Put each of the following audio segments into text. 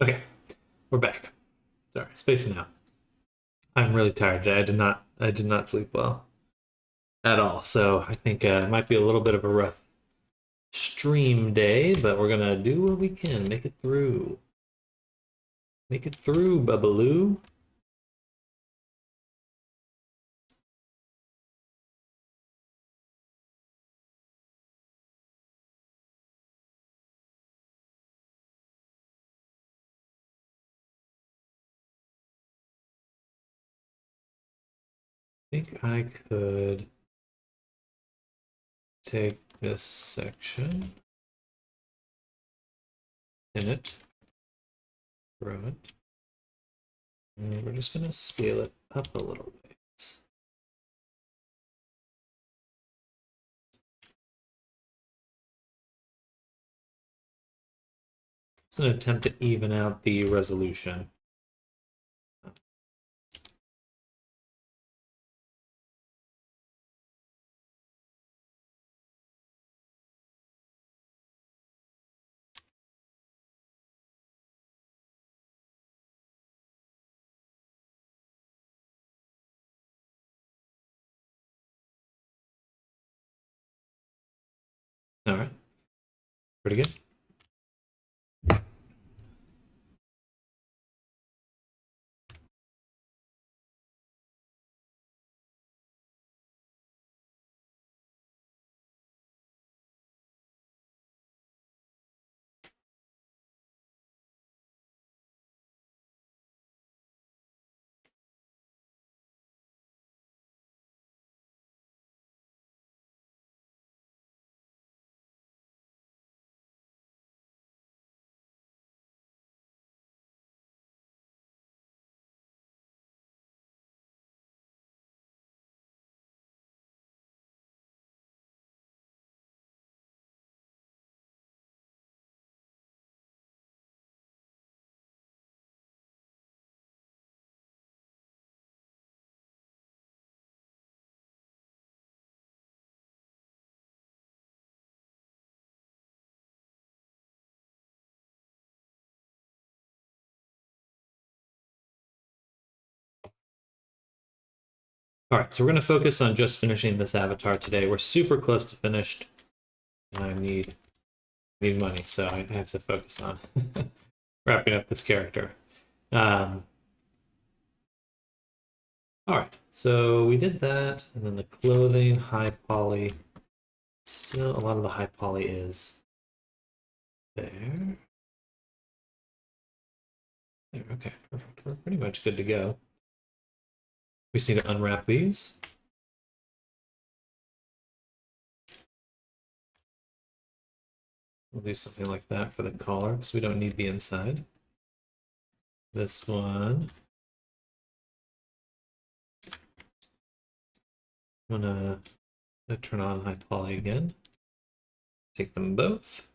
Okay, we're back. Sorry, spacing out. I'm really tired today. I did not sleep well at all. So I think it might be a little bit of a rough stream day, but we're gonna do what we can. Make it through. Make it through, Bubbaloo. I think I could take this section, in it, throw it, and we're just gonna scale it up a little bit. It's an attempt to even out the resolution. All right, pretty good. All right, so we're going to focus on just finishing this avatar today. We're super close to finished. I need money, so I have to focus on wrapping up this character. Um, all right, so we did that, and then the clothing, high poly. Still, a lot of the high poly is there. There, okay, perfect. We're pretty much good to go. We just need to unwrap these. We'll do something like that for the collar because we don't need the inside. This one. I'm gonna turn on high poly again. Take them both.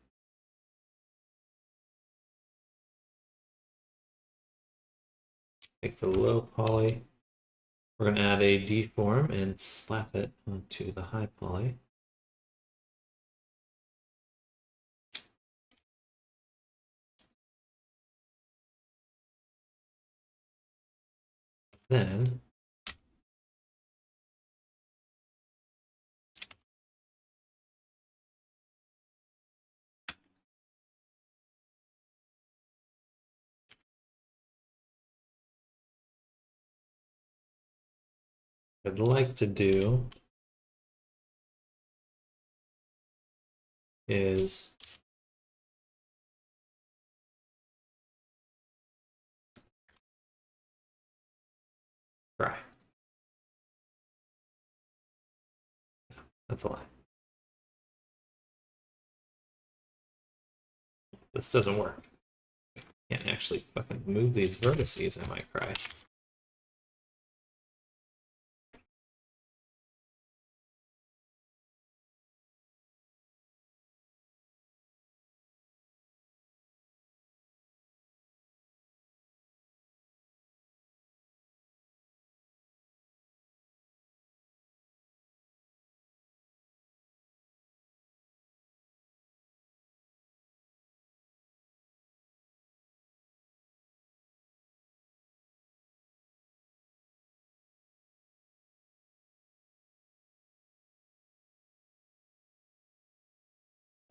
Take the low poly. We're going to add a deform and slap it onto the high poly. Then what I'd like to do is try. That's a lie. This doesn't work. Can't actually fucking move these vertices, I might cry.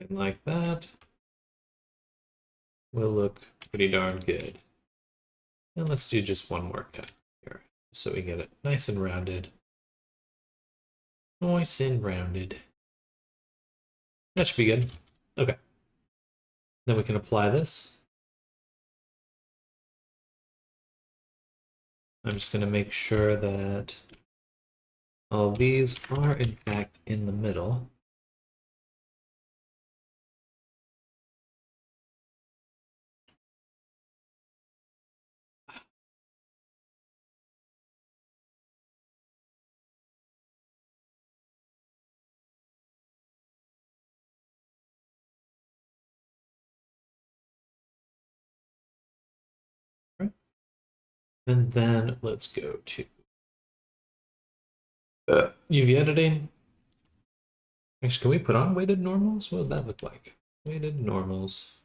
And like that will look pretty darn good. And let's do just one more cut here, so we get it nice and rounded. Nice and rounded. That should be good. Okay. Then we can apply this. I'm just going to make sure that all these are in fact in the middle. And then let's go to UV editing. Actually, can we put on weighted normals? What would that look like? Weighted normals.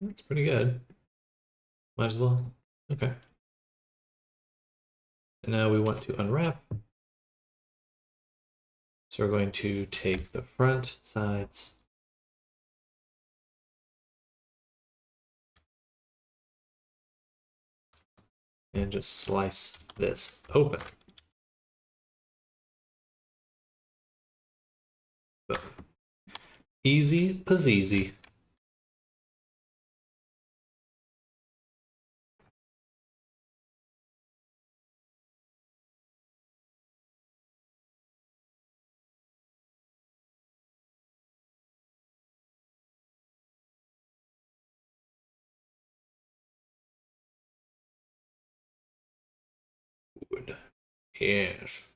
That's pretty good. Might as well. Okay. And now we want to unwrap. So we're going to take the front sides and just slice this open. Boom. Easy peasy. Good. Yes.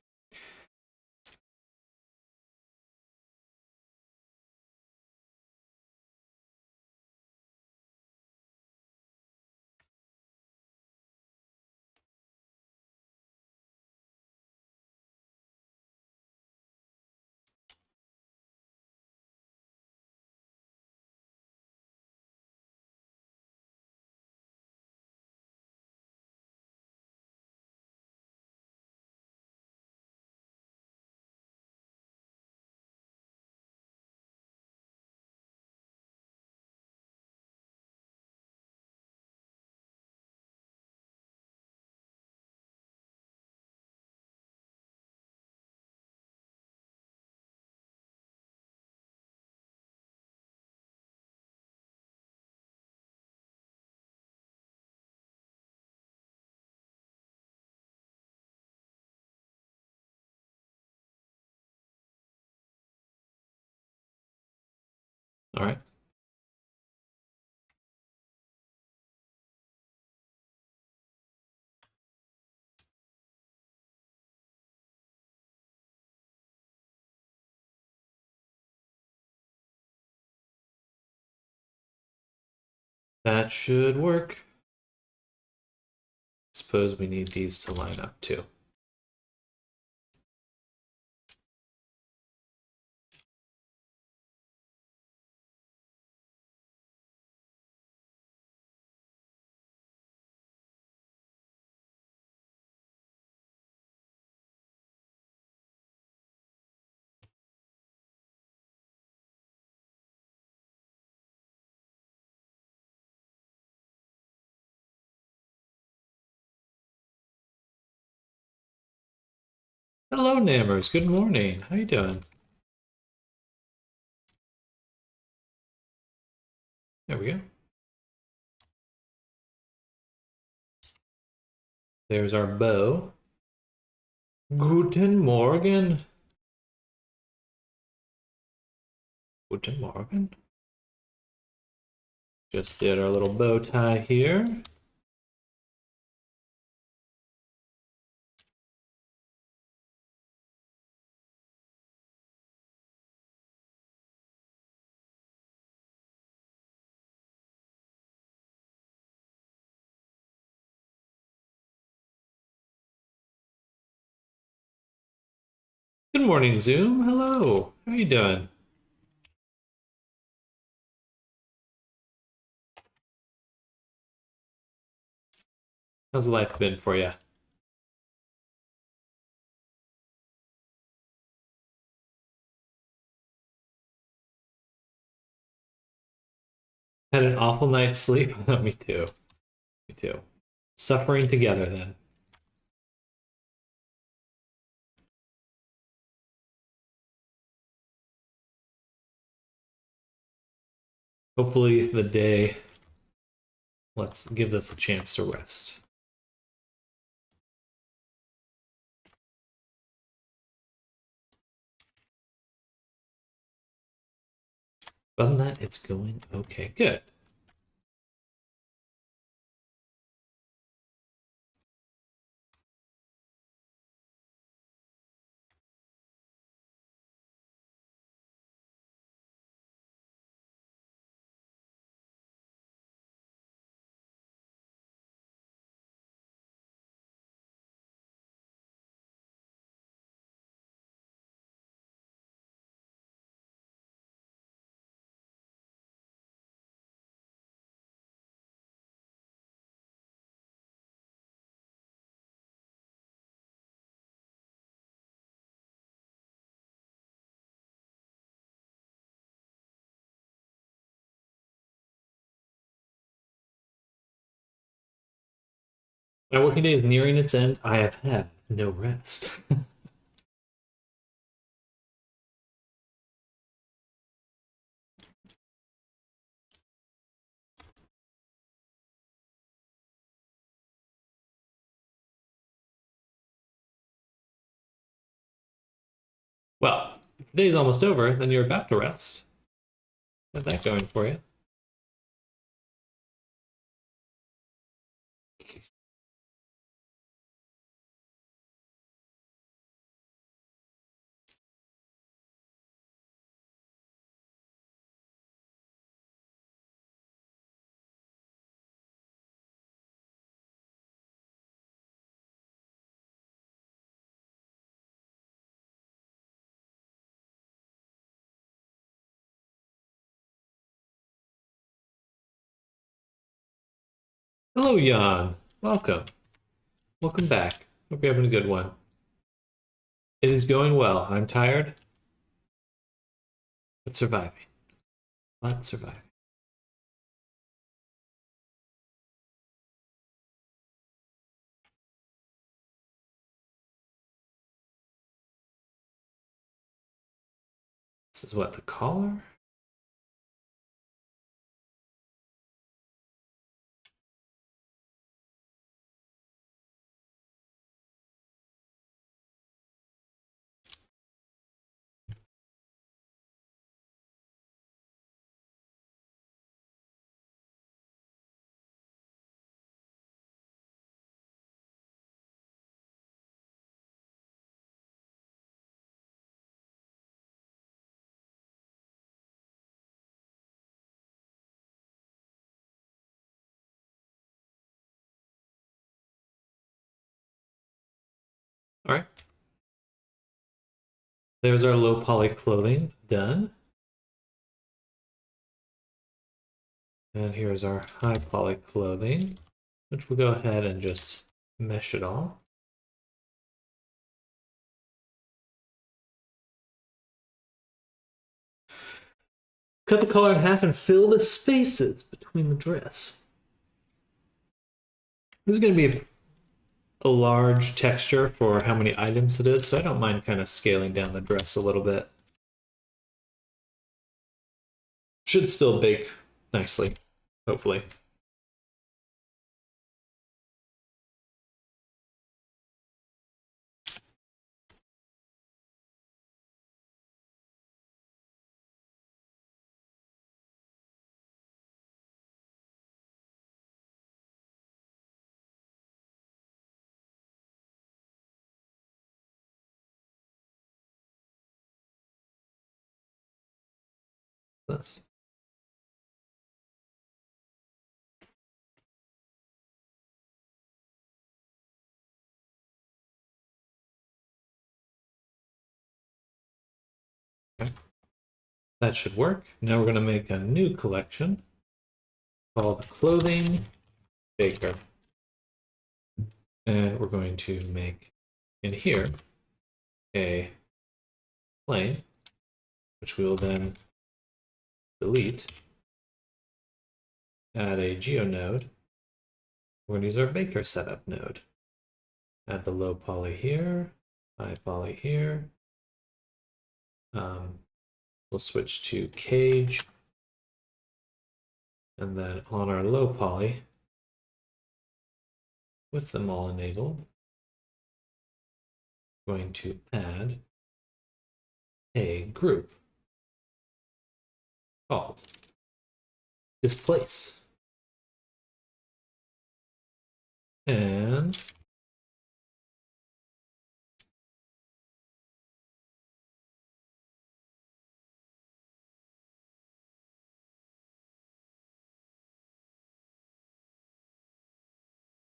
All right. That should work. Suppose we need these to line up too. Hello, Nammers. Good morning. How you doing? There we go. There's our bow. Guten Morgen. Guten Morgen. Just did our little bow tie here. Good morning, Zoom. Hello. How you doing? How's life been for you? Had an awful night's sleep? Me too. Me too. Suffering together then. Hopefully the day gives us a chance to rest. Other than that, it's going okay. Good. My working day is nearing its end. I have had no rest. Well, if the day's almost over, then you're about to rest. Got that going for you. Hello, Jan. Welcome. Welcome back. Hope you're having a good one. It is going well. I'm tired, but surviving. But surviving. This is what, the collar? All right. There's our low poly clothing done. And here's our high poly clothing, which we'll go ahead and just mesh it all. Cut the collar in half and fill the spaces between the dress. This is going to be a large texture for how many items it is, so I don't mind kind of scaling down the dress a little bit. Should still bake nicely, hopefully. This. Okay. That should work. Now we're going to make a new collection called Clothing Baker. And we're going to make in here a plane, which we will then delete, add a geo node. We're going to use our Baker setup node. Add the low poly here, high poly here. We'll switch to cage. And then on our low poly, with them all enabled, going to add a group called displace. And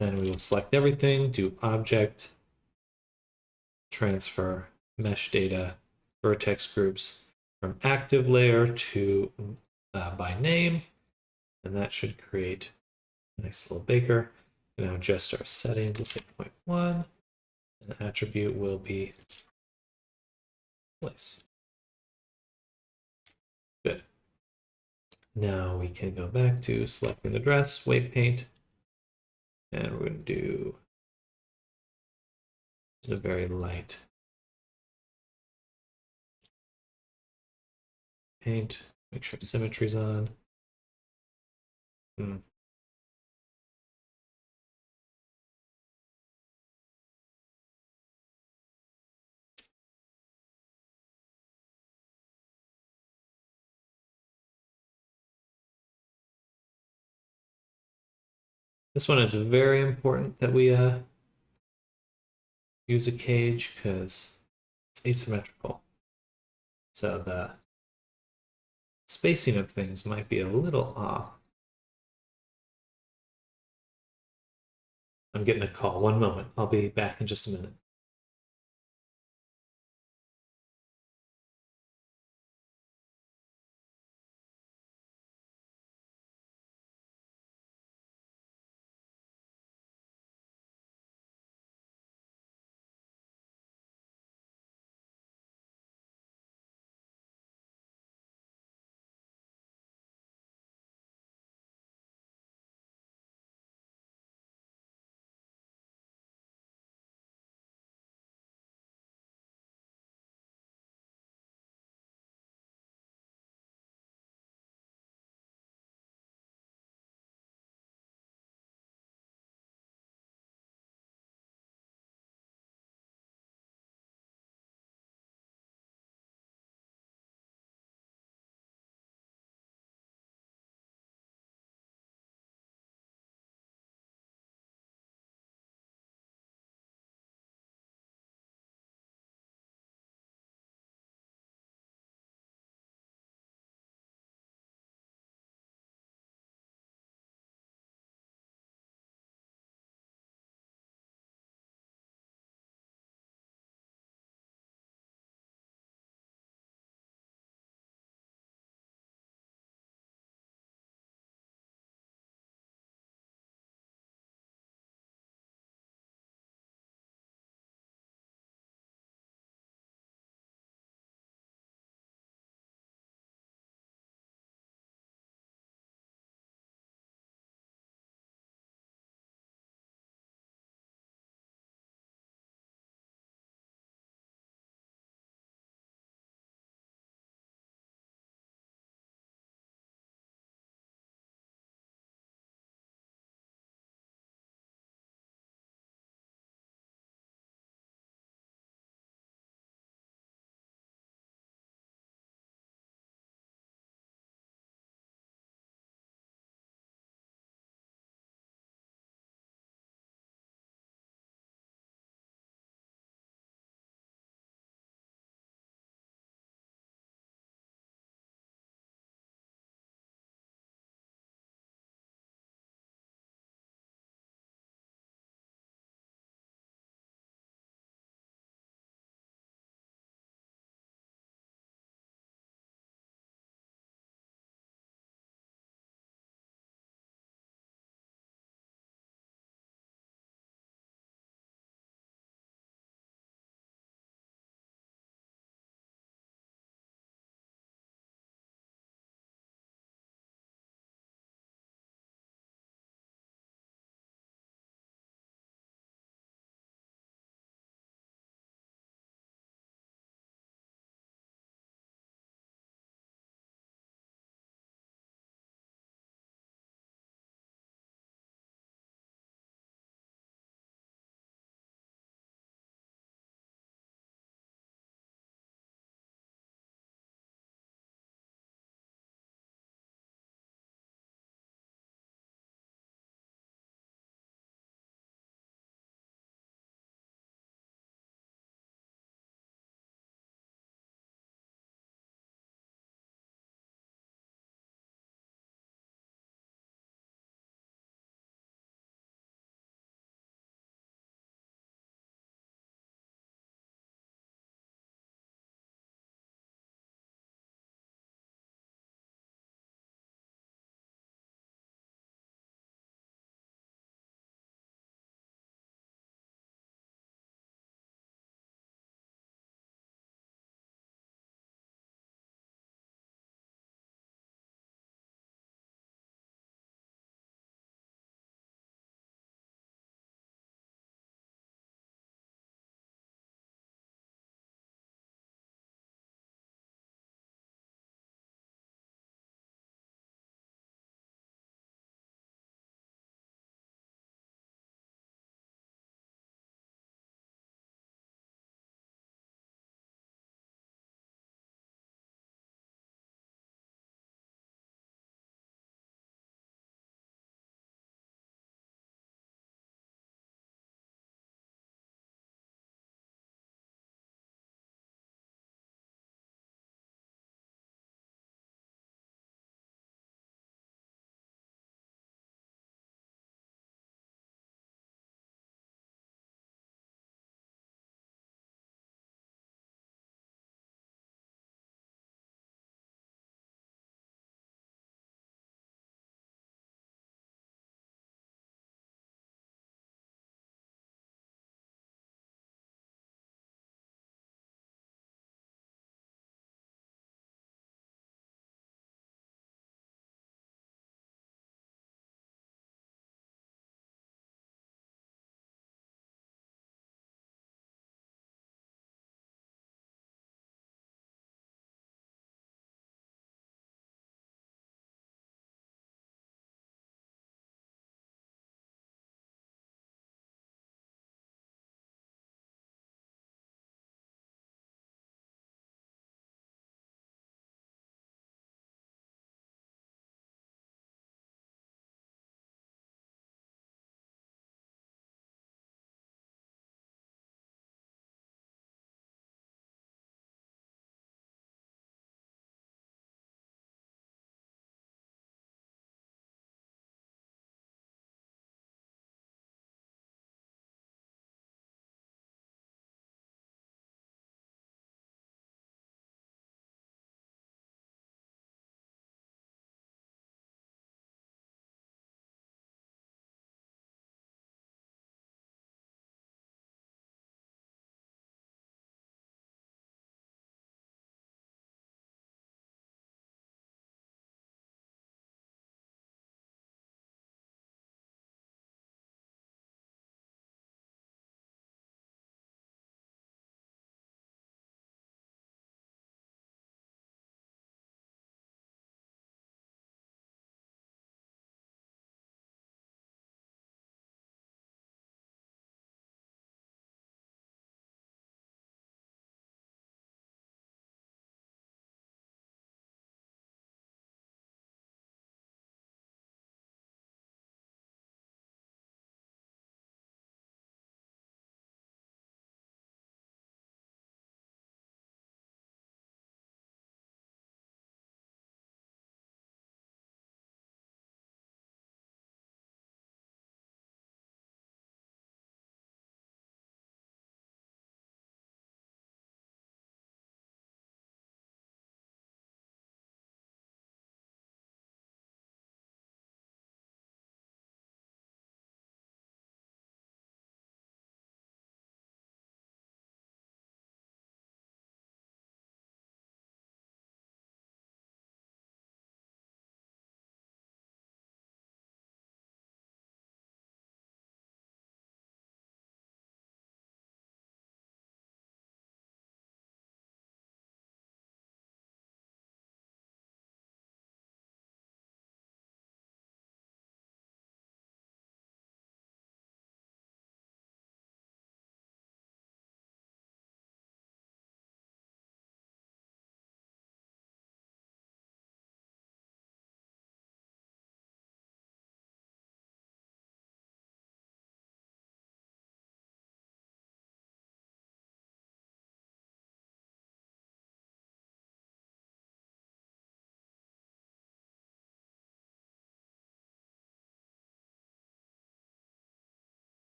then we will select everything, do object, transfer mesh data, vertex groups from active layer to by name, and that should create a nice little baker. Now adjust our setting to say 0.1, and the attribute will be place. Good. Now we can go back to selecting the dress, weight paint, and we're going to do a very light paint. Make sure symmetry's on. This one is very important that we use a cage because it's asymmetrical. So the spacing of things might be a little off. I'm getting a call. One moment. I'll be back in just a minute.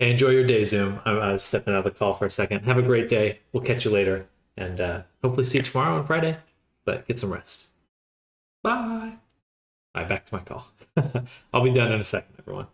Hey, enjoy your day, Zoom. I was stepping out of the call for a second. Have a great day. We'll catch you later, and hopefully see you tomorrow on Friday. But get some rest. Bye. All right, back to my call. I'll be done in a second, everyone.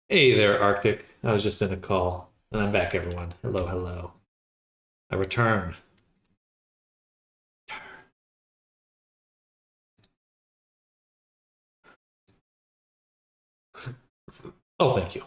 Hey there, Arctic. I was just in a call, and I'm back, everyone. Hello, hello. I return. Oh, thank you.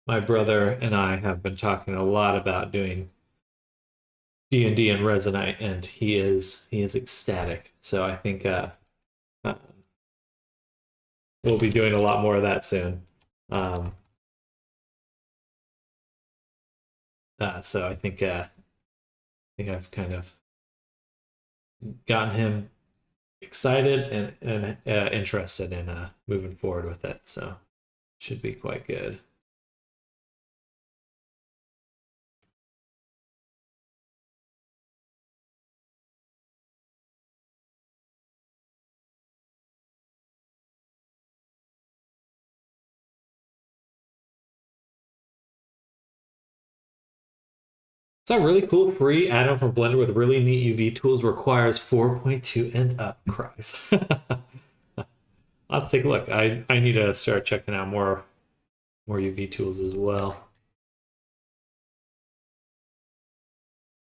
My brother and I have been talking a lot about doing D&D and Resonite, and he is ecstatic. So I think uh, we'll be doing a lot more of that soon. Um, so I think I've kind of gotten him excited and interested in moving forward with it. So should be quite good. It's a really cool free add-on from Blender with really neat UV tools. Requires 4.2 and up. Cries. I'll take a look. I need to start checking out more UV tools as well.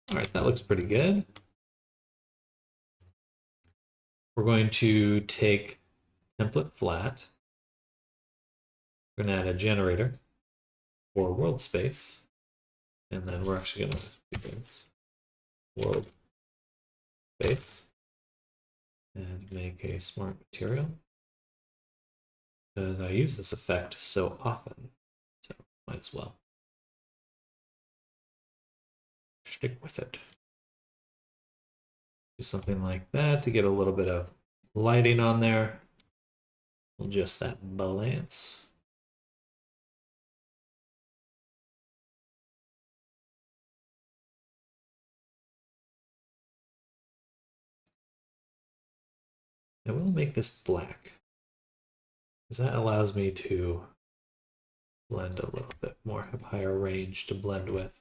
All right, that looks pretty good. We're going to take template flat. We're going to add a generator for world space. And then we're actually going to do this world space and make a smart material, because I use this effect so often. So might as well stick with it. Do something like that to get a little bit of lighting on there. Adjust that balance. I will make this black, because that allows me to blend a little bit more, have higher range to blend with.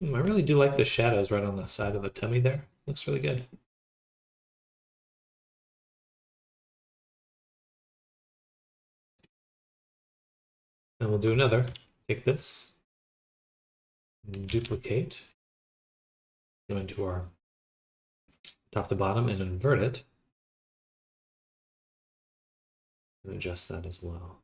I really do like the shadows right on the side of the tummy there. Looks really good. And we'll do another. Take this, duplicate, go into our top to bottom and invert it. And adjust that as well.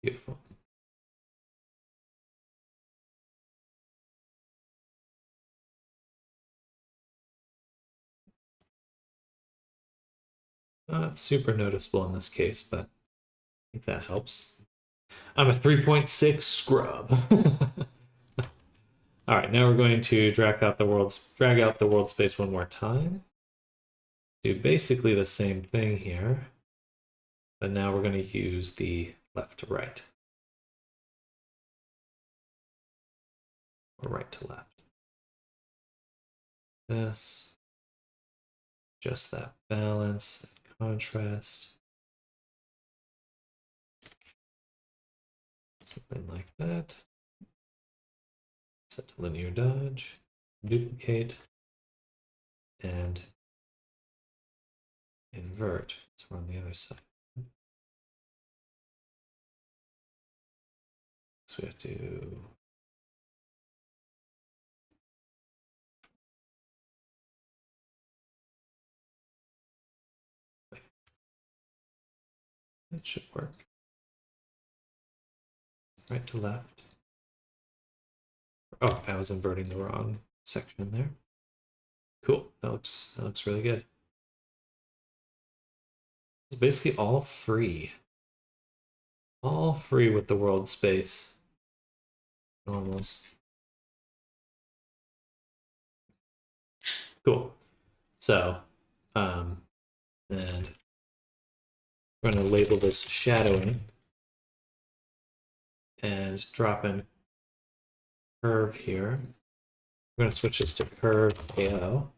Beautiful. Not super noticeable in this case, but I think that helps. I'm a 3.6 scrub. All right, now we're going to drag out the world space one more time. Do basically the same thing here, but now we're going to use the left to right, or right to left. This, just that balance and contrast. Something like that. Set to linear dodge, duplicate, and invert. So we're on the other side. So we have to that should work. Right to left. Oh, I was inverting the wrong section there. Cool. That looks really good. It's basically all free. All free with the world space. Normals. Cool. So, and we're going to label this shadowing and drop in curve here. We're going to switch this to curve AO.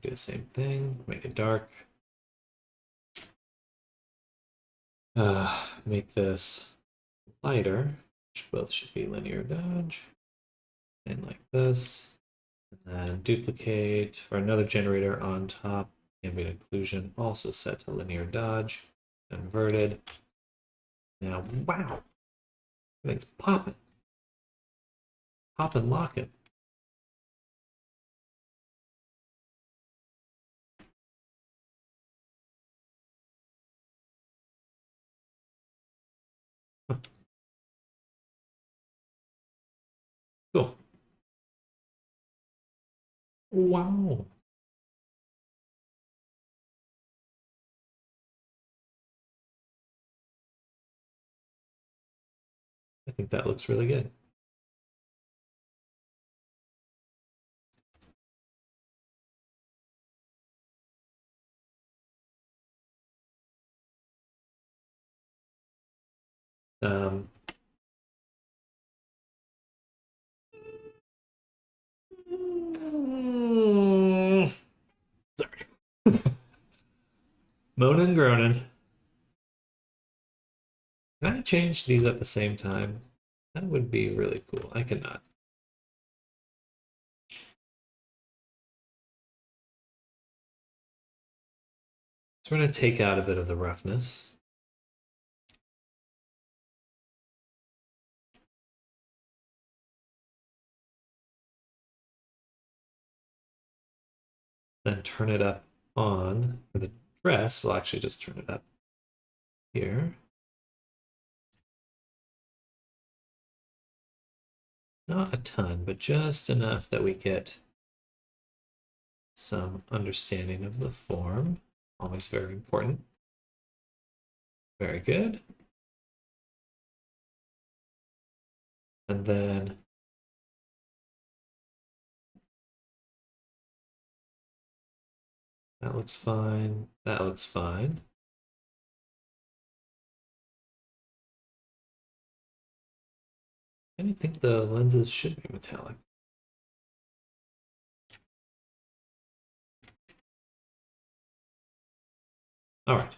Do the same thing, make it dark. Make this lighter, which both should be linear dodge. And like this. And then duplicate, or another generator on top. Ambient occlusion also set to linear dodge. Inverted. Now, wow! Everything's popping. Popping, locking. Huh. Cool. Wow. I think that looks really good. Um, sorry. Moaning and groaning. Can I change these at the same time? That would be really cool. I cannot. So we're going to take out a bit of the roughness. Then turn it up on for the dress. We'll actually just turn it up here. Not a ton, but just enough that we get some understanding of the form. Always very important. Very good. And then that looks fine. That looks fine. I think the lenses should be metallic. All right.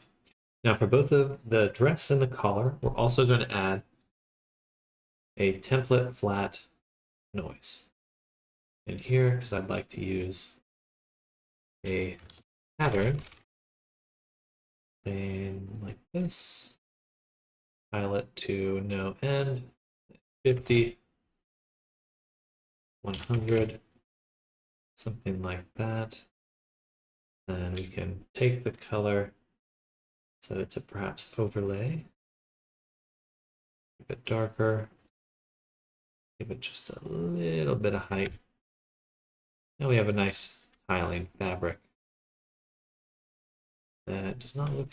Now for both of the dress and the collar, we're also going to add a template flat noise in here because I'd like to use a pattern thing like this. Pilot to no end, 50, 100, something like that. Then we can take the color, set it to perhaps overlay, make it darker, give it just a little bit of height. Now we have a nice tiling fabric that does not look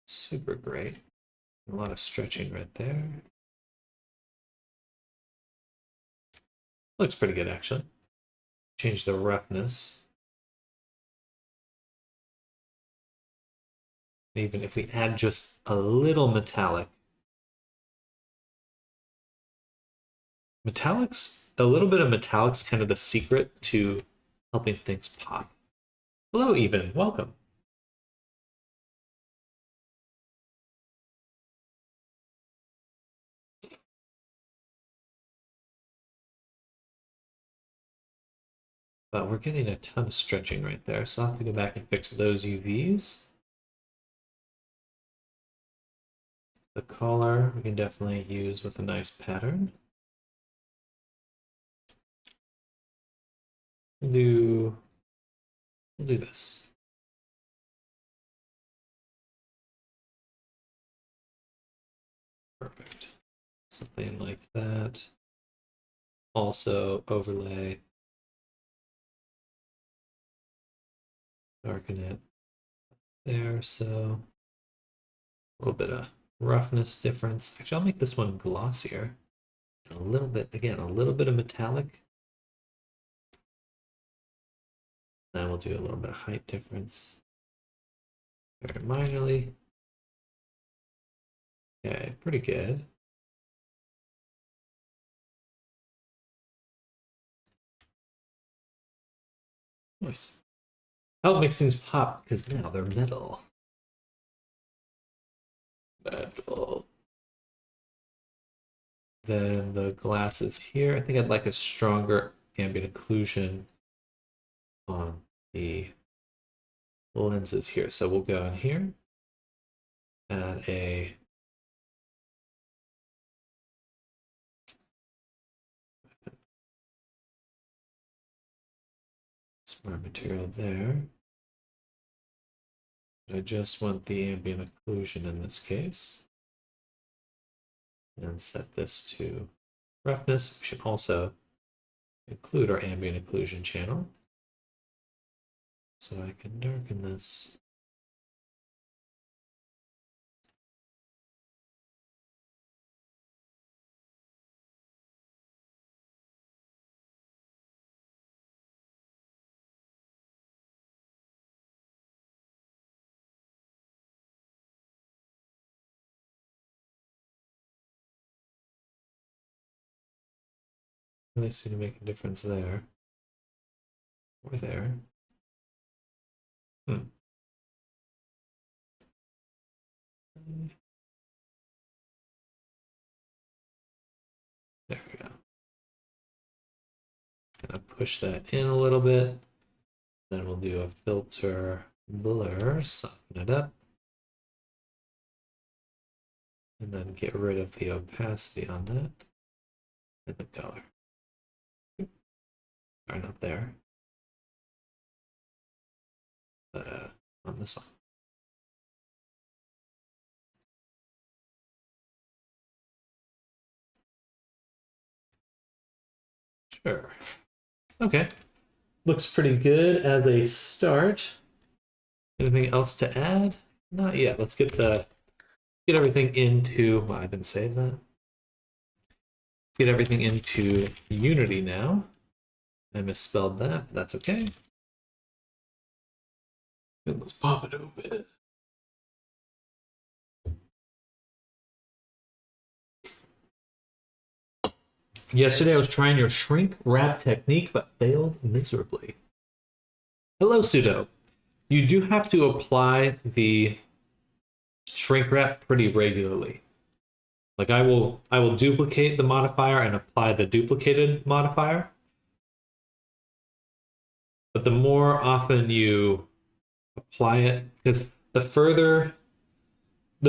super great. A lot of stretching right there. Looks pretty good actually. Change the roughness. Even if we add just a little metallic. A little bit of metallic's kind of the secret to helping things pop. Hello, Even. Welcome. But we're getting a ton of stretching right there, so I'll have to go back and fix those UVs. The collar we can definitely use with a nice pattern. We'll do this. Perfect. Something like that. Also overlay. Darken it there, so a little bit of roughness difference. Actually, I'll make this one glossier. A little bit, again, a little bit of metallic. Then we'll do a little bit of height difference. Very minorly. Okay, pretty good. Nice. Help makes things pop because now they're metal. Metal. Then the glasses here. I think I'd like a stronger ambient occlusion on the lenses here. So we'll go in here, add a smart material there. I just want the ambient occlusion in this case. And set this to roughness. We should also include our ambient occlusion channel. So I can darken this. Really seem to make a difference there. Or there. There we go. Gonna push that in a little bit. Then we'll do a filter blur, soften it up. And then get rid of the opacity on that. And the color. Sorry, not there. But on this one. Sure. Okay. Looks pretty good as a start. Anything else to add? Not yet. Let's get everything into, well, I didn't say that. Get everything into Unity now. I misspelled that, but that's okay. And let's pop it open. Yesterday I was trying your shrink wrap technique, but failed miserably. Hello, Sudo. You do have to apply the shrink wrap pretty regularly. Like I will duplicate the modifier and apply the duplicated modifier. But the more often you apply it, because the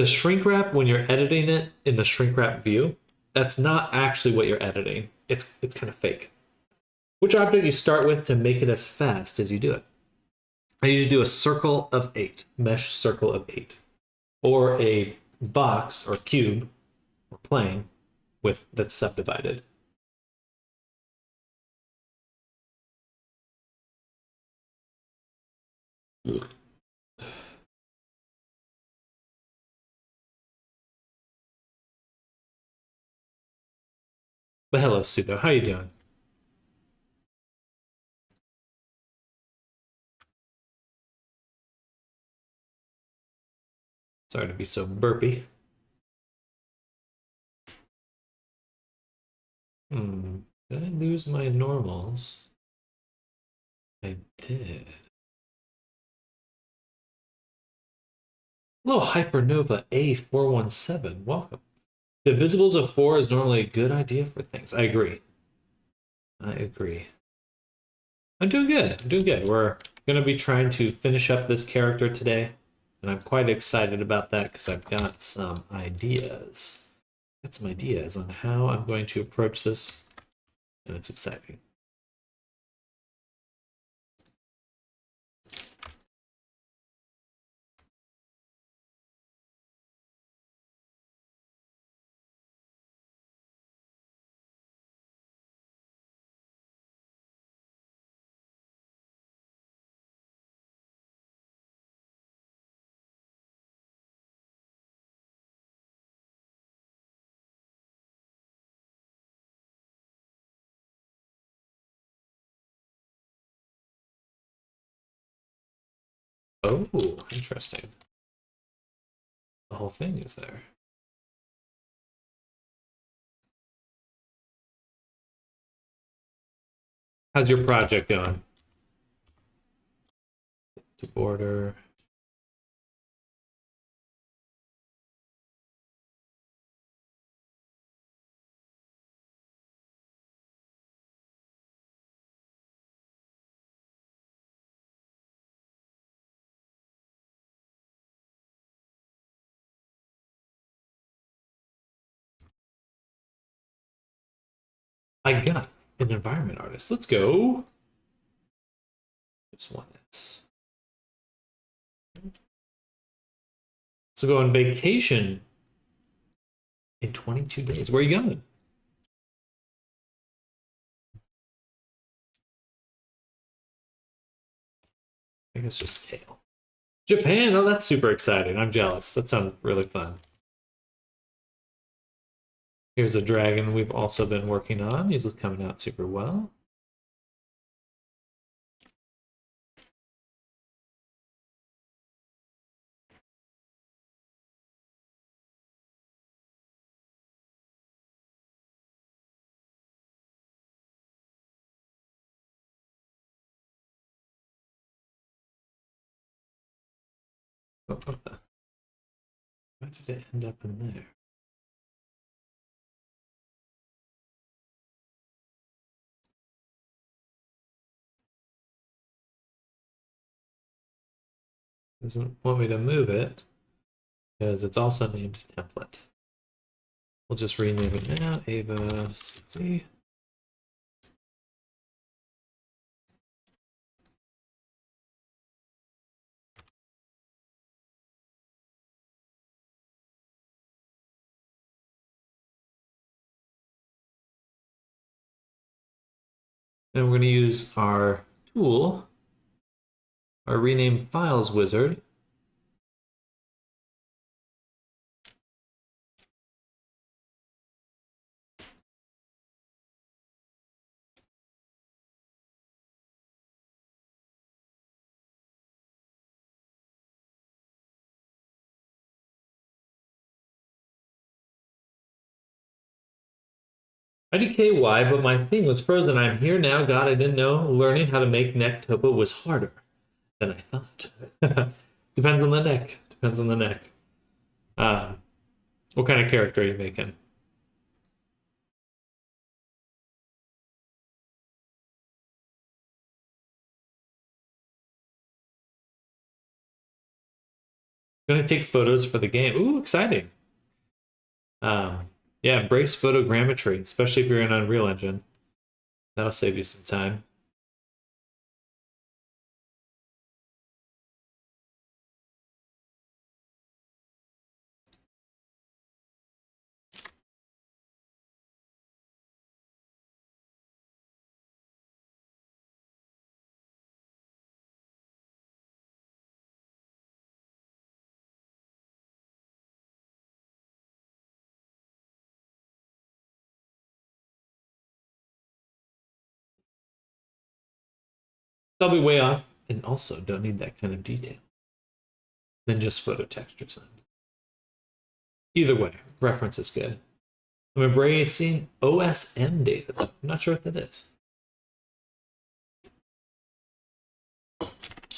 shrink wrap, when you're editing it in the shrink wrap view, that's not actually what you're editing. It's kind of fake. Which object you start with to make it as fast as you do it? I usually do a circle of 8, mesh circle of 8, or a box or cube or plane that's subdivided. But hello, Pseudo. How you doing? Sorry to be so burpy. Did I lose my normals? I did. Hello, Hypernova A417. Welcome. Divisibles of 4 is normally a good idea for things. I agree. I agree. I'm doing good. I'm doing good. We're going to be trying to finish up this character today, and I'm quite excited about that because I've got some ideas. Got some ideas on how I'm going to approach this, and it's exciting. Oh, interesting. The whole thing is there. How's your project going? To border. I got an environment artist. Let's go. Just one this. So go on vacation in 22 days. Where are you going? I guess just tail. Japan. Oh, that's super exciting. I'm jealous. That sounds really fun. Here's a dragon we've also been working on. He's coming out super well. Oh, why did it end up in there? Doesn't want me to move it because it's also named template. We'll just rename it now. Ava CZ. And we're going to use our tool, our rename files wizard. IDKY, but my thing was frozen. I'm here now. God, I didn't know. Learning how to make neck topo was harder than I thought. Depends on the neck. Depends on the neck. What kind of character are you making? Gonna take photos for the game. Ooh, exciting. Yeah, embrace photogrammetry, especially if you're in Unreal Engine. That'll save you some time. I'll be way off, and also don't need that kind of detail. Then just photo textures then. Either way, reference is good. I'm embracing OSM data, though. I'm not sure what that is.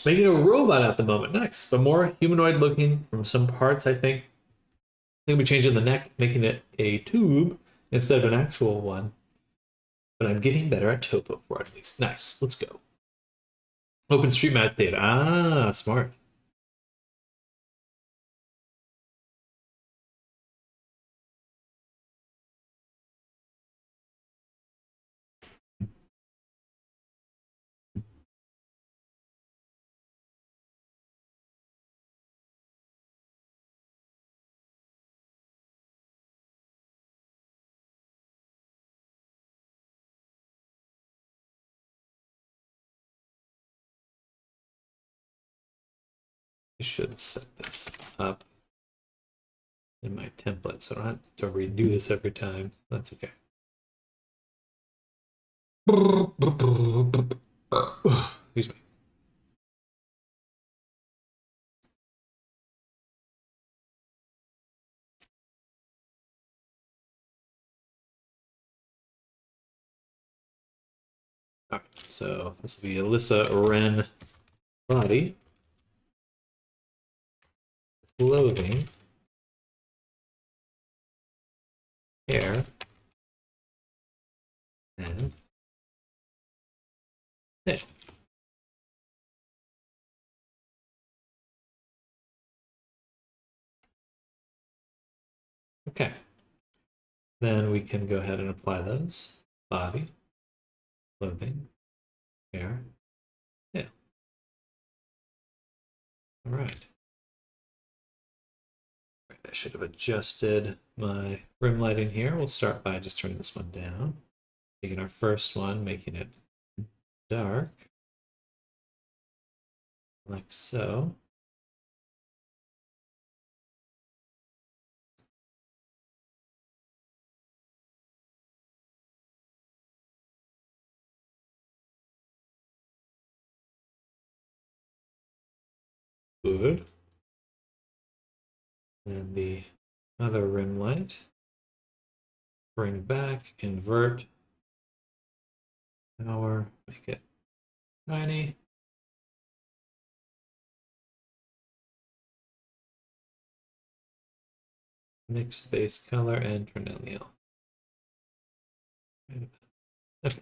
Making a robot at the moment, next, but more humanoid looking from some parts, I think. I think we're changing the neck, making it a tube instead of an actual one. But I'm getting better at topo for at least. Nice, let's go. OpenStreetMap data. Ah, smart. I should set this up in my template so I don't have to redo this every time. That's okay. Excuse me. All right, so this will be Alyssa Wren body, clothing, hair, and head. Okay. Then we can go ahead and apply those. Body, clothing, hair, tail. All right. I should have adjusted my rim lighting here. We'll start by just turning this one down. Taking our first one, making it dark, like so. Good. And the other rim light. Bring back, invert, power, make it tiny. Mix base color and turn down the L. Okay.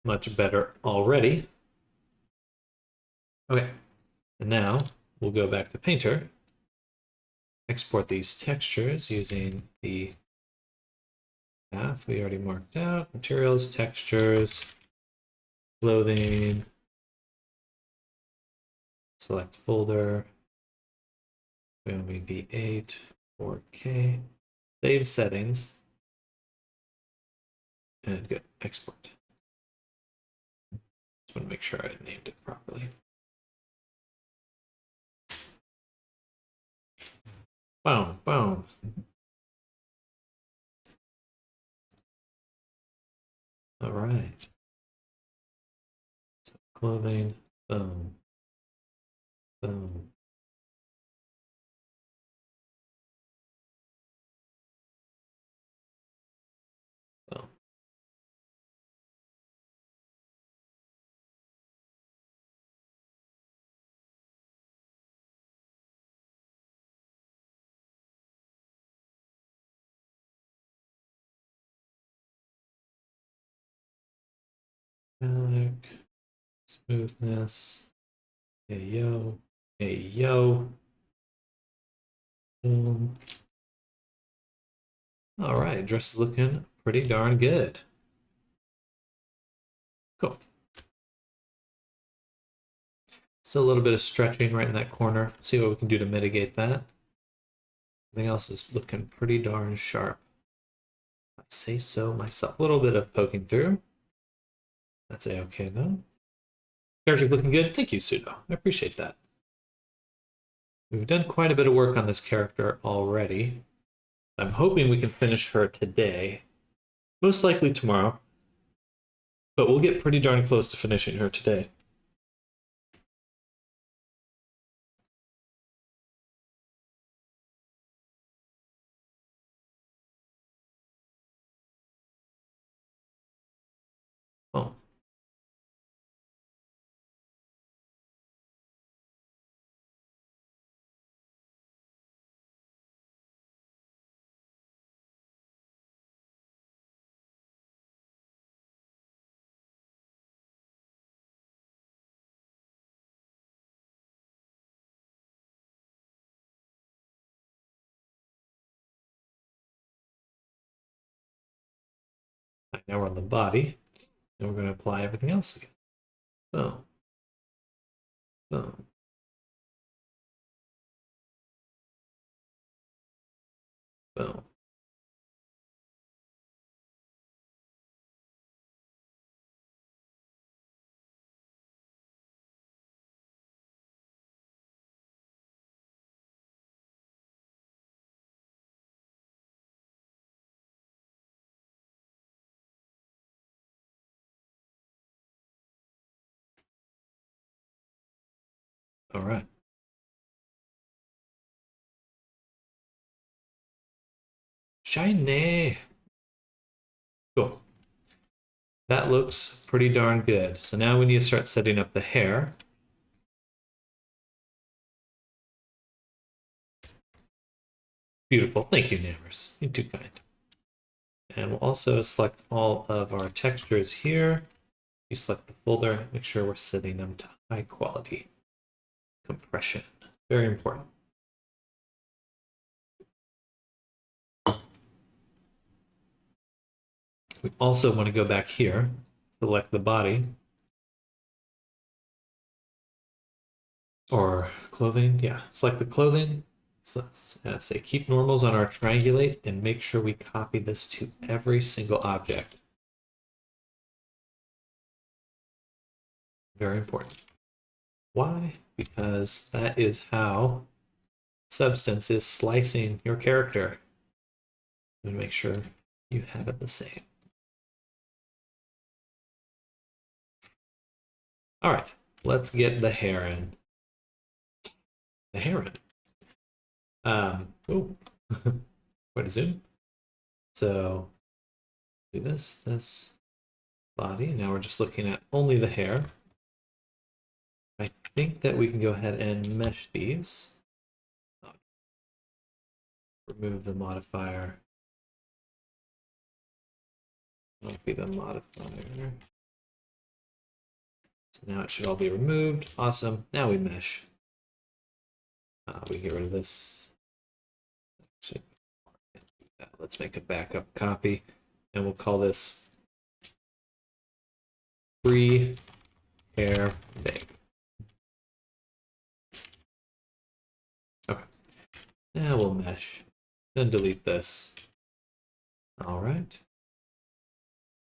Much better already. Okay. And now we'll go back to Painter. Export these textures using the path we already marked out. Materials, textures, clothing. Select folder. Xiaomi V8, 4K. Save settings. And good. Export. Just want to make sure I named it properly. Boom, boom. All right. So clothing, boom, boom. Boom. metallic, smoothness. Hey yo, hey yo. Boom. All right, dress is looking pretty darn good. Cool. Still a little bit of stretching right in that corner. See what we can do to mitigate that. Everything else is looking pretty darn sharp. I say so myself. A little bit of poking through. That's a-okay though. Character's looking good. Thank you, Pseudo. I appreciate that. We've done quite a bit of work on this character already. I'm hoping we can finish her today. Most likely tomorrow. But we'll get pretty darn close to finishing her today. Oh. Right, now we're on the body. And we're going to apply everything else again. Boom. Boom. Boom. All right. Shiny. Cool. That looks pretty darn good. So now we need to start setting up the hair. Beautiful. Thank you, Nammers. You're too kind. And we'll also select all of our textures here. You select the folder, make sure we're setting them to high quality compression. Very important. We also want to go back here, select the body or clothing. Yeah, select the clothing. So let's say keep normals on our triangulate and make sure we copy this to every single object. Very important. Why? Because that is how Substance is slicing your character. And make sure you have it the same. All right, let's get the hair in. The hair in. Oh, wait to zoom. So do this body. Now we're just looking at only the hair. I think that we can go ahead and mesh these. Remove the modifier. That'll be the modifier. So now it should all be removed. Awesome. Now we mesh. We get rid of this. Let's make a backup copy, and we'll call this free hair make. Okay. Now we'll mesh. Then delete this. All right.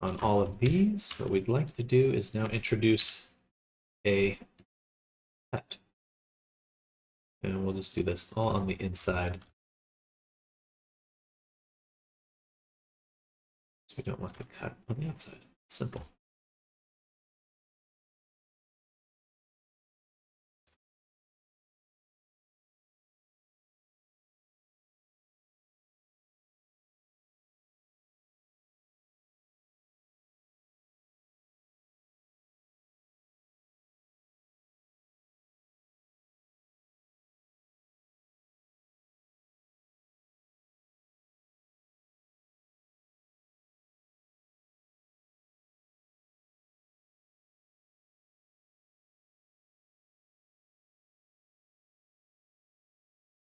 On all of these, what we'd like to do is now introduce a cut. And we'll just do this all on the inside. So we don't want the cut on the outside. Simple.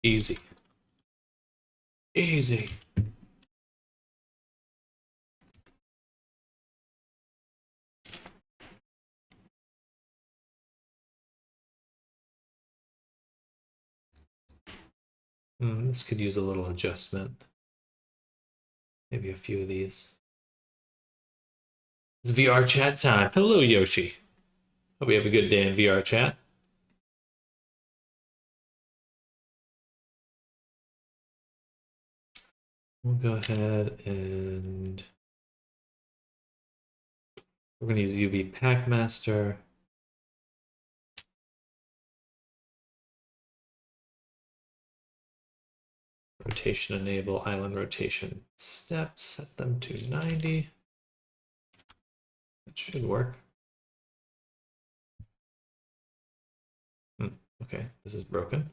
Easy. Easy. This could use a little adjustment. Maybe a few of these. It's VR chat time. Hello, Yoshi. Hope we have a good day in VR chat. We'll go ahead and we're going to use UV Packmaster. Rotation enable, island rotation steps, set them to 90. It should work. Okay, this is broken.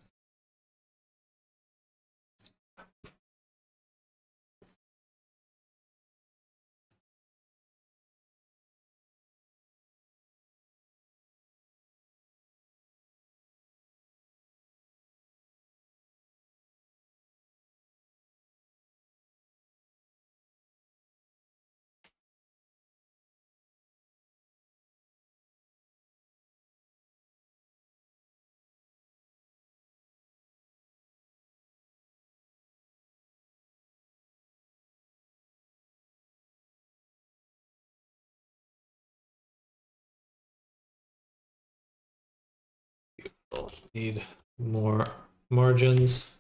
We'll need more margins.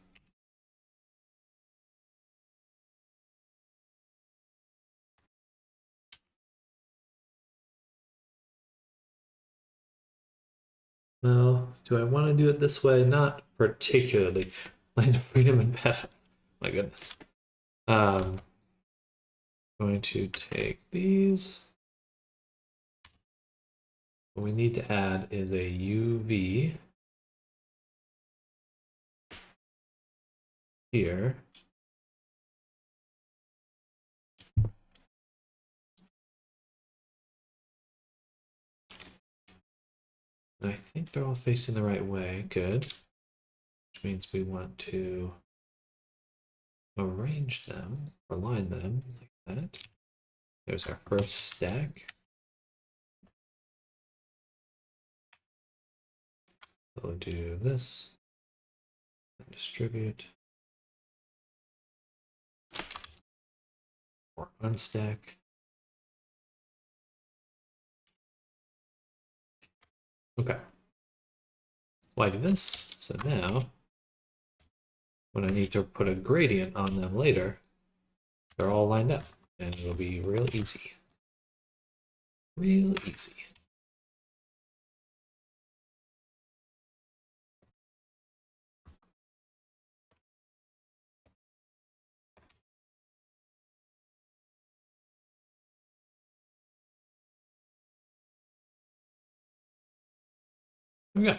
Well, do I want to do it this way? Not particularly. Land of Freedom and Badass. My goodness. Going to take these. What we need to add is a UV here. And I think they're all facing the right way. Good. Which means we want to arrange them, align them like that. There's our first stack. We'll do this and distribute or unstack. Okay. Like this. So now, when I need to put a gradient on them later, they're all lined up and it'll be real easy. Real easy. Okay.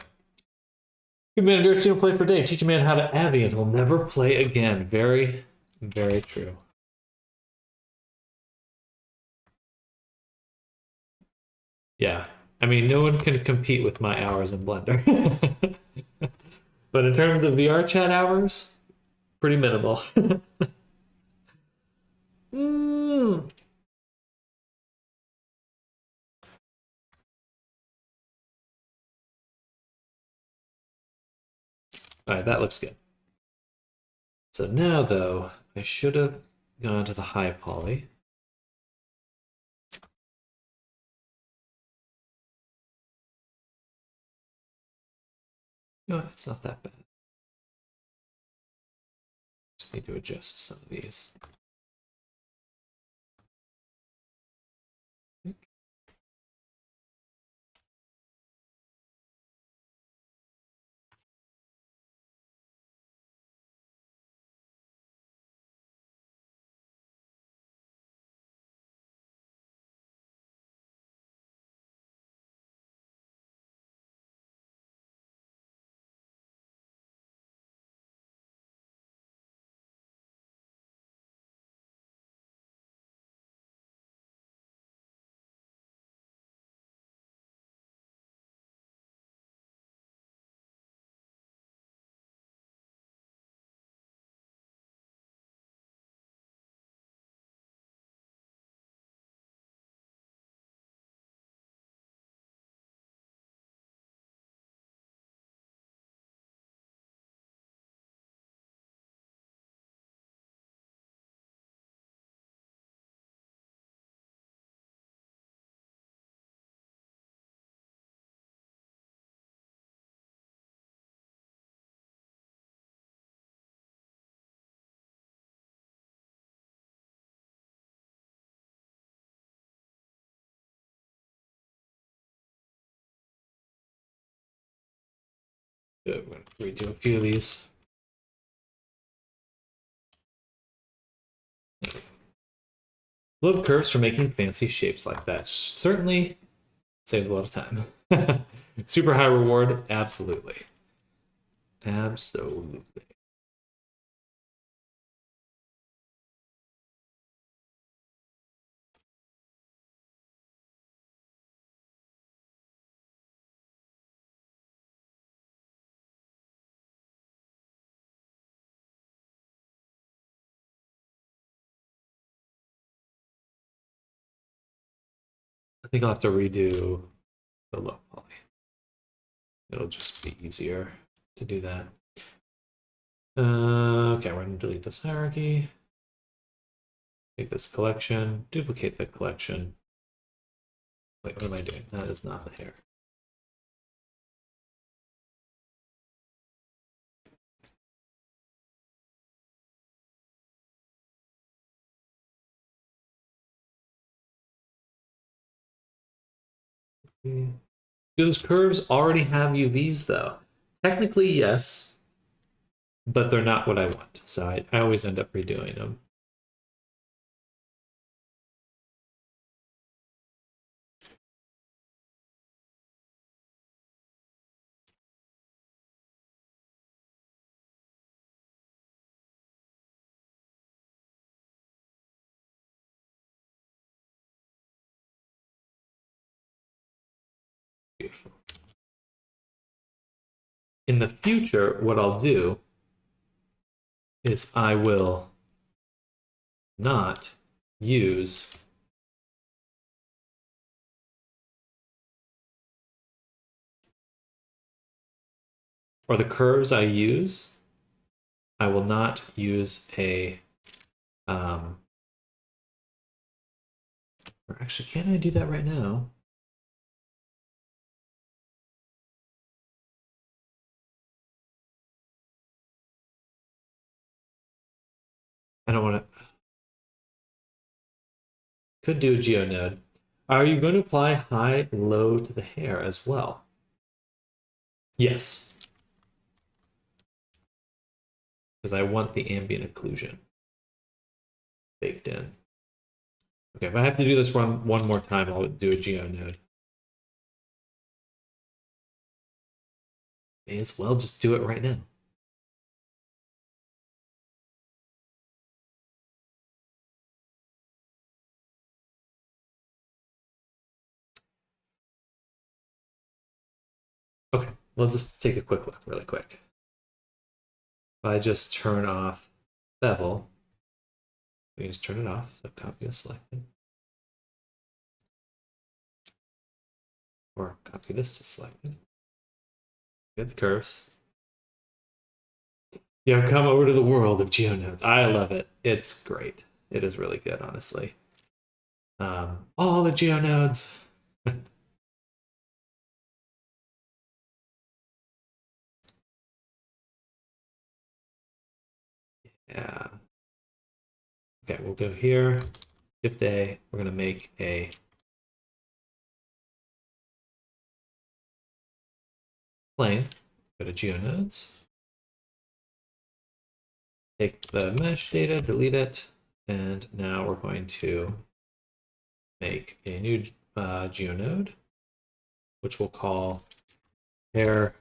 Good man, Dirty will play for a day. Teach a man how to AVI and he'll never play again. Very, very true. Yeah. I mean, no one can compete with my hours in Blender. But in terms of VR chat hours, pretty minimal. All right, that looks good. So now, though, I should have gone to the high poly. No, it's not that bad. Just need to adjust some of these. Good, we're going to redo a few of these. Love curves for making fancy shapes like that. Certainly saves a lot of time. Super high reward, absolutely. Absolutely. I think I'll have to redo the low poly. It'll just be easier to do that. Okay, we're going to delete this hierarchy. Take this collection, duplicate the collection. Wait, what am I doing? That is not the hair. Do those curves already have UVs though? Technically, yes, but they're not what I want. So I always end up redoing them. Beautiful. In the future, what I'll do is I will not use or the curves I use, I will not use a or actually, can I do that right now? I don't want to. Could do a geonode. Are you going to apply high, low to the hair as well? Yes. Because I want the ambient occlusion baked in. Okay, if I have to do this one more time, I'll do a geonode. May as well just do it right now. Okay, we'll just take a quick look really quick. If I just turn off bevel, we just turn it off, so copy is selected. Or copy this to selected. Get the curves. You have come over to the world of geonodes. I love it. It's great. It is really good, honestly. All the geonodes. Yeah. Okay, we'll go here. Shift A. We're going to make a plane. Go to geonodes. Take the mesh data, delete it, and now we're going to make a new geonode, which we'll call hair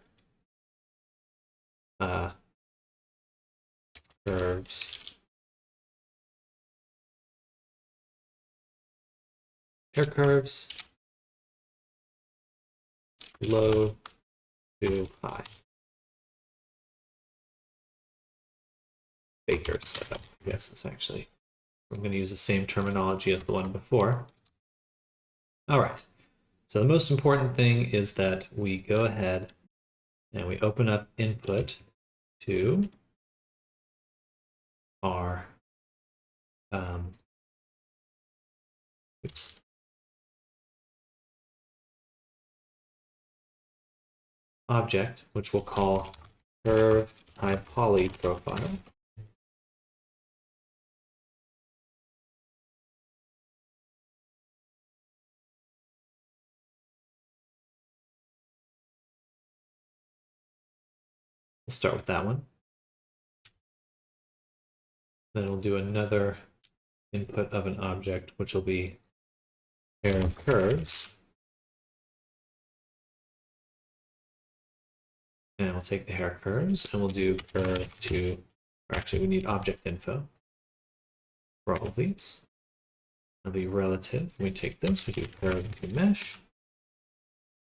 curves low to high. Baker setup. I guess it's actually, I'm going to use the same terminology as the one before. All right. So the most important thing is that we go ahead and we open up input to our object, which we'll call curve high poly profile. We'll start with that one. Then we'll do another input of an object, which will be pair of curves. And we'll take the hair curves and we'll do curve to, or actually we need object info for all of these. It'll be relative. We take this, we do curve to mesh.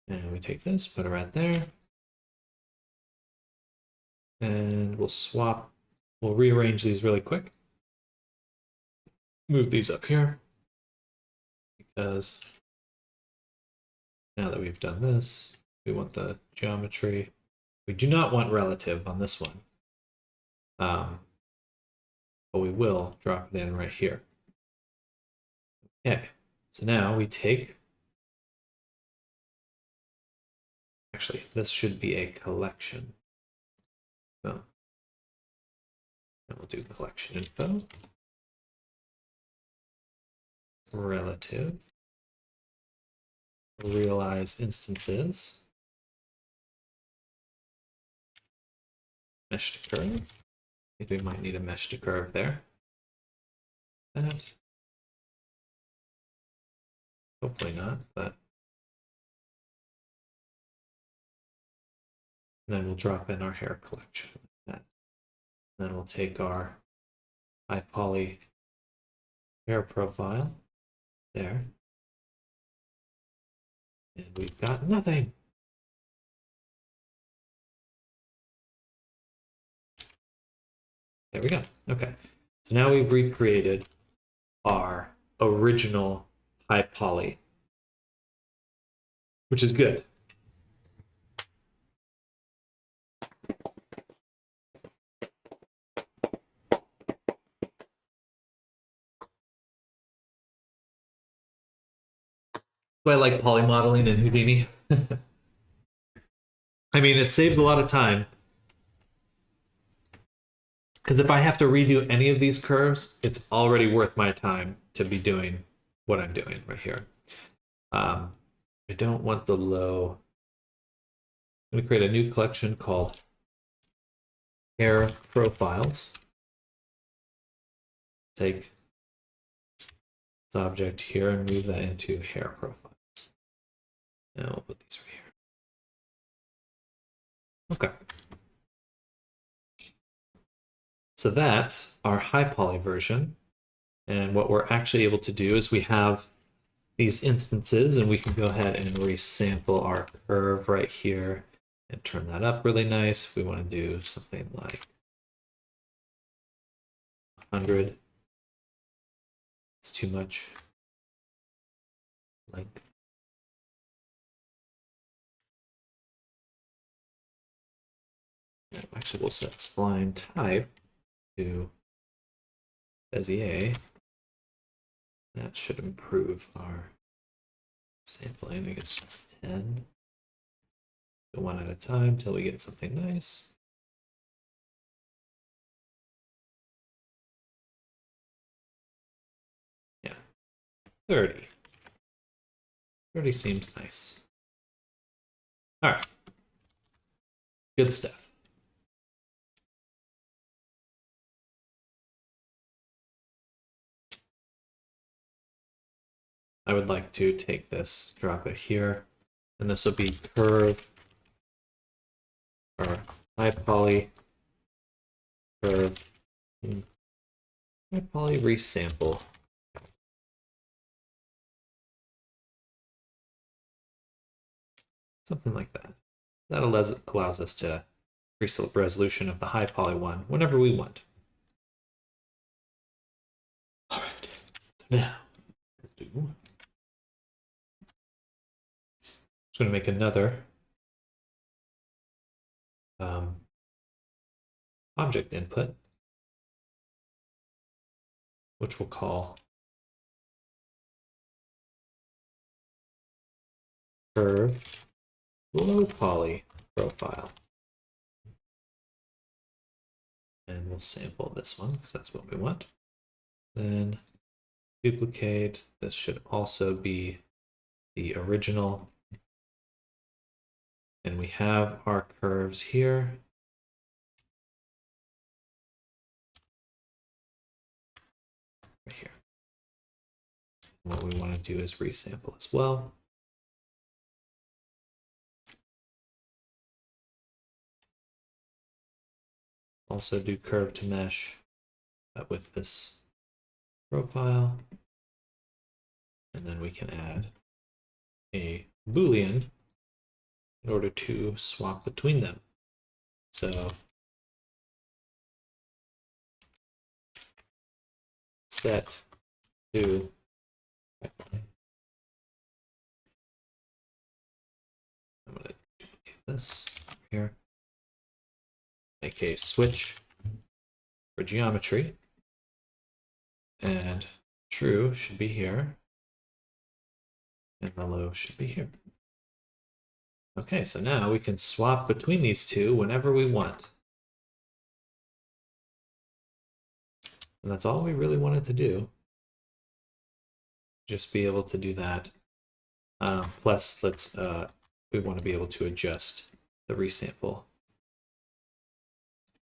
And we take this, put it right there. And we'll swap, we'll rearrange these really quick. Move these up here. Because now that we've done this, we want the geometry. We do not want relative on this one. But we will drop it in right here. Okay, so now we take, actually, this should be a collection. So, and we'll do collection info, relative, realize instances, mesh to curve. I think we might need a mesh to curve there. That. Hopefully not, but. And then we'll drop in our hair collection. That. And then we'll take our high poly hair profile there. And we've got nothing. There we go. Okay. So now we've recreated our original high poly, which is good. So I like poly modeling in Houdini. I mean, it saves a lot of time. Because if I have to redo any of these curves, it's already worth my time to be doing what I'm doing right here. I don't want the low. I'm going to create a new collection called hair profiles. Take this object here and move that into hair profiles. And we'll put these right here. Okay. So that's our high poly version. And what we're actually able to do is we have these instances and we can go ahead and resample our curve right here and turn that up really nice. If we want to do something like 100, it's too much length. And actually, we'll set spline type to Bezier. That should improve our sampling. I guess just 10. Go one at a time till we get something nice. Yeah, 30. 30 seems nice. All right. Good stuff. I would like to take this, drop it here, and this will be curve or high poly curve, high poly resample. Something like that. That allows us to increase the resolution of the high poly one whenever we want. All right, now do. Just going to make another object input, which we'll call curve low poly profile. And we'll sample this one because that's what we want. Then duplicate. This should also be the original. And we have our curves here. What we want to do is resample as well. Also do curve to mesh with this profile. And then we can add a Boolean in order to swap between them. So set to I'm going to duplicate this here. Make a switch for geometry. And true should be here. And hello should be here. Okay, so now we can swap between these two whenever we want. And that's all we really wanted to do. Just be able to do that. Plus, we want to be able to adjust the resample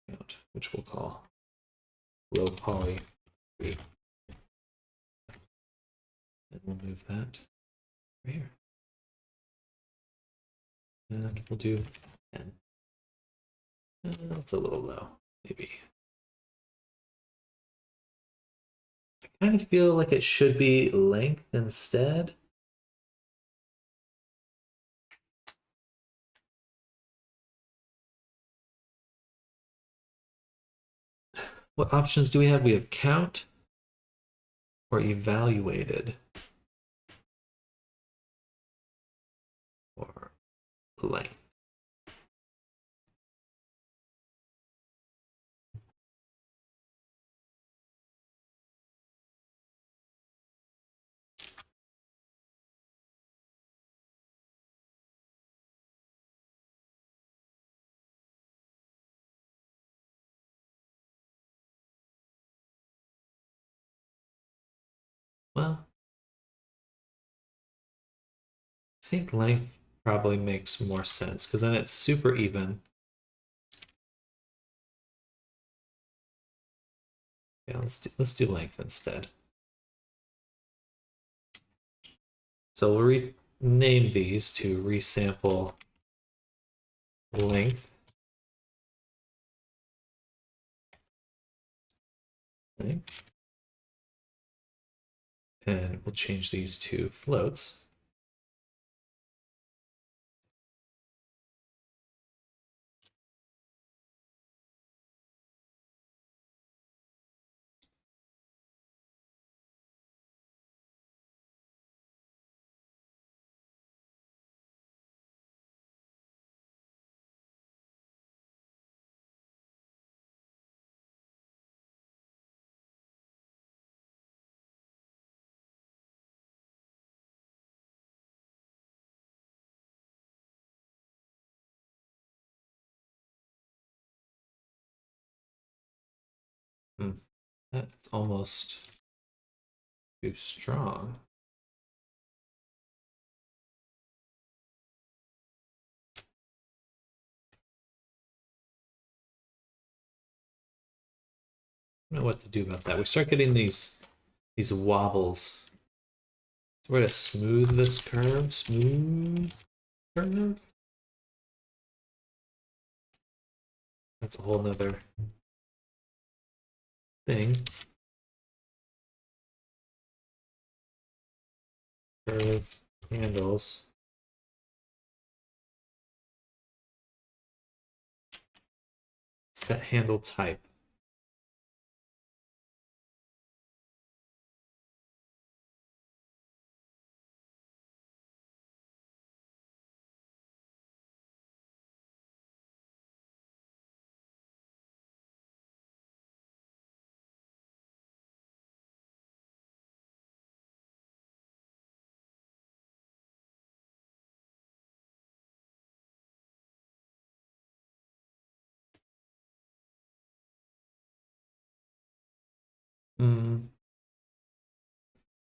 count, which we'll call low poly 3. And we'll move that right here. And we'll do 10. That's a little low, maybe. I kind of feel like it should be length instead. What options do we have? We have count or evaluated or length. Well, I think length probably makes more sense because then it's super even. Yeah, let's do length instead. So we'll rename these to resample length. And we'll change these to floats. That's almost too strong. I don't know what to do about that. We start getting these wobbles. So we're going to smooth this curve. Smooth curve. That's a whole nother thing. Curve handles. Set handle type.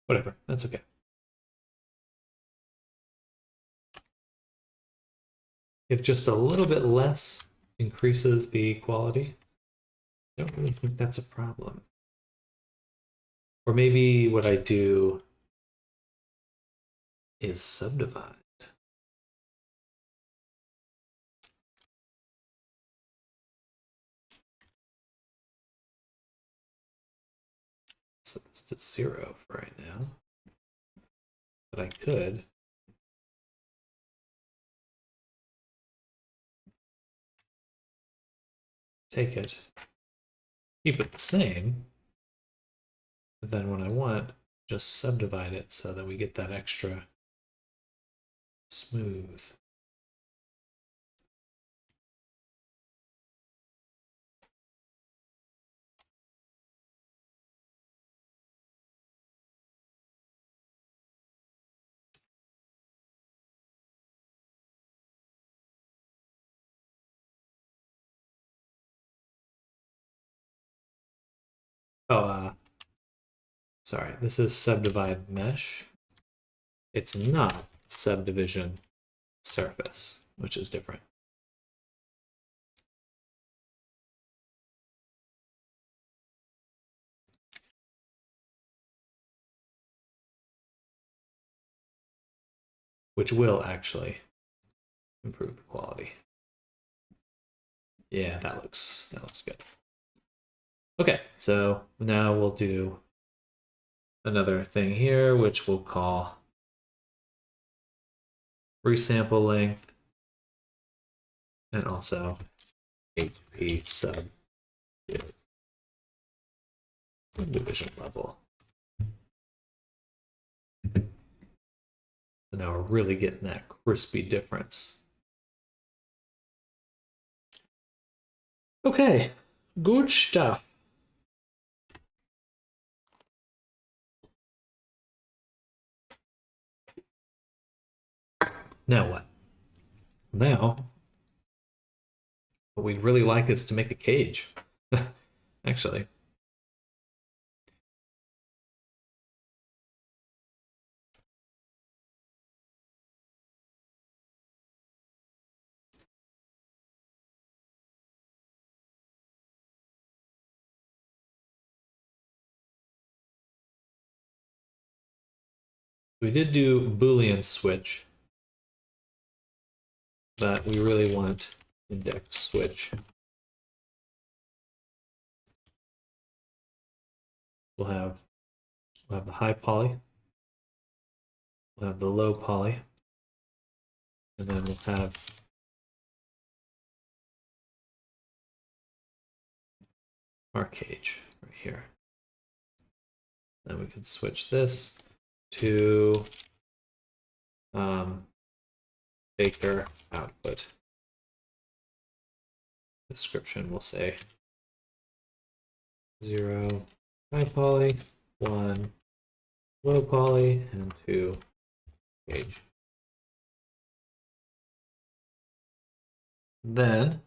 Whatever, that's okay. If just a little bit less increases the quality, I don't really think that's a problem. Or maybe what I do is subdivide. Set this to 0 for right now. But I could take it, keep it the same, but then when I want, just subdivide it so that we get that extra smooth. Oh, sorry, this is subdivide mesh. It's not subdivision surface, which is different. Which will actually improve the quality. Yeah, that looks good. Okay, so now we'll do another thing here, which we'll call resample length and also HP sub division level. So now we're really getting that crispy difference. Okay, good stuff. Now what? Now, what we'd really like is to make a cage. Actually. We did do Boolean switch, but we really want index switch. We'll have the high poly, we'll have the low poly, and then we'll have our cage right here. Then we can switch this to Baker output. Description will say 0 high poly, 1 low poly, and 2 cage. Then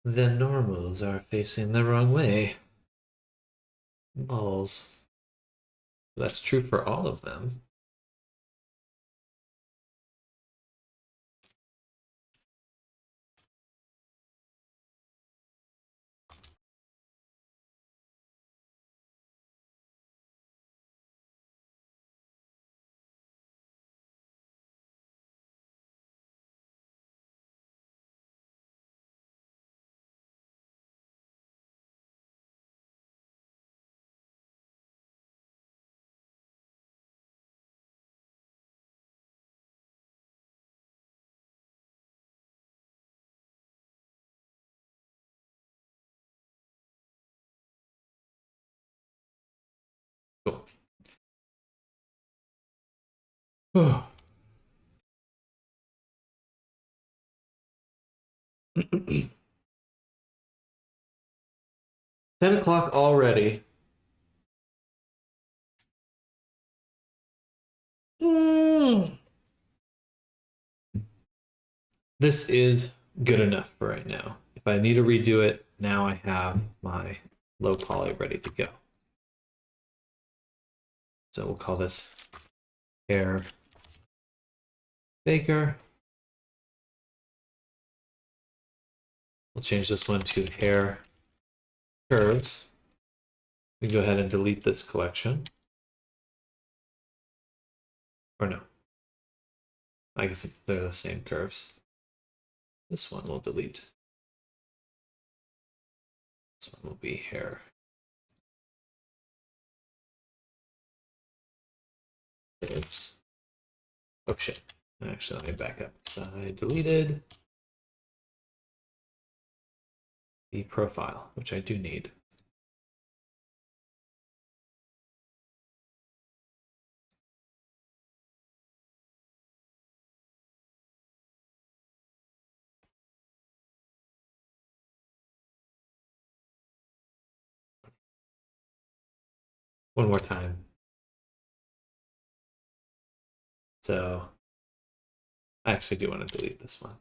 the normals are facing the wrong way. Balls. That's true for all of them. Cool. Oh. 10 o'clock already. This is good enough for right now. If I need to redo it, now I have my low poly ready to go. So we'll call this hair baker. We'll change this one to hair curves. We can go ahead and delete this collection. Or no. I guess they're the same curves. This one we'll delete. This one will be hair. Curves. Oh shit. Actually, let me back up. So I deleted the profile, which I do need. One more time. So I actually do want to delete this one.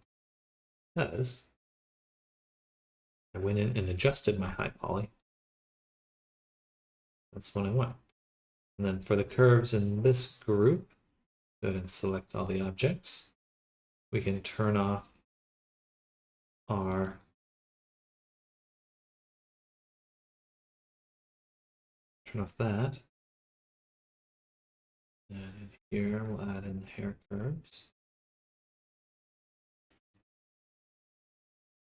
Because I went in and adjusted my high poly. That's what I want. And then for the curves in this group, go ahead and select all the objects. We can turn off our that. And here we'll add in the hair curves.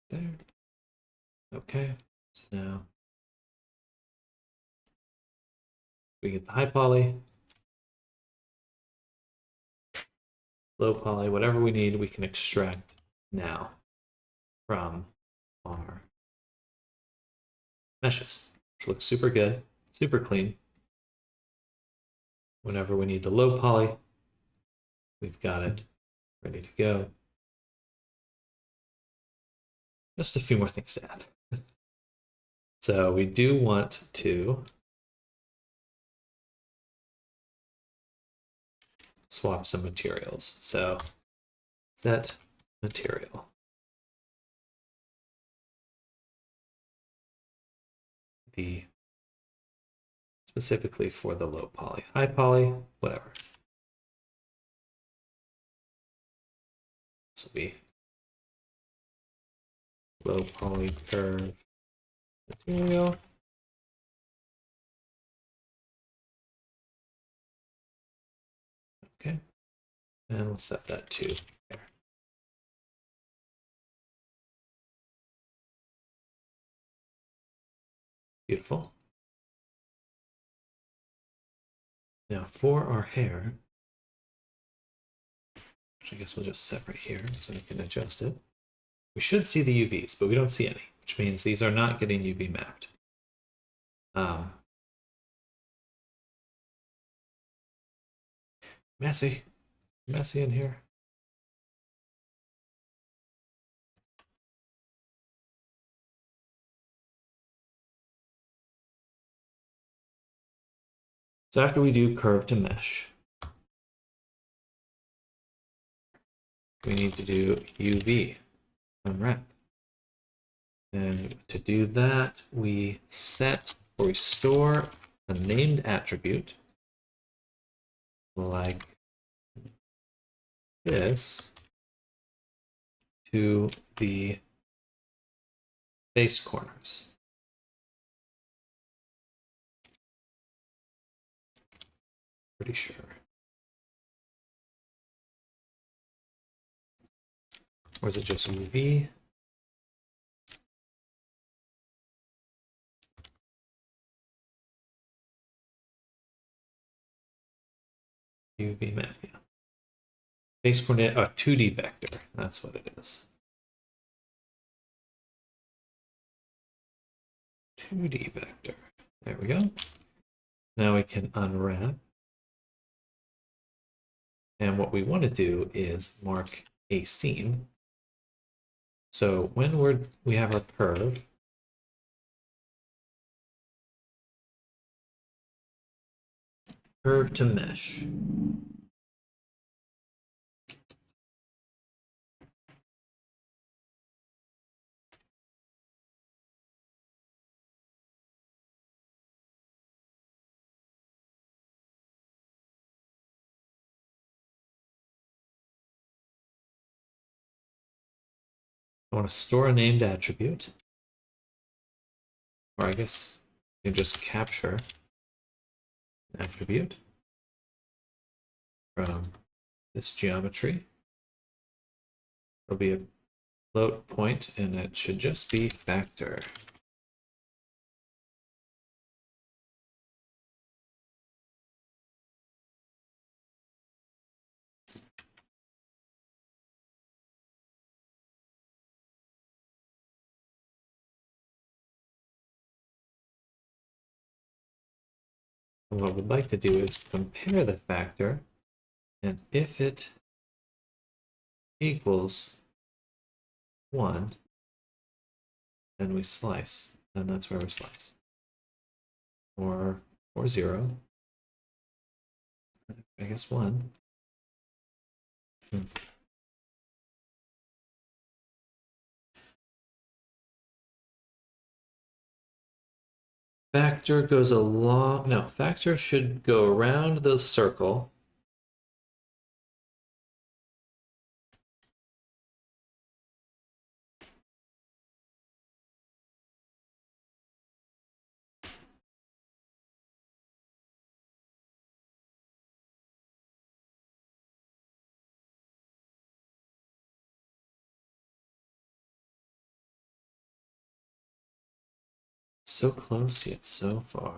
There. Okay. So now we get the high poly, low poly, whatever we need, we can extract now from our meshes, which looks super good, super clean. Whenever we need the low poly, we've got it ready to go. Just a few more things to add. So we do want to swap some materials. So set material. Specifically for the low poly, high poly, whatever. This will be low poly curve material. Okay, and we'll set that to there. Beautiful. Now for our hair, which I guess we'll just set right here so we can adjust it. We should see the UVs, but we don't see any, which means these are not getting UV mapped. Messy in here. So after we do curve to mesh, we need to do UV unwrap. And to do that, we set or we store a named attribute like this to the base corners. Pretty sure. Or is it just UV? UV map, yeah. Base coordinate, 2D vector. That's what it is. 2D vector. There we go. Now we can unwrap. And what we want to do is mark a seam. So when we have our curve, curve to mesh. I want to store a named attribute. Or I guess you can just capture an attribute from this geometry. There'll be a float point, and it should just be factor. And what we'd like to do is compare the factor, and if it equals 1, then we slice, and that's where we slice. Or 0. I guess 1. Factor goes along, no, factor should go around the circle. So close, yet so far.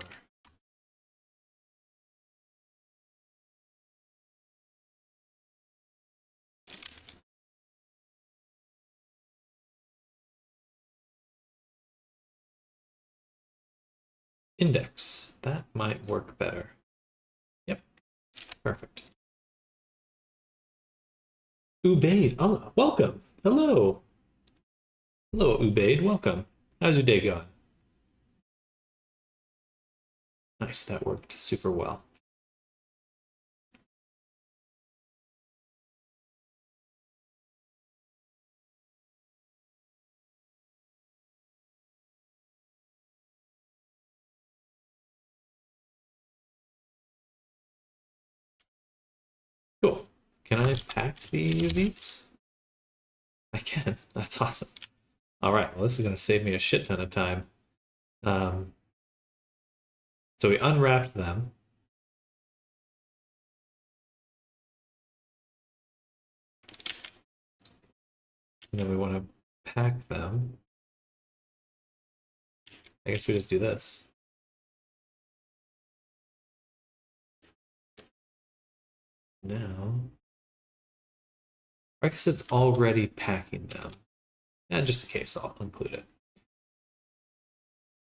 Index, that might work better. Yep, perfect. Ubaid, oh, welcome. Hello. Hello, Ubaid, welcome. How's your day going? Nice, that worked super well. Cool. Can I pack the UVs? I can. That's awesome. All right. Well, this is going to save me a shit ton of time. So we unwrapped them. And then we want to pack them. I guess we just do this. Now, I guess it's already packing them. And just in case, I'll include it.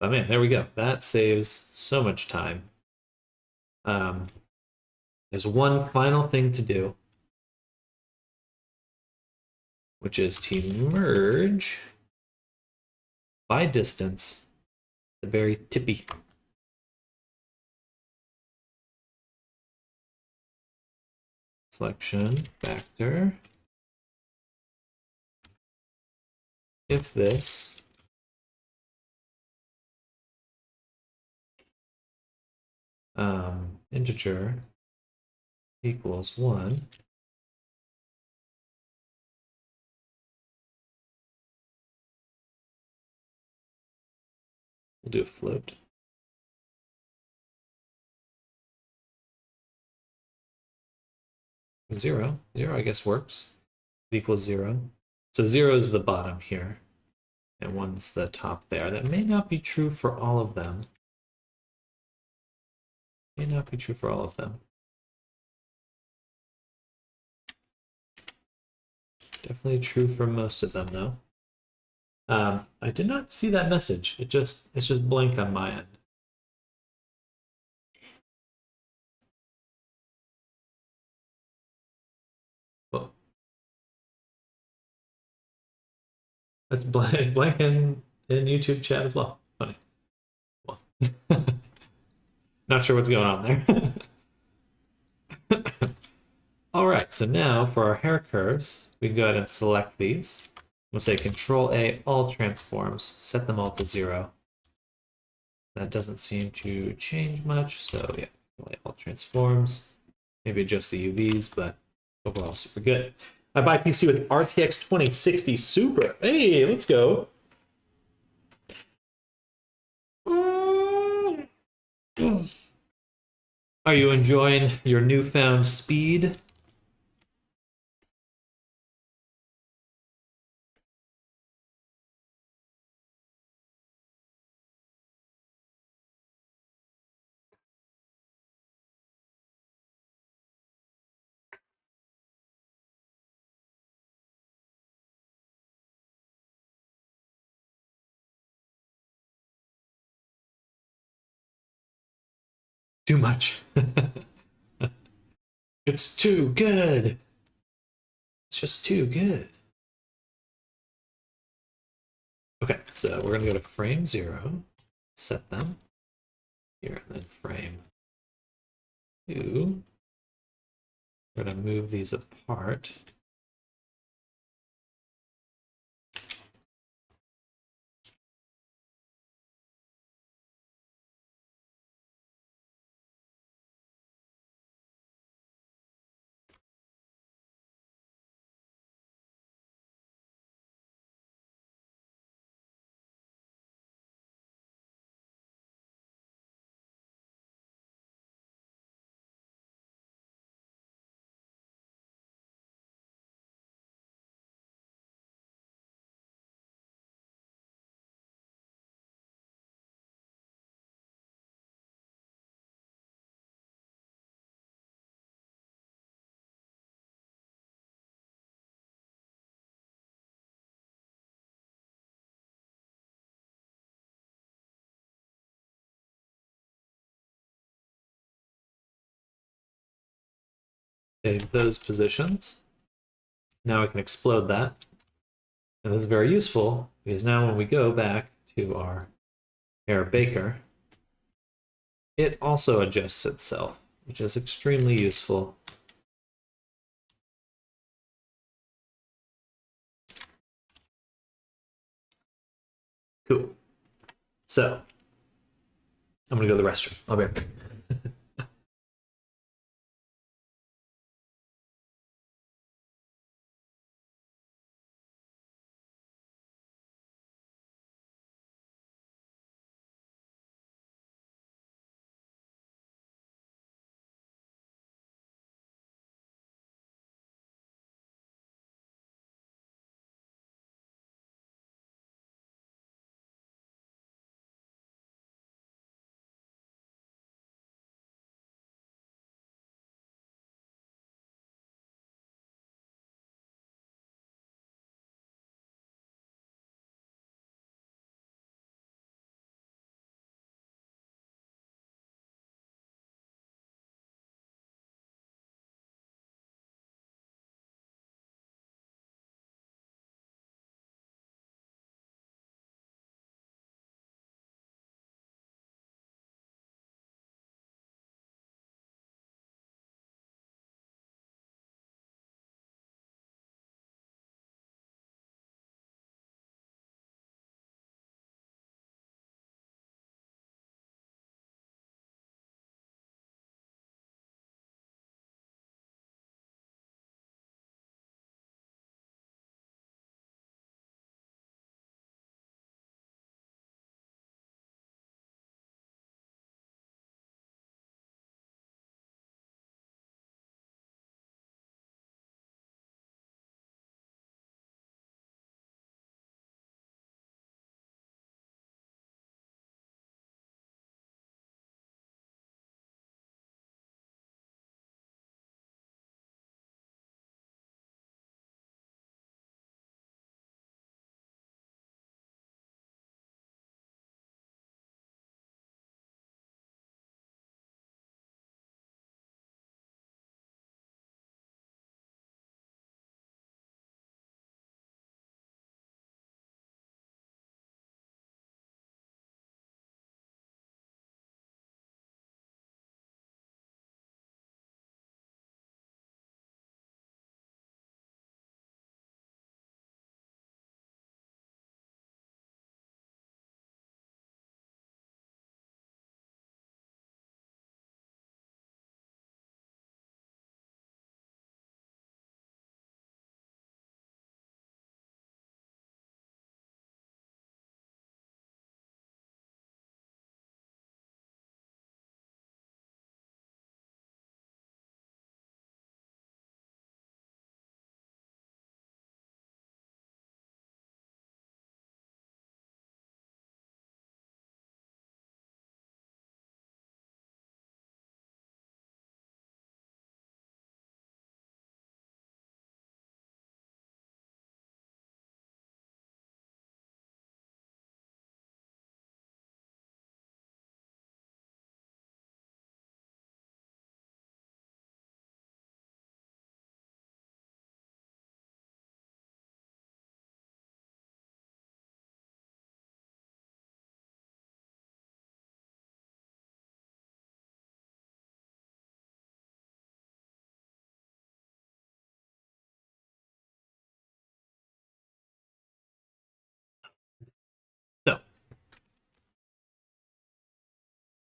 But man, there we go. That saves so much time. There's one final thing to do, which is to merge by distance the very tippy. Selection factor. If this integer equals 1, we'll do a float. Zero, I guess works. It equals 0. So 0 is the bottom here, and 1's the top there. That may not be true for all of them. May not be true for all of them. Definitely true for most of them, though. I did not see that message. It's just blank on my end. It's blank in YouTube chat as well. Funny. Well, not sure what's going on there. All right, so now for our hair curves, we can go ahead and select these. We'll say Control A, all transforms, set them all to 0. That doesn't seem to change much, so yeah, Control A, all transforms. Maybe adjust the UVs, but overall super good. I buy PC with RTX 2060 Super. Hey, let's go. Are you enjoying your newfound speed? Too much. It's too good. It's just too good. Okay, so we're gonna go to frame 0, set them here, and then frame 2. We're gonna move these apart. Save those positions. Now we can explode that. And this is very useful because now when we go back to our air baker, it also adjusts itself, which is extremely useful. Cool. So, I'm gonna go to the restroom. I'll be right back.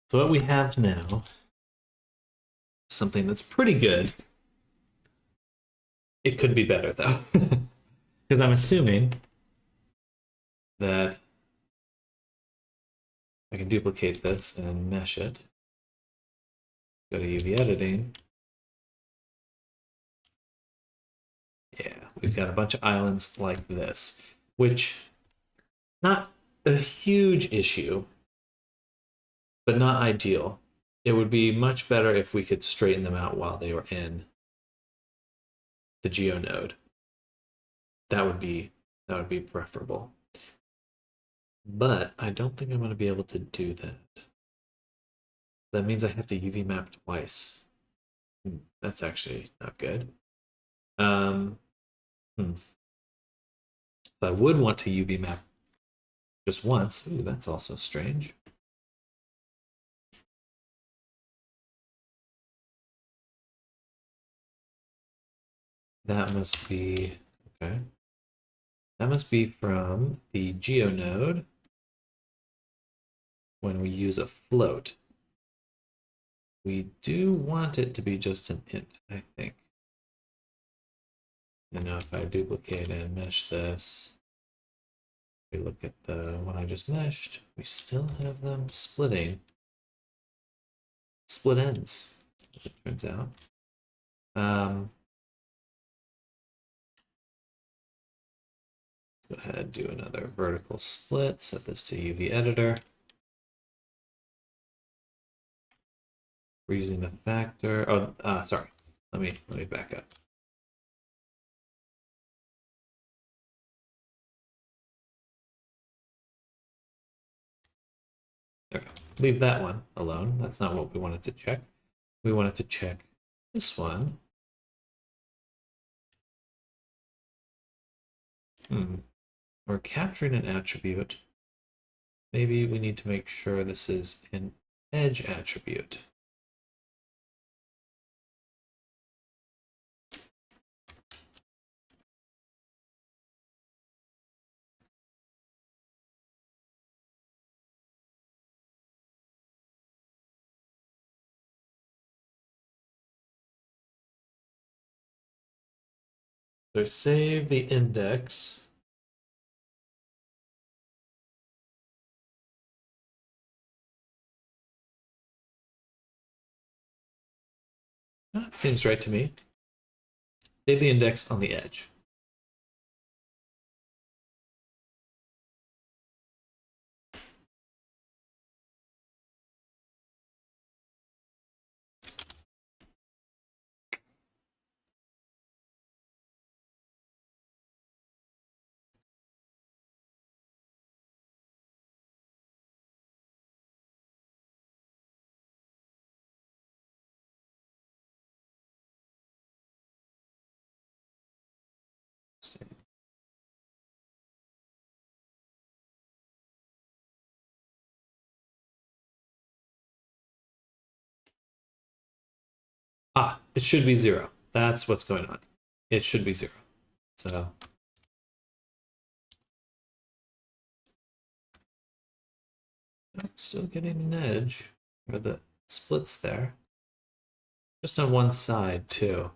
So what we have now, something that's pretty good. It could be better though, because I'm assuming that I can duplicate this and mesh it. Go to UV editing. Yeah, we've got a bunch of islands like this, which not a huge issue, but not ideal. It would be much better if we could straighten them out while they were in the geo node. That would be preferable. But I don't think I'm going to be able to do that. That means I have to UV map twice. That's actually not good. I would want to UV map just once. Ooh, that's also strange. That must be, okay. That must be from the geo node when we use a float. We do want it to be just an int, I think. And now if I duplicate and mesh this, we look at the one I just meshed, we still have them splitting. Split ends, as it turns out. Go ahead, do another vertical split, set this to UV editor. We're using the factor. Oh, sorry. Let me back up. Okay. Leave that one alone. That's not what we wanted to check. We wanted to check this one. We're capturing an attribute. Maybe we need to make sure this is an edge attribute. So save the index. That seems right to me. Save the index on the edge. Ah, it should be 0. That's what's going on. It should be 0. So I'm still getting an edge where the splits there. Just on one side too.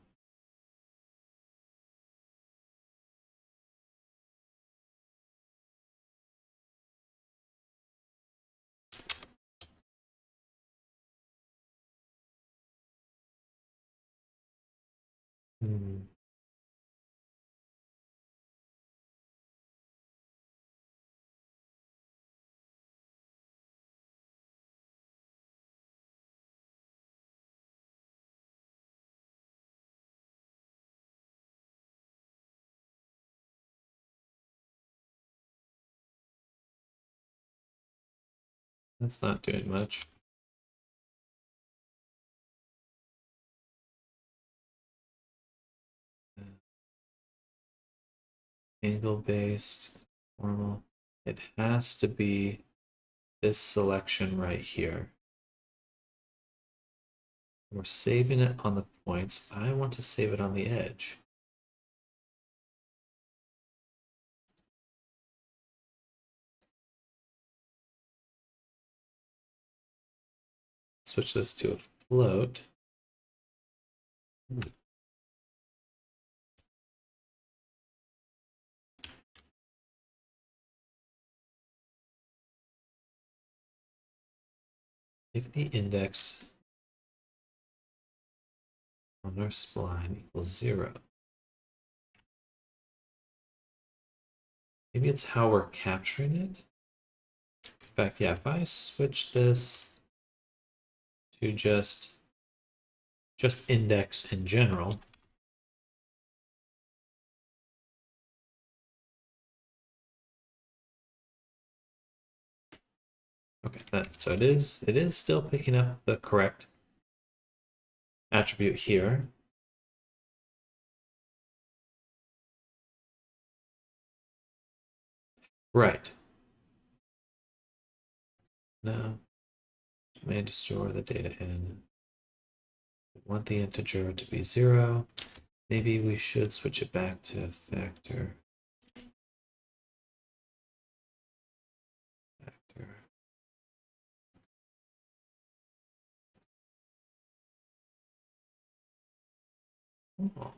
That's not doing much. Angle based, normal. It has to be this selection right here. We're saving it on the points. I want to save it on the edge. switch this to a float. If the index on our spline equals 0. Maybe it's how we're capturing it. In fact, yeah, if I switch this to just index in general, okay, so it is still picking up the correct attribute here. Right. No. Command to store the data in. We want the integer to be 0. Maybe we should switch it back to factor. Oh.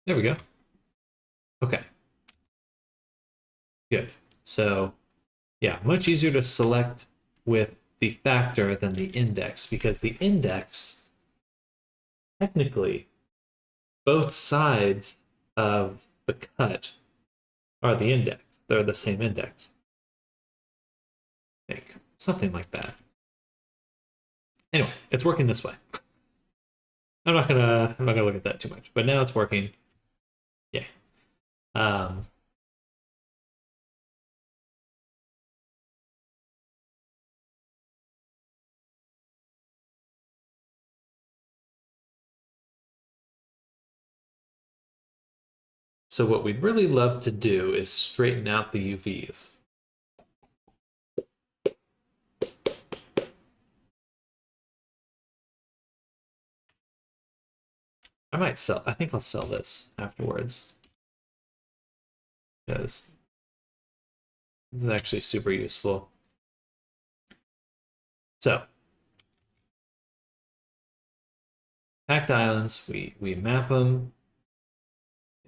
There we go. Okay. Good. So, yeah, much easier to select with the factor than the index, because the index, technically, both sides of the cut are the index. They're the same index. I think. Something like that. Anyway, it's working this way. I'm not gonna look at that too much, but now it's working. Yeah. So what we'd really love to do is straighten out the UVs. I think I'll sell this afterwards, because this is actually super useful. So, packed islands, we map them.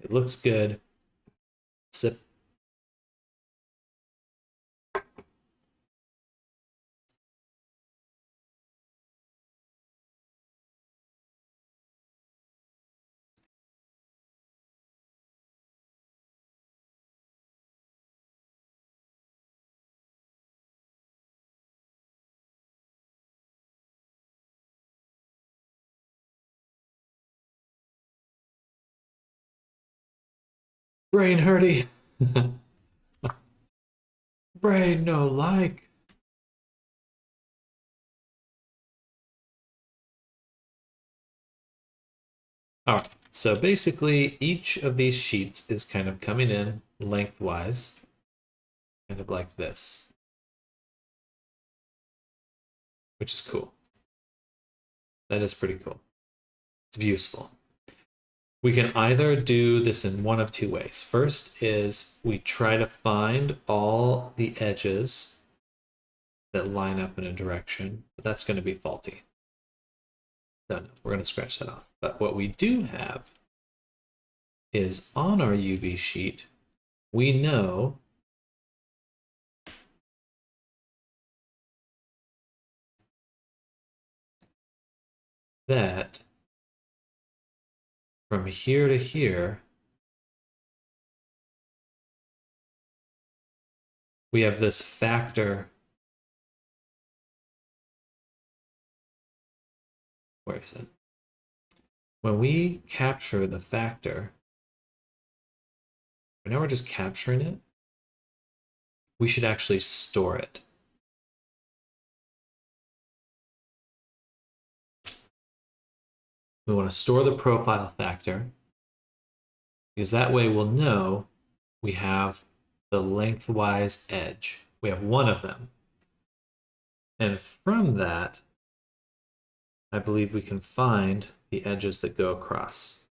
It looks good. Sip. Brain hurty. Brain no like. All right, so basically each of these sheets is kind of coming in lengthwise, kind of like this, which is cool. That is pretty cool. It's useful. We can either do this in one of two ways. First is we try to find all the edges that line up in a direction, but that's going to be faulty. So no, we're going to scratch that off. But what we do have is on our UV sheet, we know that from here to here, we have this factor. Where is it? When we capture the factor, right now we're just capturing it. We should actually store it. We want to store the profile factor, because that way we'll know we have the lengthwise edge. We have one of them. And from that, I believe we can find the edges that go across.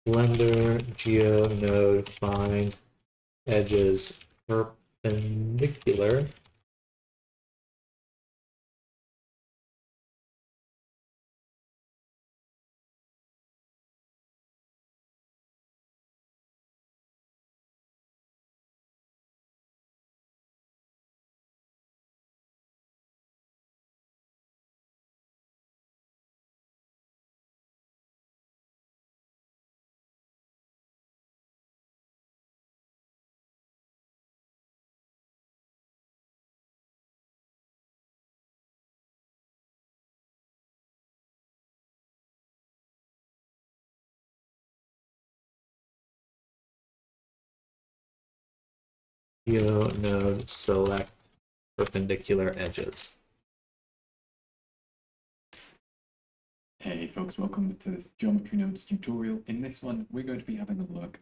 Blender, geo, node, find edges perpendicular. Geo, node, select perpendicular edges. Hey folks, welcome to this Geometry Nodes tutorial. In this one, we're going to be having a look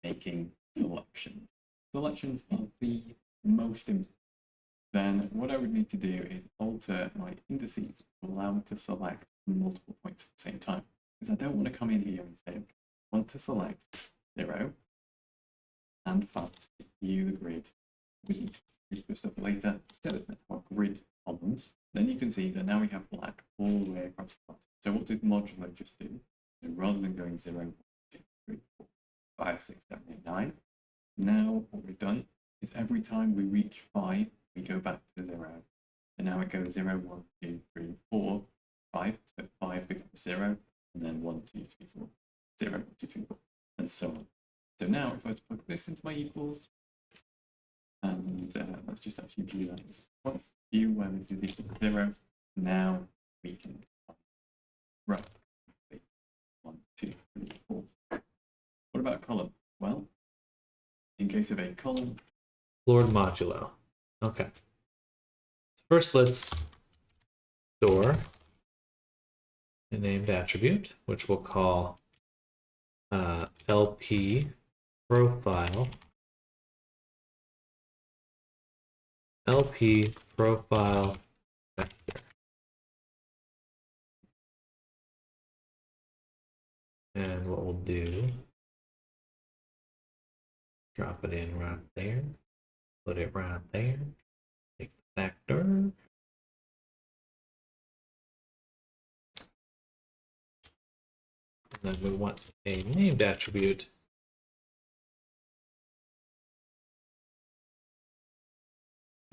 at making selections. Selections are the most important. Then what I would need to do is alter my indices to allow me to select multiple points at the same time. Because I don't want to come in here and say, I want to select 0 and 5, view the grid. We can do stuff later. So our grid columns. Then you can see that now we have black all the way across the bottom. So what did modulo just do? So rather than going 0, 1, 2, 3, 4, 5, 6, 7, 8, 9, now what we've done is every time we reach 5, we go back to 0. So now it goes 0, 1, 2, 3, 4, 5. So 5 becomes 0, and then 1, 2, 3, 4, 0, 1, 2, 3, 4, and so on. So now if I was to plug this into my equals, and let's just actually view that as one view when this is equal to 0. Now we can right. 1, 2, 3, 4. What about a column? Well, in case of a column, Lord modulo. Okay. First, let's store a named attribute, which we'll call LP profile. LP profile vector. And what we'll do, drop it in right there, put it right there, take the vector, and then we want a named attribute.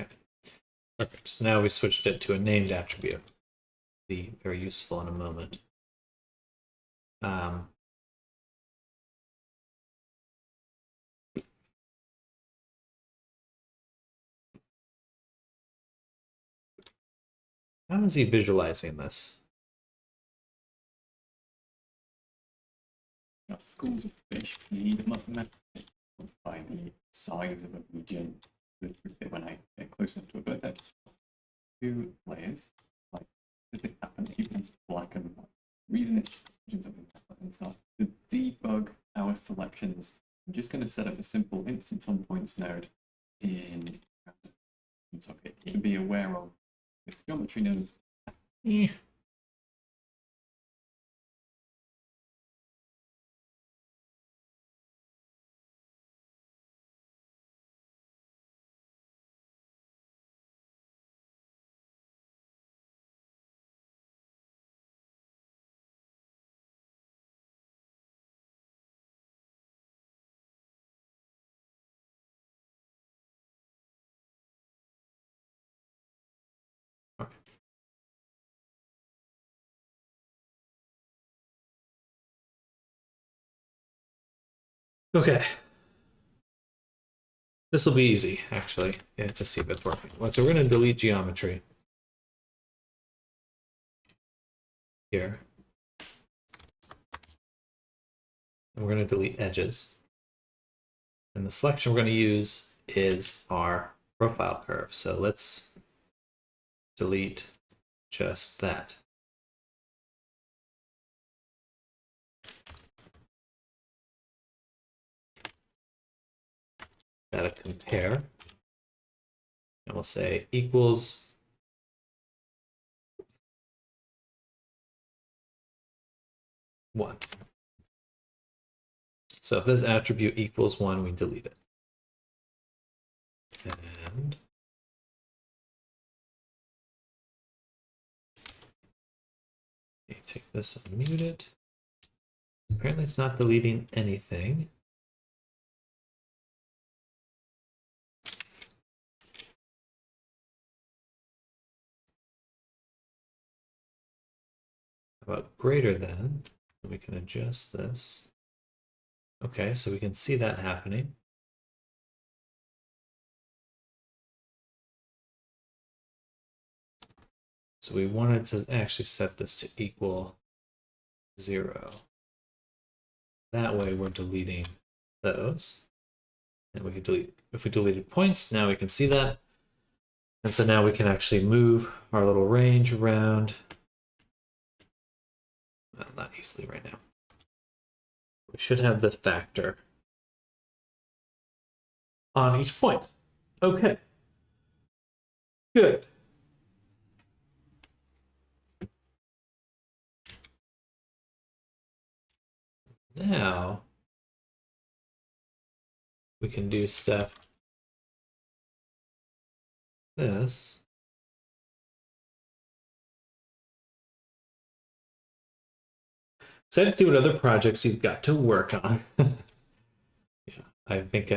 Okay. Perfect. So now we switched it to a named attribute. Be very useful in a moment. How is he visualizing this? schools of fish need mathematics by the size of a region. When I get close enough to a bird, that's 2 layers. Like, does it happen even black and white? The reason it's something like that. To debug our selections, I'm just going to set up a simple instance on points node in socket to be aware of with geometry nodes. Okay. Okay. This will be easy, actually, to see if it's working. So we're going to delete geometry. here. And we're going to delete edges. And the selection we're going to use is our profile curve. So let's delete just that. Gotta compare. And we'll say equals one. So if this attribute equals 1, we delete it. And take this and mute it. Apparently it's not deleting anything. How about greater than? We can adjust this. Okay, so we can see that happening. So we wanted to actually set this to equal 0. That way we're deleting those. And we can delete, if we deleted points, now we can see that. And so now we can actually move our little range around. Well, not easily right now. We should have the factor on each point. Okay. Good. Now we can do stuff this. Excited to see what other projects you've got to work on. Yeah, I think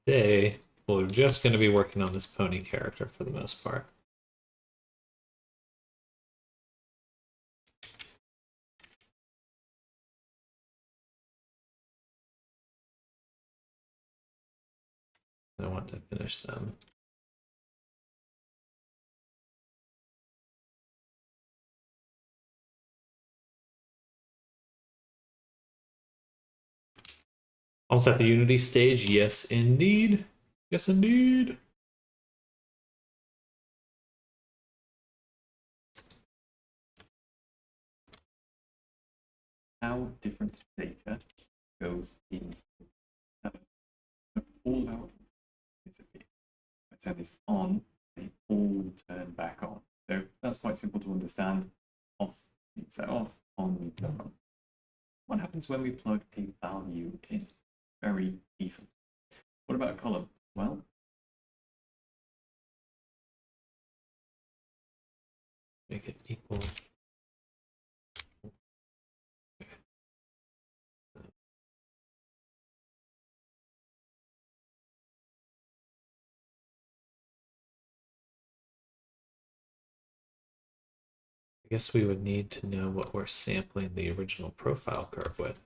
today we're just going to be working on this pony character for the most part. I want to finish them. Almost at the Unity stage. Yes, indeed. Yes, indeed. How different data goes in all our disappear. I turn this on, they all turn back on. So that's quite simple to understand. Off, set off, on, turn on. What happens when we plug a value in? Very easy. What about a column? Well, Make it equal. I guess we would need to know what we're sampling the original profile curve with.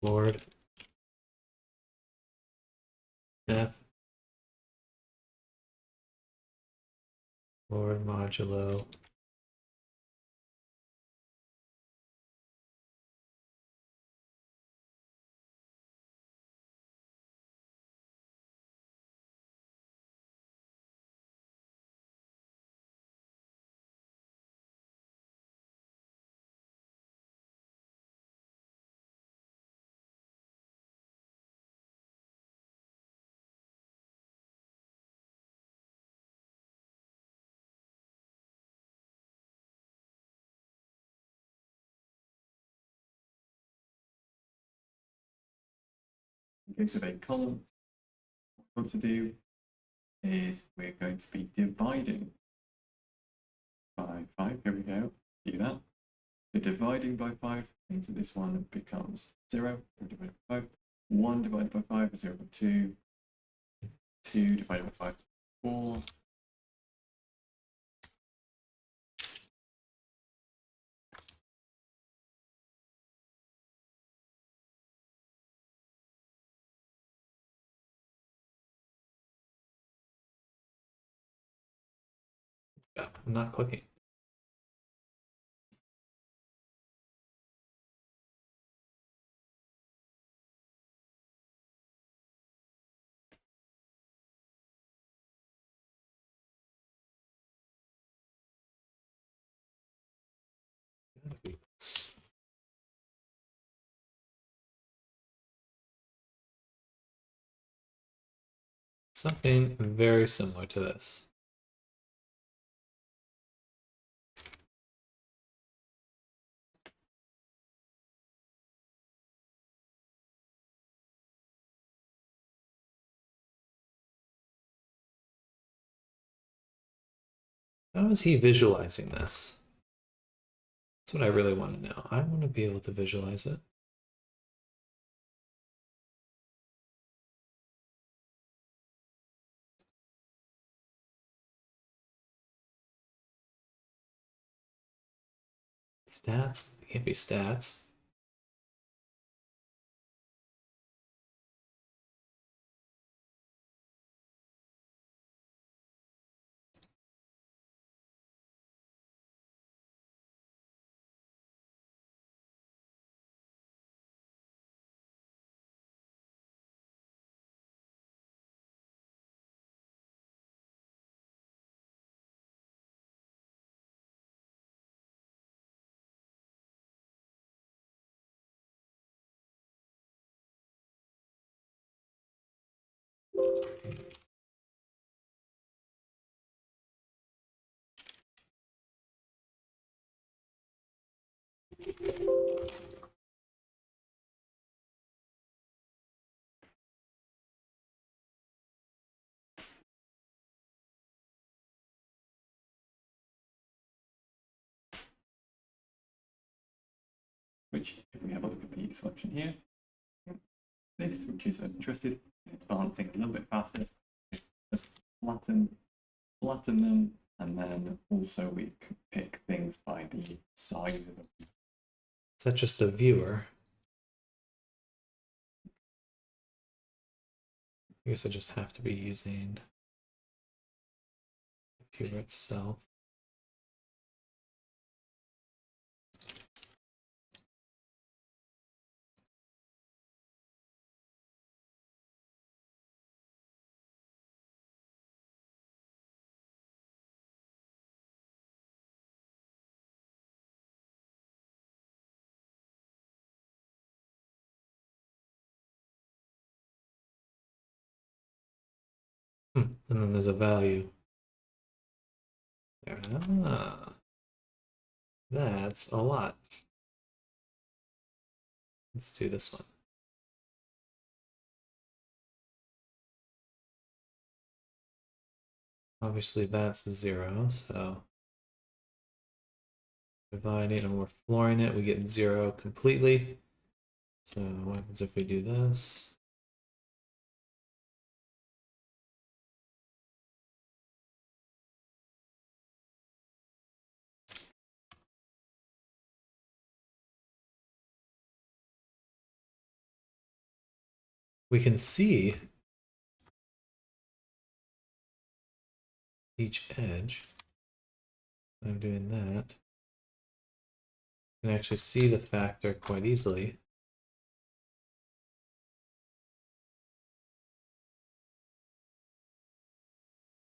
Lord. F. Lord modulo. in case of a column, what we're going to do is we're going to be dividing by 5. Here we go. Do that. So dividing by 5 means that this one becomes 0. 0 divided by 5. 1 divided by 5 is 0.2. 2 divided by 5 is 4. Yeah, I'm not clicking. Something very similar to this. How is he visualizing this? That's what I really want to know. I want to be able to visualize it. Stats? It can't be stats. Which, if we have a look at the selection here, this, which is interested, it's balancing a little bit faster. Let's flatten them, and then also we can pick things by the size of them. Is that just the viewer? I guess I just have to be using the viewer itself. And then there's a value. There. Ah, that's a lot. Let's do this one. Obviously that's 0, so dividing and we're flooring it, we get 0 completely. So what happens if we do this? We can see each edge. I'm doing that. You can actually see the factor quite easily.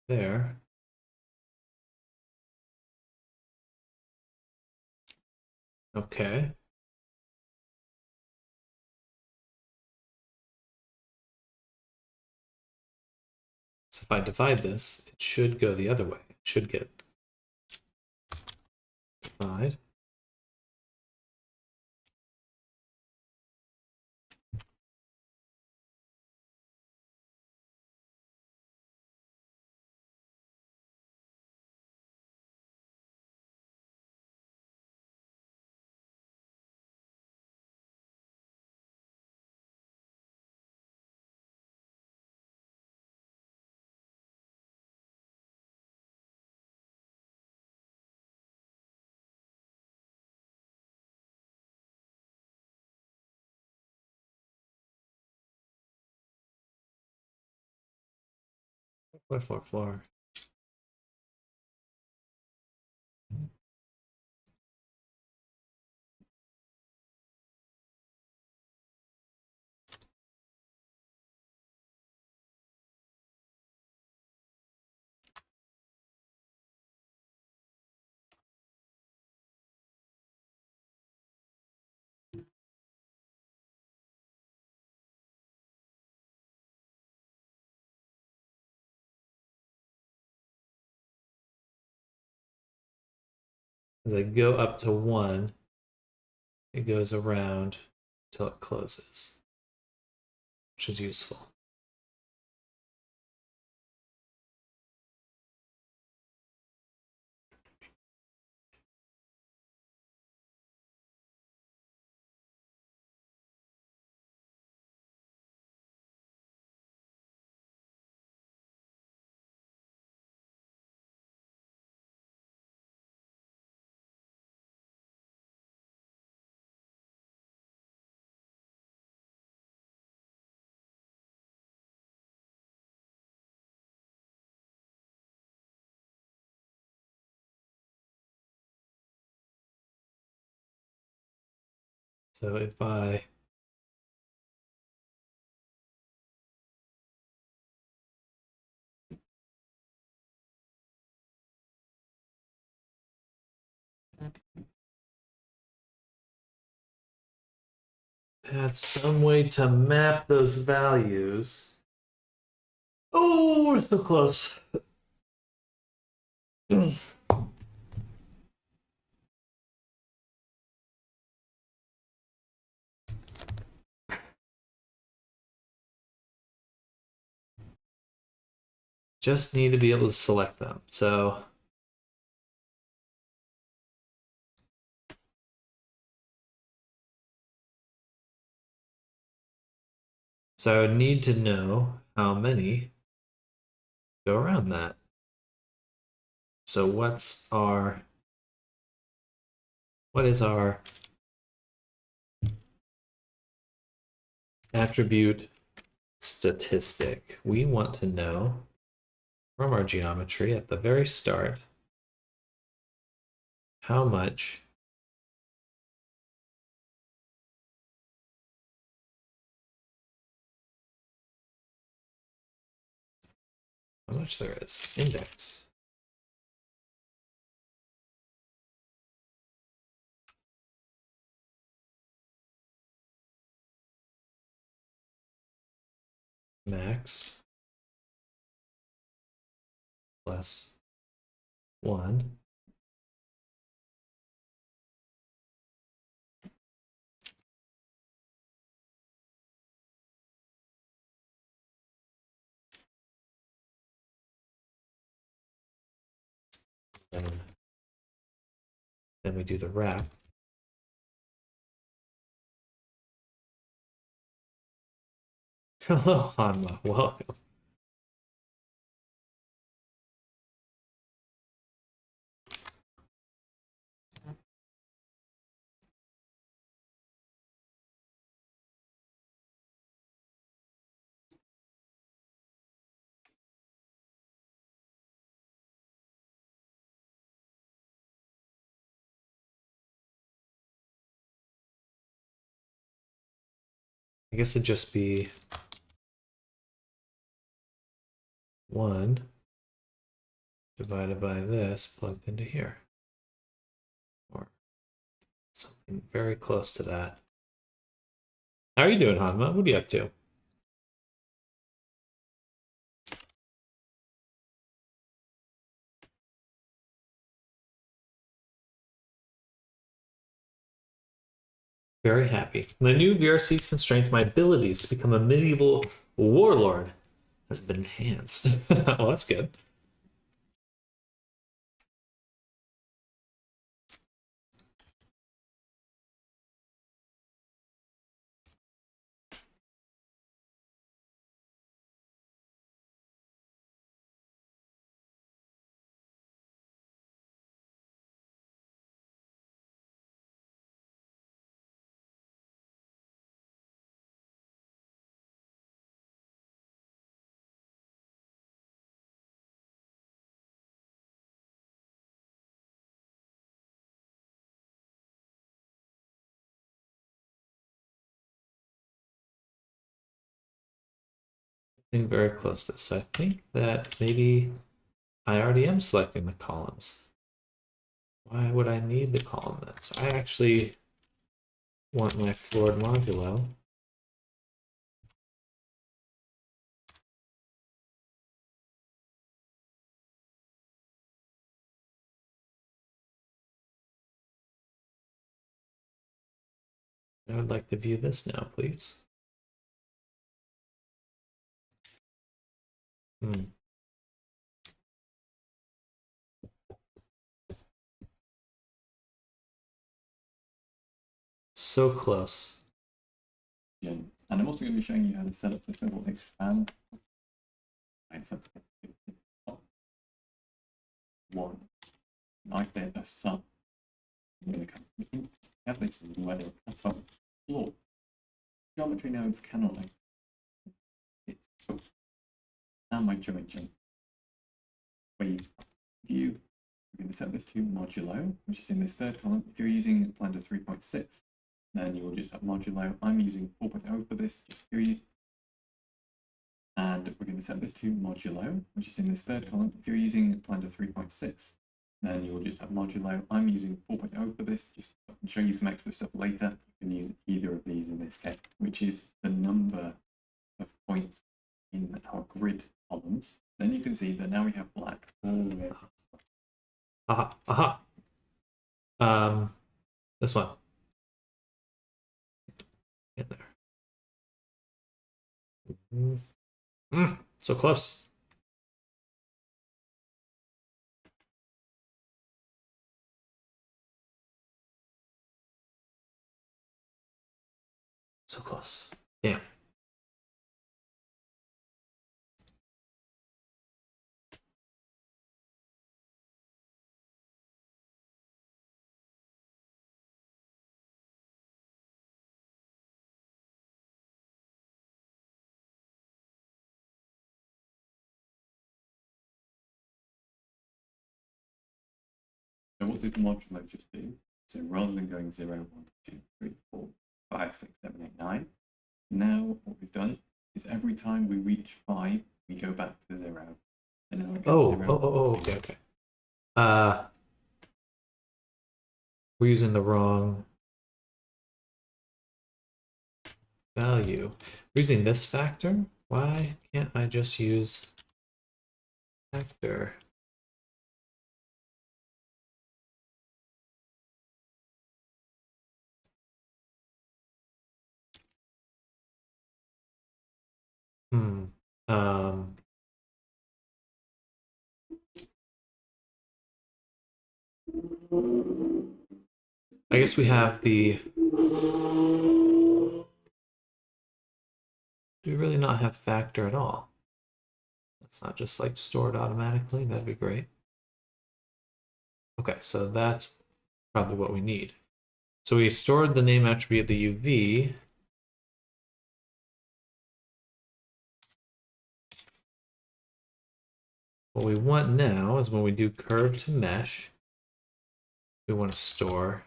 There. Okay. So if I divide this, it should go the other way. It should get divide. Floor. As I go up to 1, it goes around till it closes, which is useful. So if I had some way to map those values. Oh, we're so close. Just need to be able to select them. So I would need to know how many go around that. So what is our attribute statistic? We want to know from our geometry at the very start how much there is. Index. Max plus 1. And then we do the wrap. Hello, Hanma. Welcome. I guess it'd just be 1 divided by this plugged into here. Or something very close to that. How are you doing, Hanma? What are you up to? Very happy. The new VRC constraints my abilities to become a medieval warlord has been enhanced. Oh, that's good. Very close to this. So I think that maybe I already am selecting the columns. Why would I need the column then? So I actually want my floored modulo I would like to view this now, please. So close. Yeah. And I'm also going to be showing you how to set up the symbol expand. And set up one. Like there's a sub. I'm going to come in. Have this whether it's on the floor. Geometry nodes cannot like it's and my geometry. Where you view, we're going to set this to modulo, which is in this third column. If you're using Blender 3.6, then you will just have modulo. I'm using 4.0 for this, just for you. And we're going to set this to modulo, which is in this third column. If you're using Blender 3.6, then you will just have modulo. I'm using 4.0 for this, just so I can show you some extra stuff later. You can use either of these in this case, which is the number of points in our grid columns. Then you can see that now we have black all the way. This one. In there. So close. So close. Damn. So what did modulo just do? So rather than going 0, 1, 2, 3, 4, 5, 6, 7, 8, 9, now what we've done is every time we reach 5, we go back to 0. And now we go 0, Okay. We're using the wrong value. We're using this factor. Why can't I just use factor? I guess we have the. Do we really not have factor at all? That's not just like stored automatically. That'd be great. Okay, so that's probably what we need. So we stored the name attribute of the UV. What we want now is when we do curve to mesh, we want to store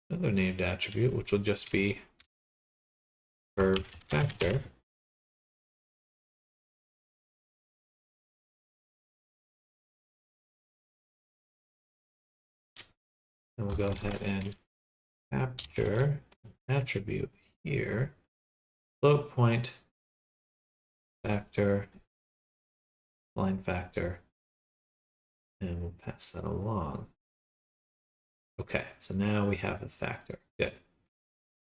another named attribute, which will just be curve factor. And we'll go ahead and capture an attribute here. Float point factor, line factor, and we'll pass that along. Okay, so now we have a factor. Good.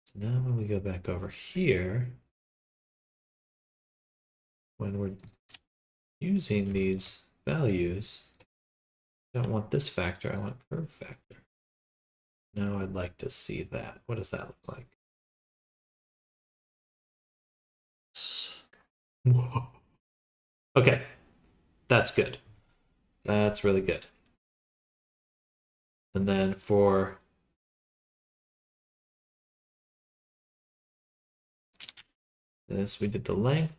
So now when we go back over here, when we're using these values, I don't want this factor, I want curve factor. Now I'd like to see that. What does that look like? Whoa. Okay, that's good. That's really good. And then for this, we did the length.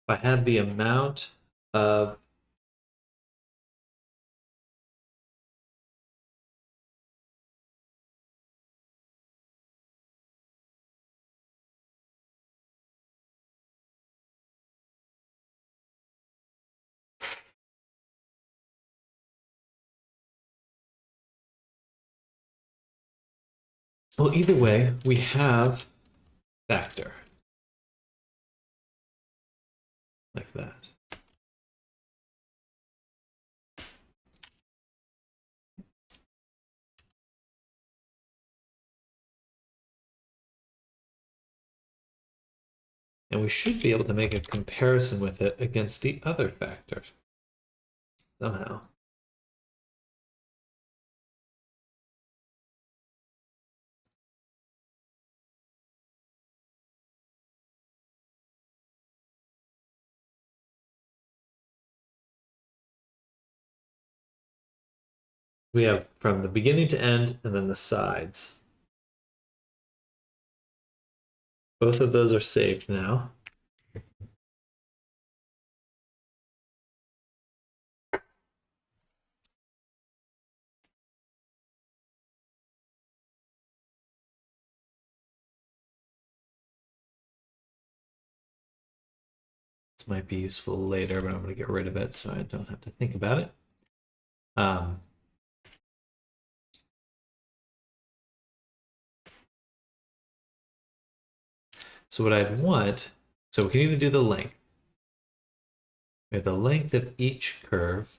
If I had the amount of Well, either way, we have factor. Like that. And we should be able to make a comparison with it against the other factors somehow. We have from the beginning to end and then the sides. Both of those are saved now. This might be useful later, but I'm going to get rid of it so I don't have to think about it. So what I'd want, so we can either do the length. We have the length of each curve.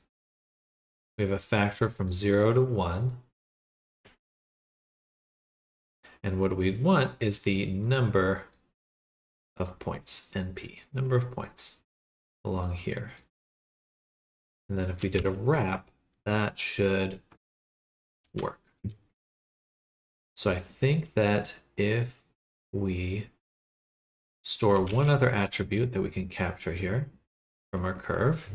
We have a factor from 0 to 1. And what we'd want is the number of points, NP, number of points along here. And then if we did a wrap, that should work. So I think that if we store one other attribute that we can capture here from our curve,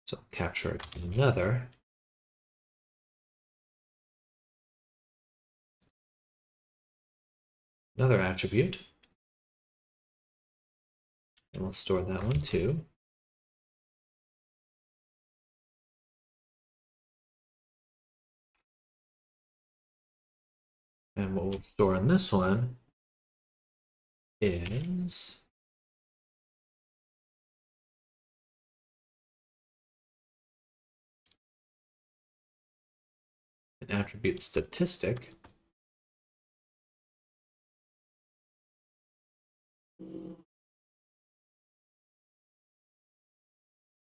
so capture another, attribute, and we'll store that one too. And what we'll store in this one is an attribute statistic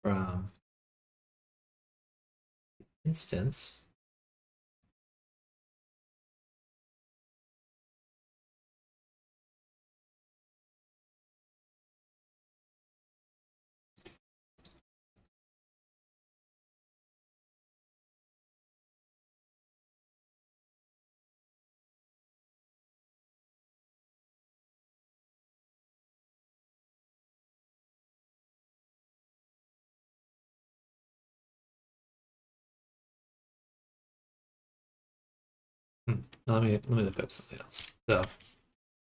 from instance let me look up something else. So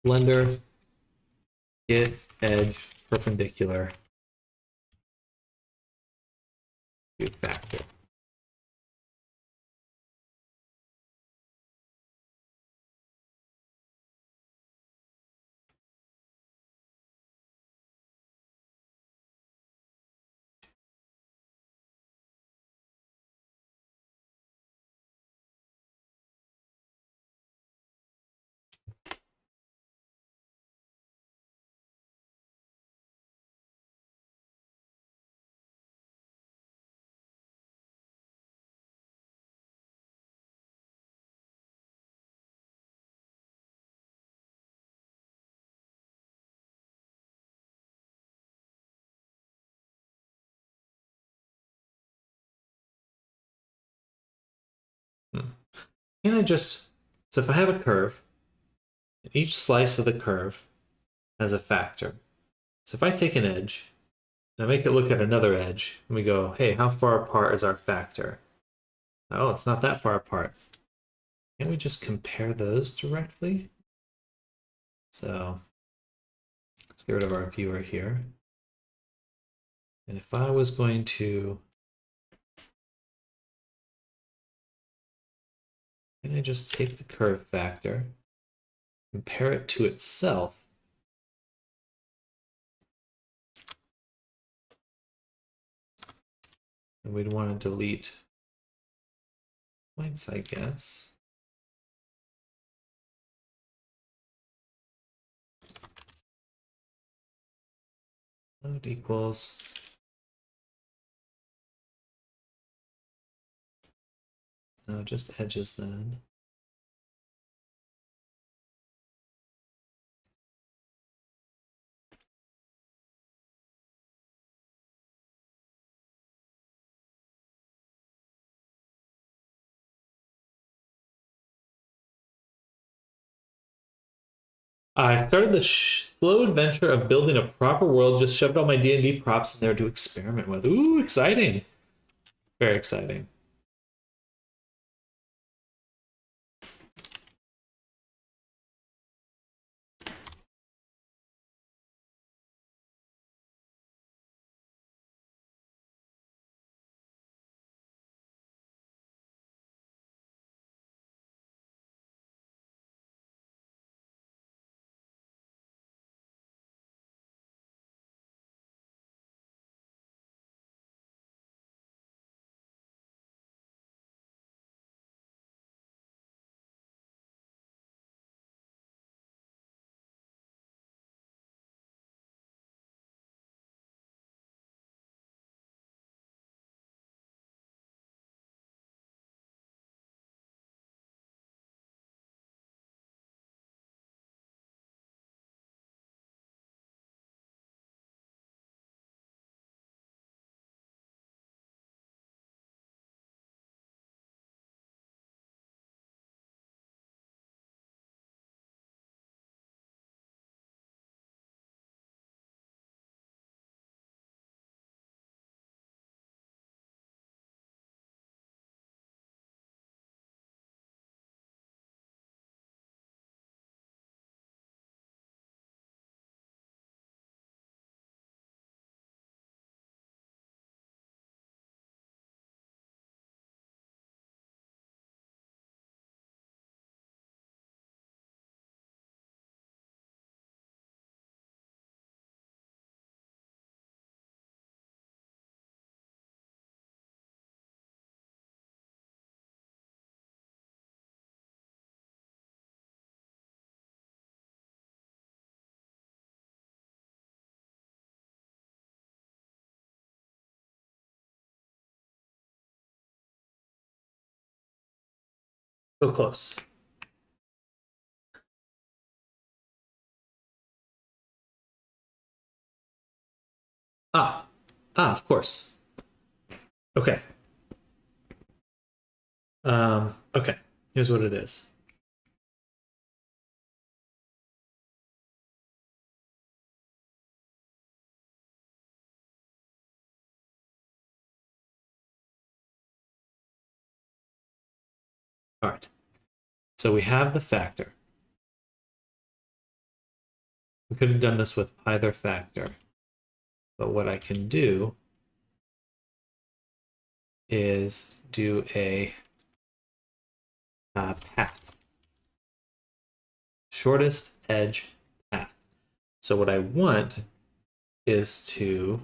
Blender get edge perpendicular to factor. Can I just, so if I have a curve, each slice of the curve has a factor. So if I take an edge and I make it look at another edge, and we go, hey, how far apart is our factor? Oh, it's not that far apart. Can't we just compare those directly? So let's get rid of our viewer here. And if I was going to, can I just take the curve factor, compare it to itself, and we'd want to delete points, I guess. Float equals. No, just edges then. I started the slow adventure of building a proper world, just shoved all my D&D props in there to experiment with. Ooh, exciting. Very exciting. So close. Ah, of course. Okay. Okay. Here's what it is. All right. So we have the factor. We could have done this with either factor, but what I can do is do a path. Shortest edge path. So what I want is to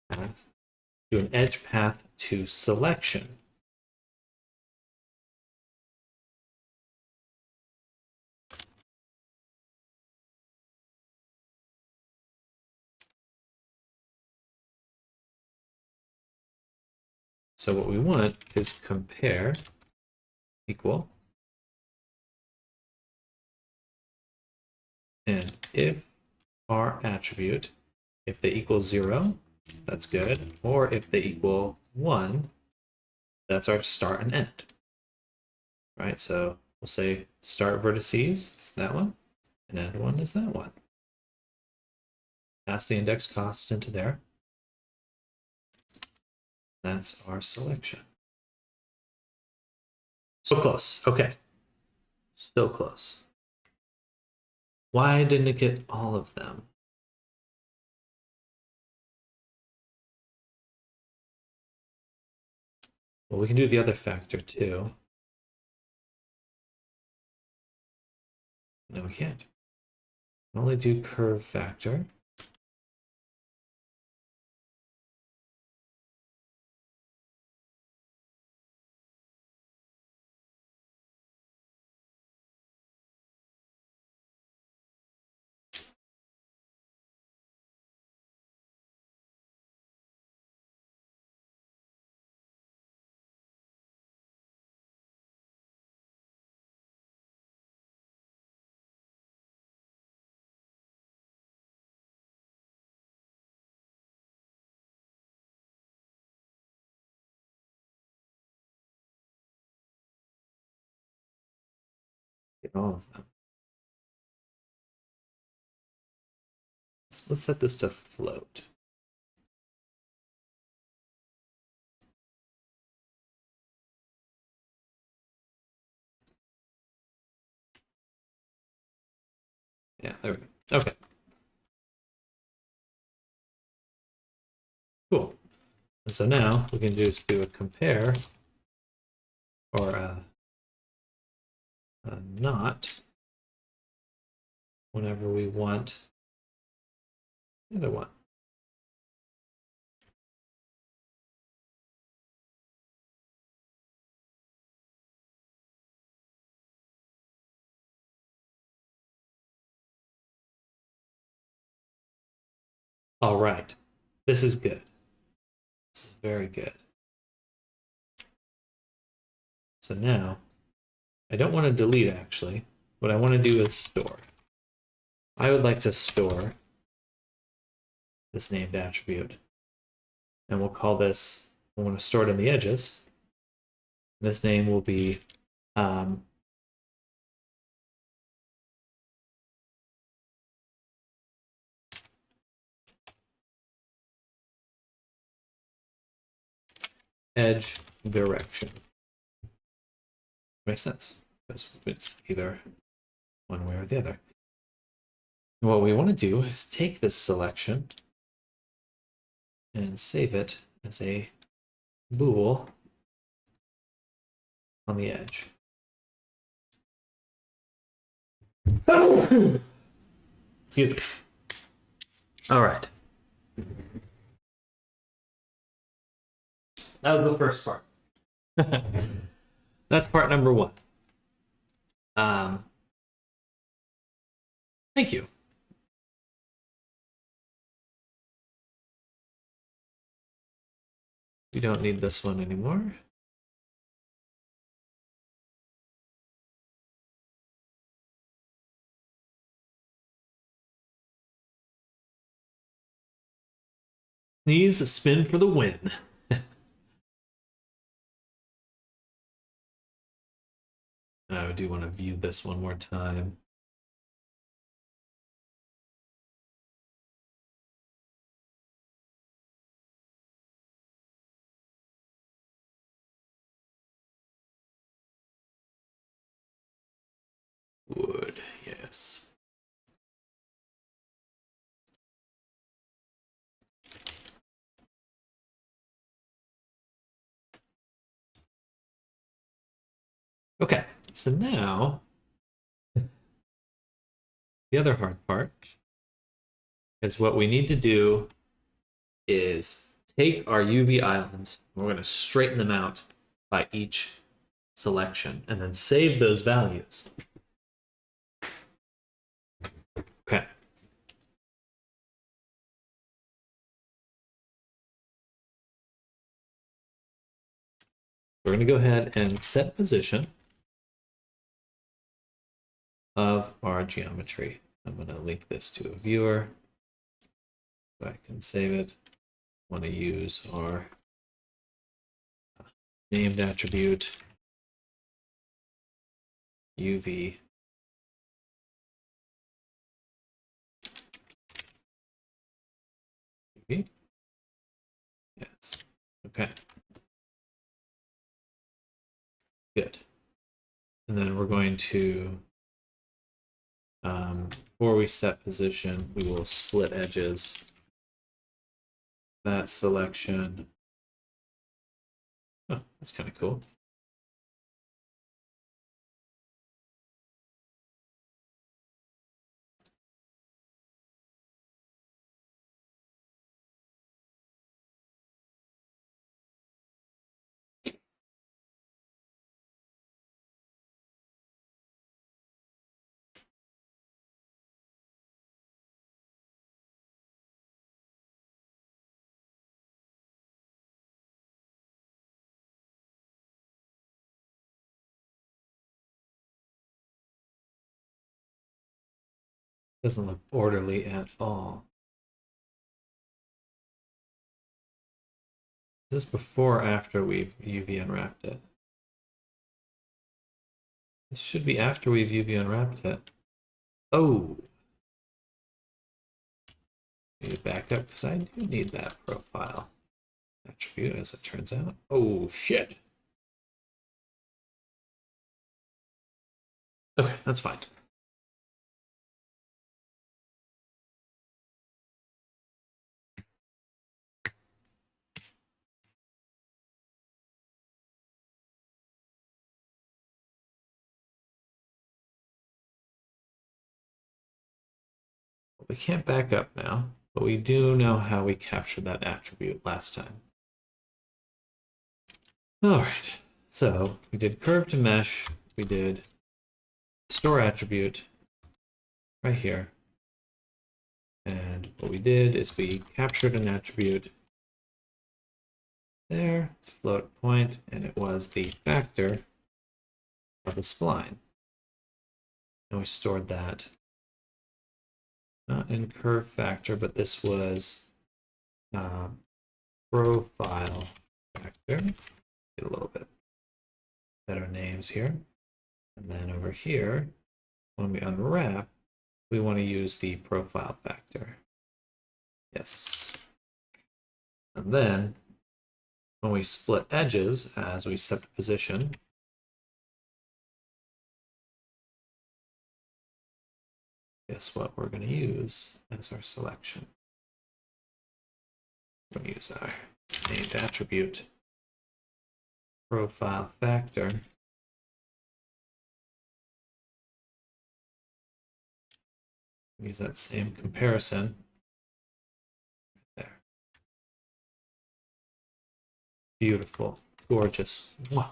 do an edge path to selection. So what we want is compare equal, and if our attribute, if they equal 0, that's good, or if they equal 1, that's our start and end. Right, so we'll say start vertices is that one, and end one is that one. Pass the index cost into there. That's our selection. So close. Okay. Still close. Why didn't it get all of them? Well, we can do the other factor too. No, we can't. We can only do curve factor. Get all of them. Let's set this to float. Yeah, there we go. Okay. Cool. And so now we can just do a compare or a not whenever we want the other one. All right. This is good. This is very good. So now, I don't want to delete actually. What I want to do is store. I would like to store this named attribute. And we'll call this, I want to store it in the edges. This name will be edge direction. Makes sense, because it's either one way or the other. And what we want to do is take this selection and save it as a bool on the edge. Excuse me. All right. That was the first part. That's part number one. Thank you. We don't need this one anymore. Please spin for the win. I do want to view this one more time. Wood, yes. Okay, so now the other hard part is what we need to do is take our UV islands, and we're going to straighten them out by each selection, and then save those values. Okay. We're going to go ahead and set position of our geometry. I'm going to link this to a viewer so I can save it. I want to use our named attribute UV UV. Yes. Okay. Good. And then we're going to, before we set position, we will split edges. That selection. Oh, that's kind of cool. Doesn't look orderly at all. Is this before or after we've UV unwrapped it? This should be after we've UV unwrapped it. Oh. Need to back up because I do need that profile attribute as it turns out. Oh, shit. Okay, that's fine. We can't back up now, but we do know how we captured that attribute last time. All right, so we did curve to mesh, we did store attribute right here. And what we did is we captured an attribute there, float point, and it was the factor of the spline. And we stored that not in curve factor, but this was profile factor. Get a little bit better names here. And then over here, when we unwrap, we want to use the profile factor. Yes. And then when we split edges, as we set the position, guess what we're going to use as our selection? We're going to use our named attribute profile factor. Use that same comparison there. Beautiful, gorgeous. Mwah.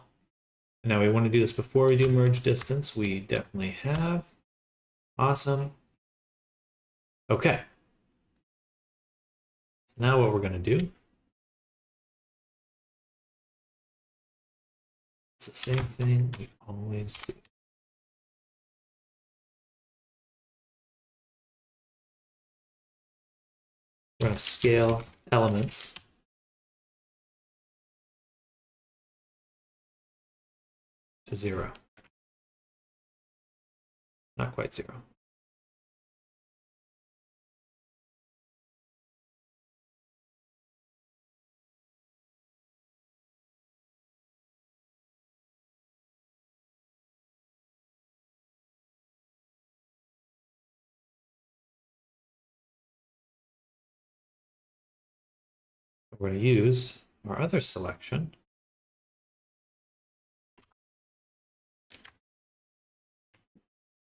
Now we want to do this before we do merge distance. We definitely have. Awesome. Okay. So now what we're going to do, it's the same thing we always do. We're going to scale elements to 0. Not quite 0. We're going to use our other selection,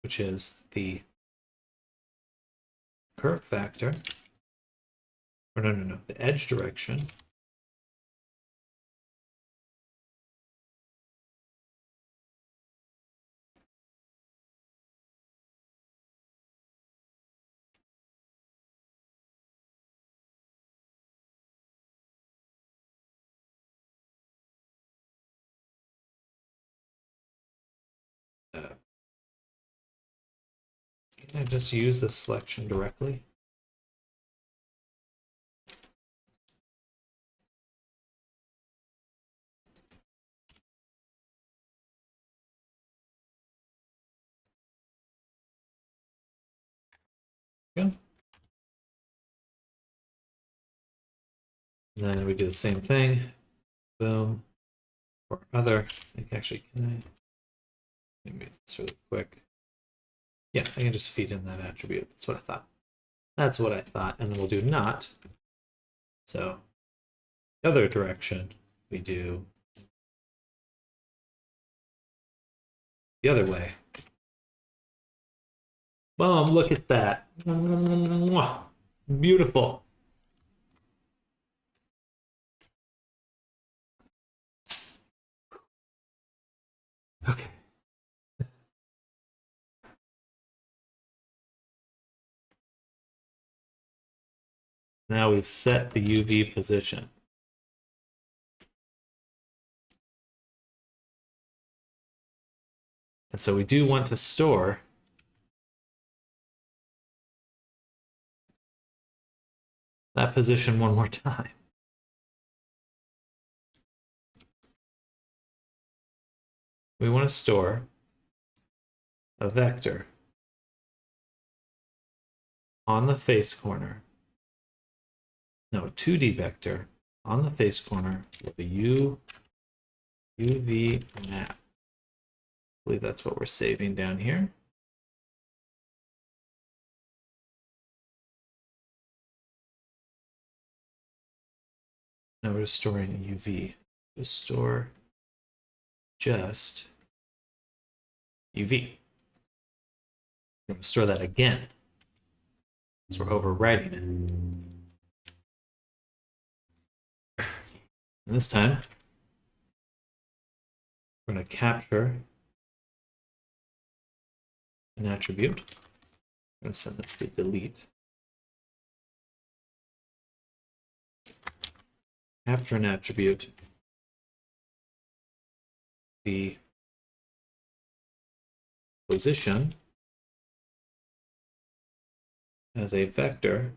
which is the curve factor, or no, the edge direction, can I just use this selection directly? Yeah. And then we do the same thing. Boom. Or other. I think actually, can I? Maybe it's really quick. Yeah, I can just feed in that attribute. That's what I thought. That's what I thought. And then we'll do not. So the other direction, we do the other way. Boom, look at that. Beautiful. Okay. Now we've set the UV position. And so we do want to store that position one more time. We want to store a vector on the face corner. No, a 2D vector on the face corner with a UV map. I believe that's what we're saving down here. Now we're just storing UV. Just store just UV. We're going to store that again. So we're overwriting it. And this time, we're going to capture an attribute. I'm going to send this to delete. Capture an attribute. The position as a vector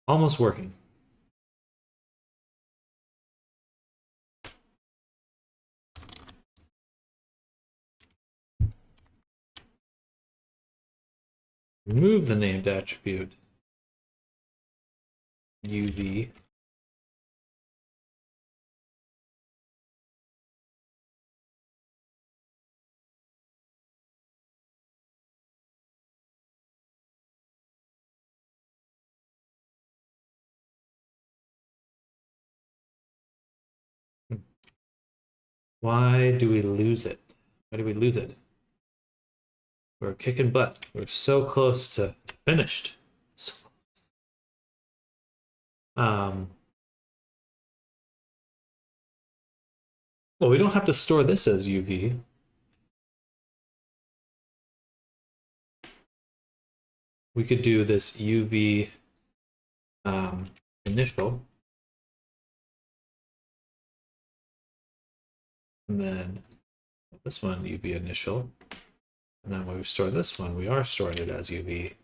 almost working. Remove the named attribute UV. Why do we lose it? Why do we lose it? We're kicking butt. We're so close to finished. So close. Well, we don't have to store this as UV. We could do this UV initial. And then this one, UV initial. And then when we store this one, we are storing it as UV.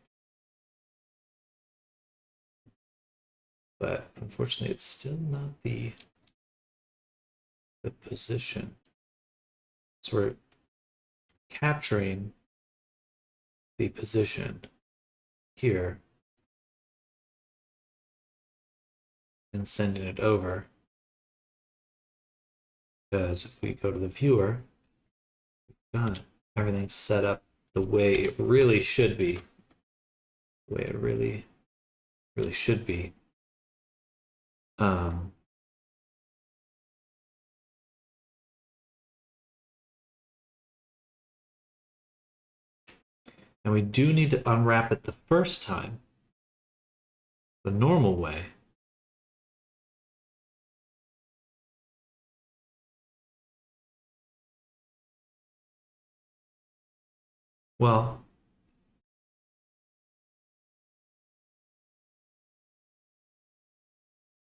But unfortunately, it's still not the position. So we're capturing the position here and sending it over. Because if we go to the viewer, we've got everything set up the way it really should be. The way it really should be. And we do need to unwrap it the first time, the normal way. Well,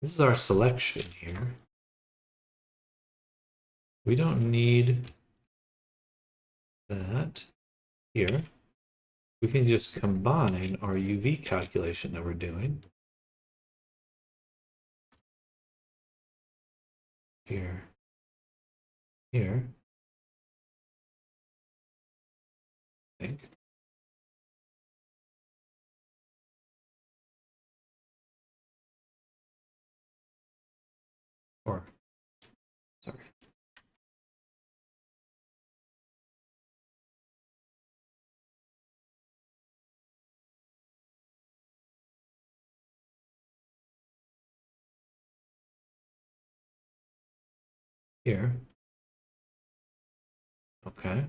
this is our selection here. We don't need that here. We can just combine our UV calculation that we're doing here, here, I think. here. Okay.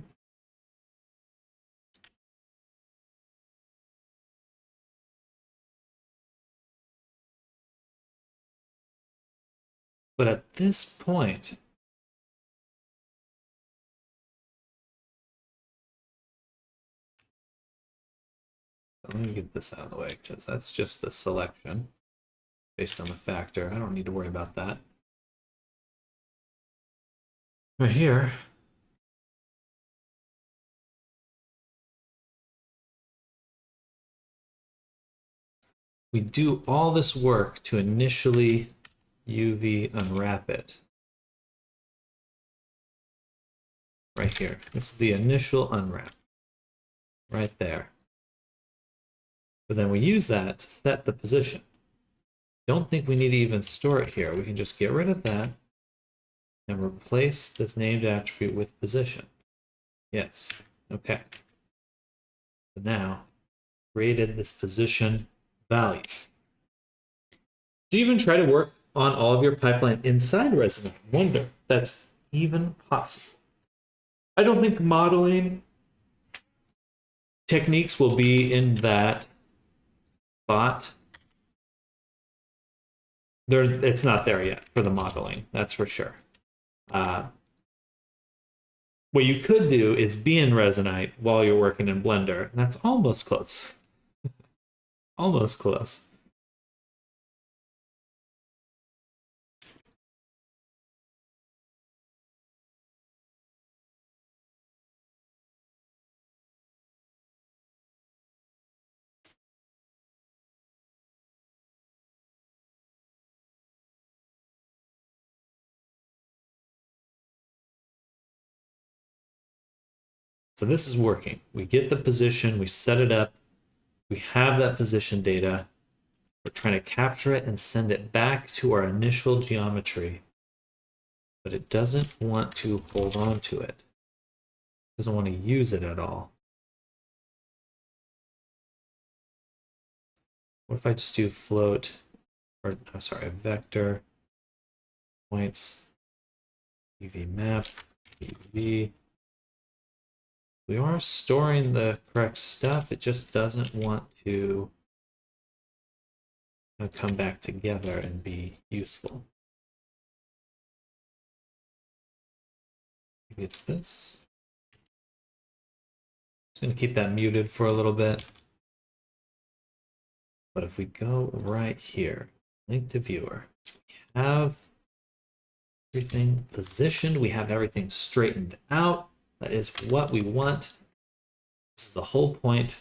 But at this point, let me get this out of the way because that's just the selection based on the factor. I don't need to worry about that. Right here, we do all this work to initially UV unwrap it. Right here. This is the initial unwrap. Right there. But then we use that to set the position. Don't think we need to even store it here. We can just get rid of that and replace this named attribute with position. Yes. Okay. So now, created this position value. Do you even try to work on all of your pipeline inside Resonate? I wonder if that's even possible. I don't think modeling techniques will be in that spot. It's not there yet for the modeling, that's for sure. What you could do is be in Resonate while you're working in Blender. And that's almost close. Almost close. So this is working. We get the position, we set it up, we have that position data. We're trying to capture it and send it back to our initial geometry. But it doesn't want to hold on to it. It doesn't want to use it at all. What if I just do float, or sorry, vector points, UV map, UV. We are storing the correct stuff. It just doesn't want to come back together and be useful. Maybe it's this. Just going to keep that muted for a little bit. But if we go right here, link to viewer, we have everything positioned. We have everything straightened out. That is what we want. This is the whole point.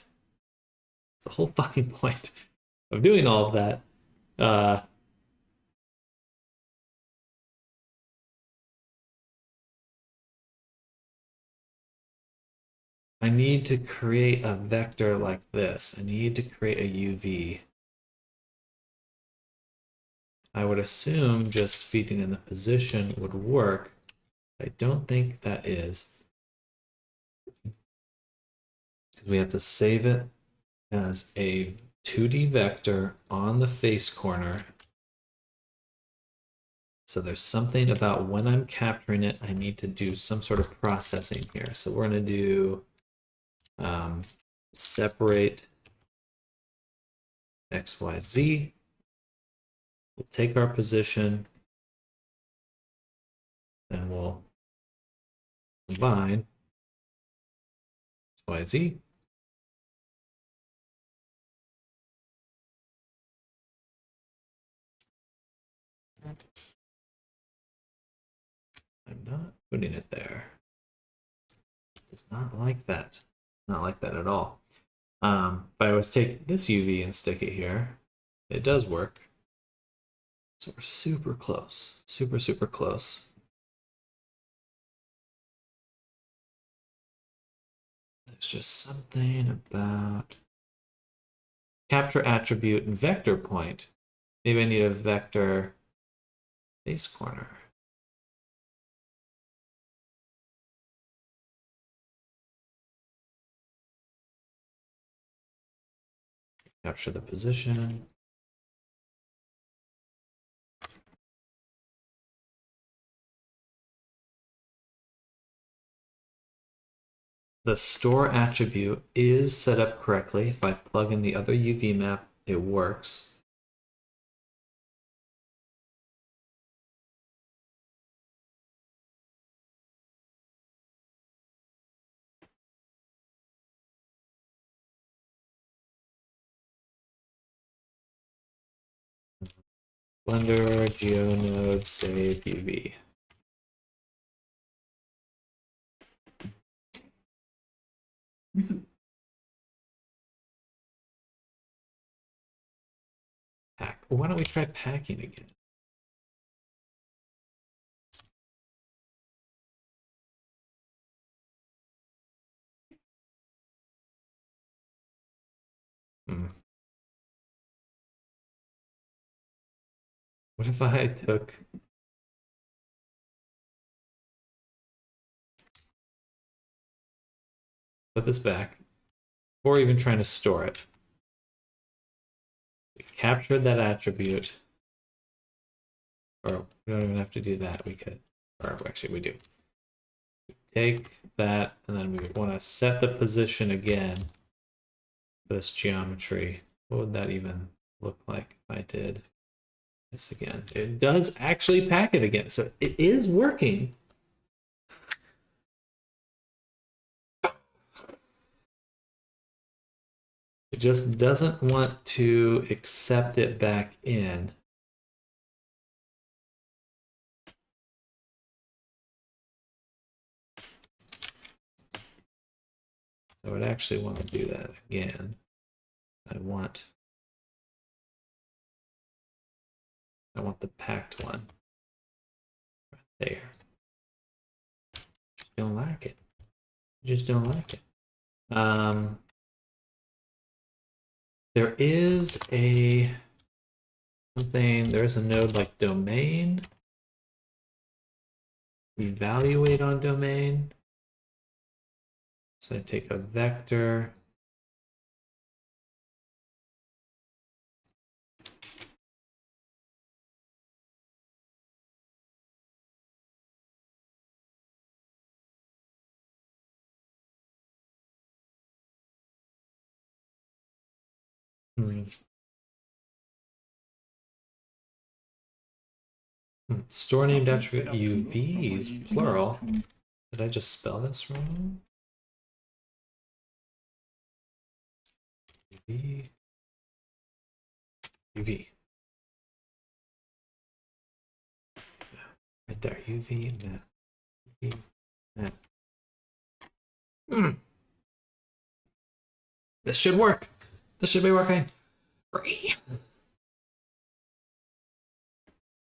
It's the whole fucking point of doing all of that. I need to create a vector like this. I need to create a UV. I would assume just feeding in the position would work. I don't think that is. We have to save it as a 2D vector on the face corner. So there's something about when I'm capturing it, I need to do some sort of processing here. So we're going to do separate XYZ. We'll take our position, and we'll combine XYZ. I'm not putting it there. It does not like that. Not like that at all. But I always take this UV and stick it here. It does work. So we're super close. Super, super close. There's just something about capture attribute and vector point. Maybe I need a vector face corner. Capture the position. the store attribute is set up correctly. If I plug in the other UV map, it works. Blender, GeoNode, save UV. Pack. Why don't we try packing again? What if I took put this back, or even trying to store it? We captured that attribute, or we don't even have to do that. We could, or actually we do. Take that, and then we want to set the position again for this geometry. What would that even look like if I did this again? It does actually pack it again, so it is working. It just doesn't want to accept it back in. I would actually want to do that again. I want the packed one right there. Just don't like it. Just don't like it. There is a something. There's a node like domain. Evaluate on domain. So I take a vector. Store named attribute UVs, plural. Did I just spell this wrong? UV. UV. Right there, UV map. UV map. This should work. This should be working.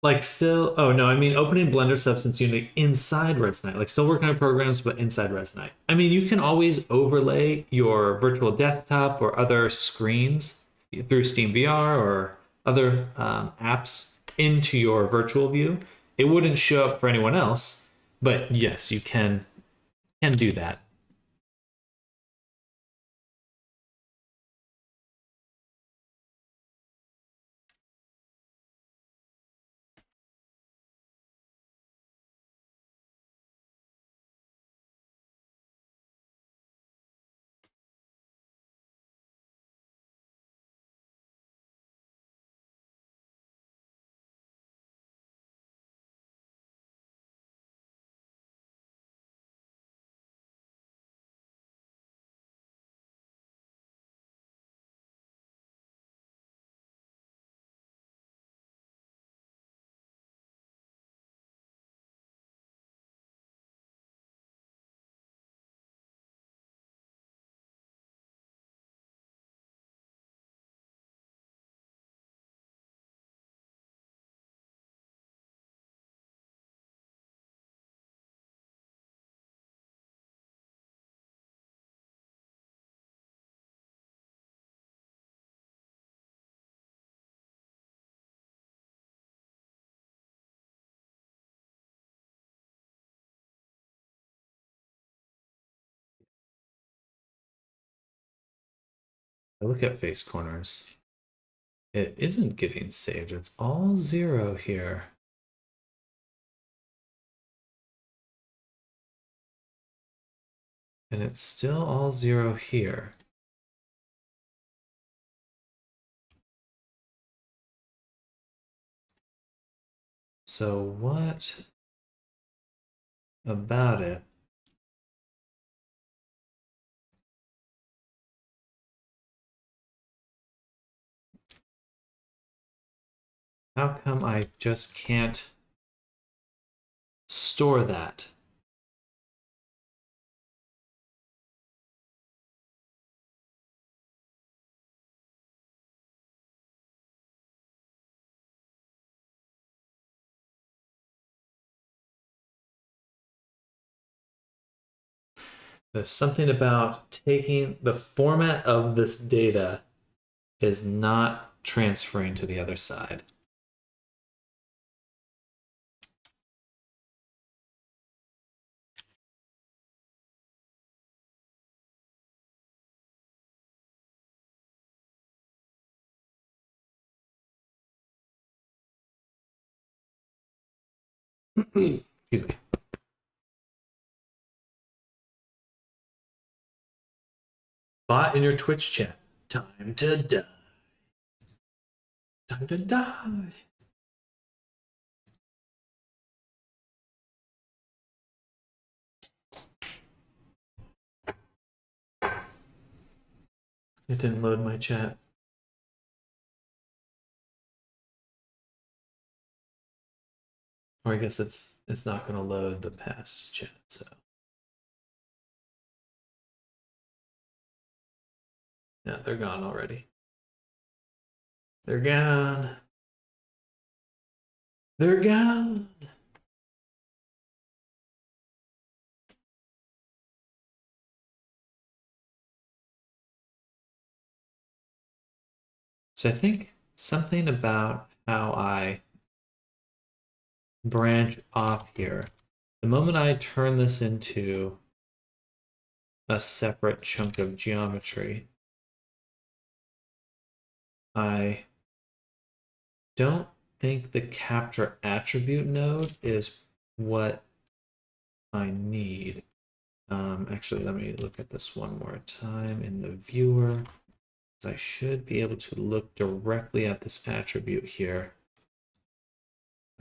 Like still, oh no, I mean opening Blender Substance Unity inside Resonite, like still working on programs, but inside Resonite. I mean, you can always overlay your virtual desktop or other screens through Steam VR or other apps into your virtual view. It wouldn't show up for anyone else, but yes, you can do that. I look at face corners. It isn't getting saved. It's all 0 here. And it's still all 0 here. So what about it? How come I just can't store that? There's something about taking the format of this data is not transferring to the other side. Excuse me. Bot in your Twitch chat. Time to die. Time to die. It didn't load my chat. Or I guess it's not going to load the past chat, so. Yeah, they're gone already. They're gone. They're gone. So I think something about how I branch off here. The moment I turn this into a separate chunk of geometry, I don't think the capture attribute node is what I need. Actually, let me look at this one more time in the viewer. I should be able to look directly at this attribute here.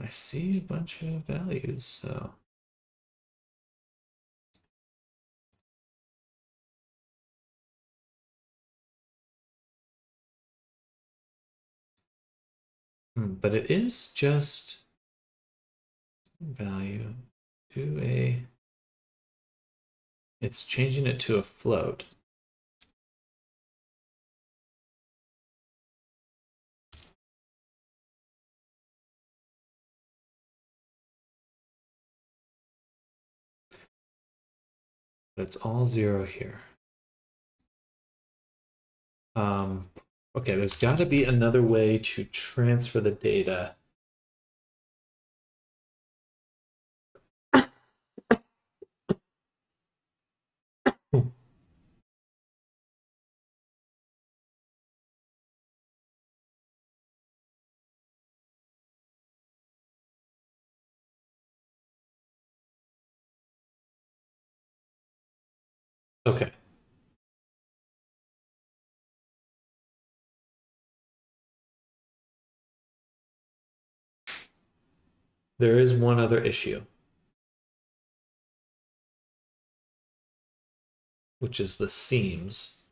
I see a bunch of values, so. But it is just value to a, it's changing it to a float. But it's all 0 here. Okay, there's got to be another way to transfer the data. Okay. There is one other issue, which is the seams.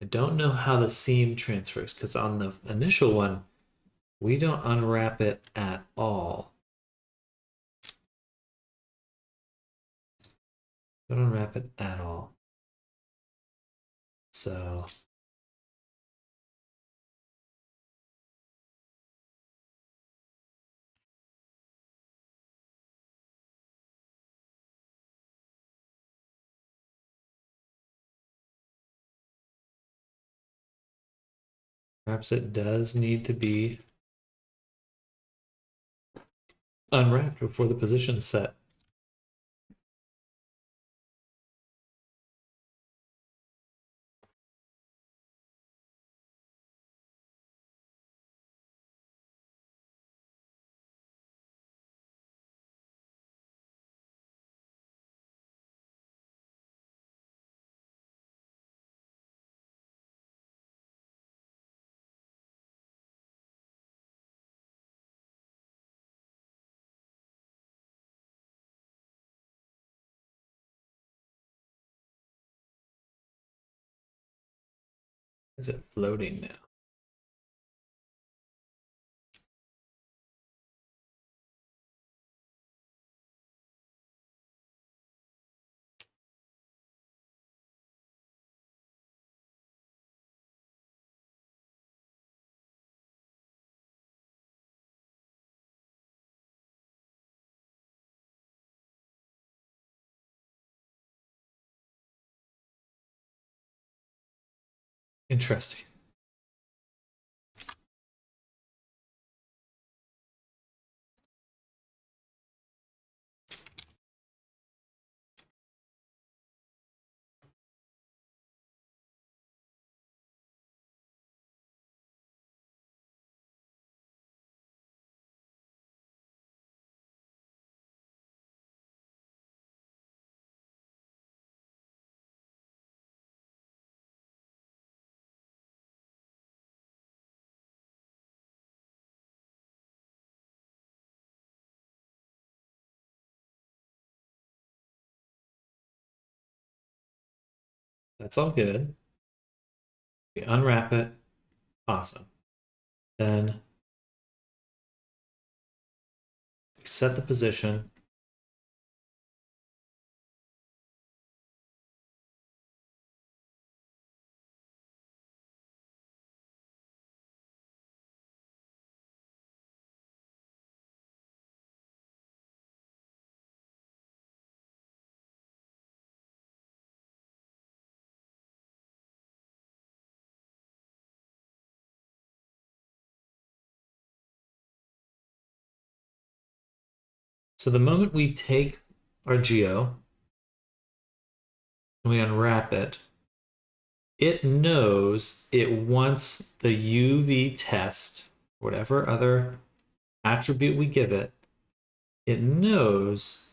I don't know how the seam transfers, because on the initial one, we don't unwrap it at all. Don't unwrap it at all. So perhaps it does need to be unwrapped before the position's set. Is it floating now? Interesting. That's all good. We unwrap it. Awesome. Then we set the position. So the moment we take our geo and we unwrap it, it knows it wants the UV test, whatever other attribute we give it, it knows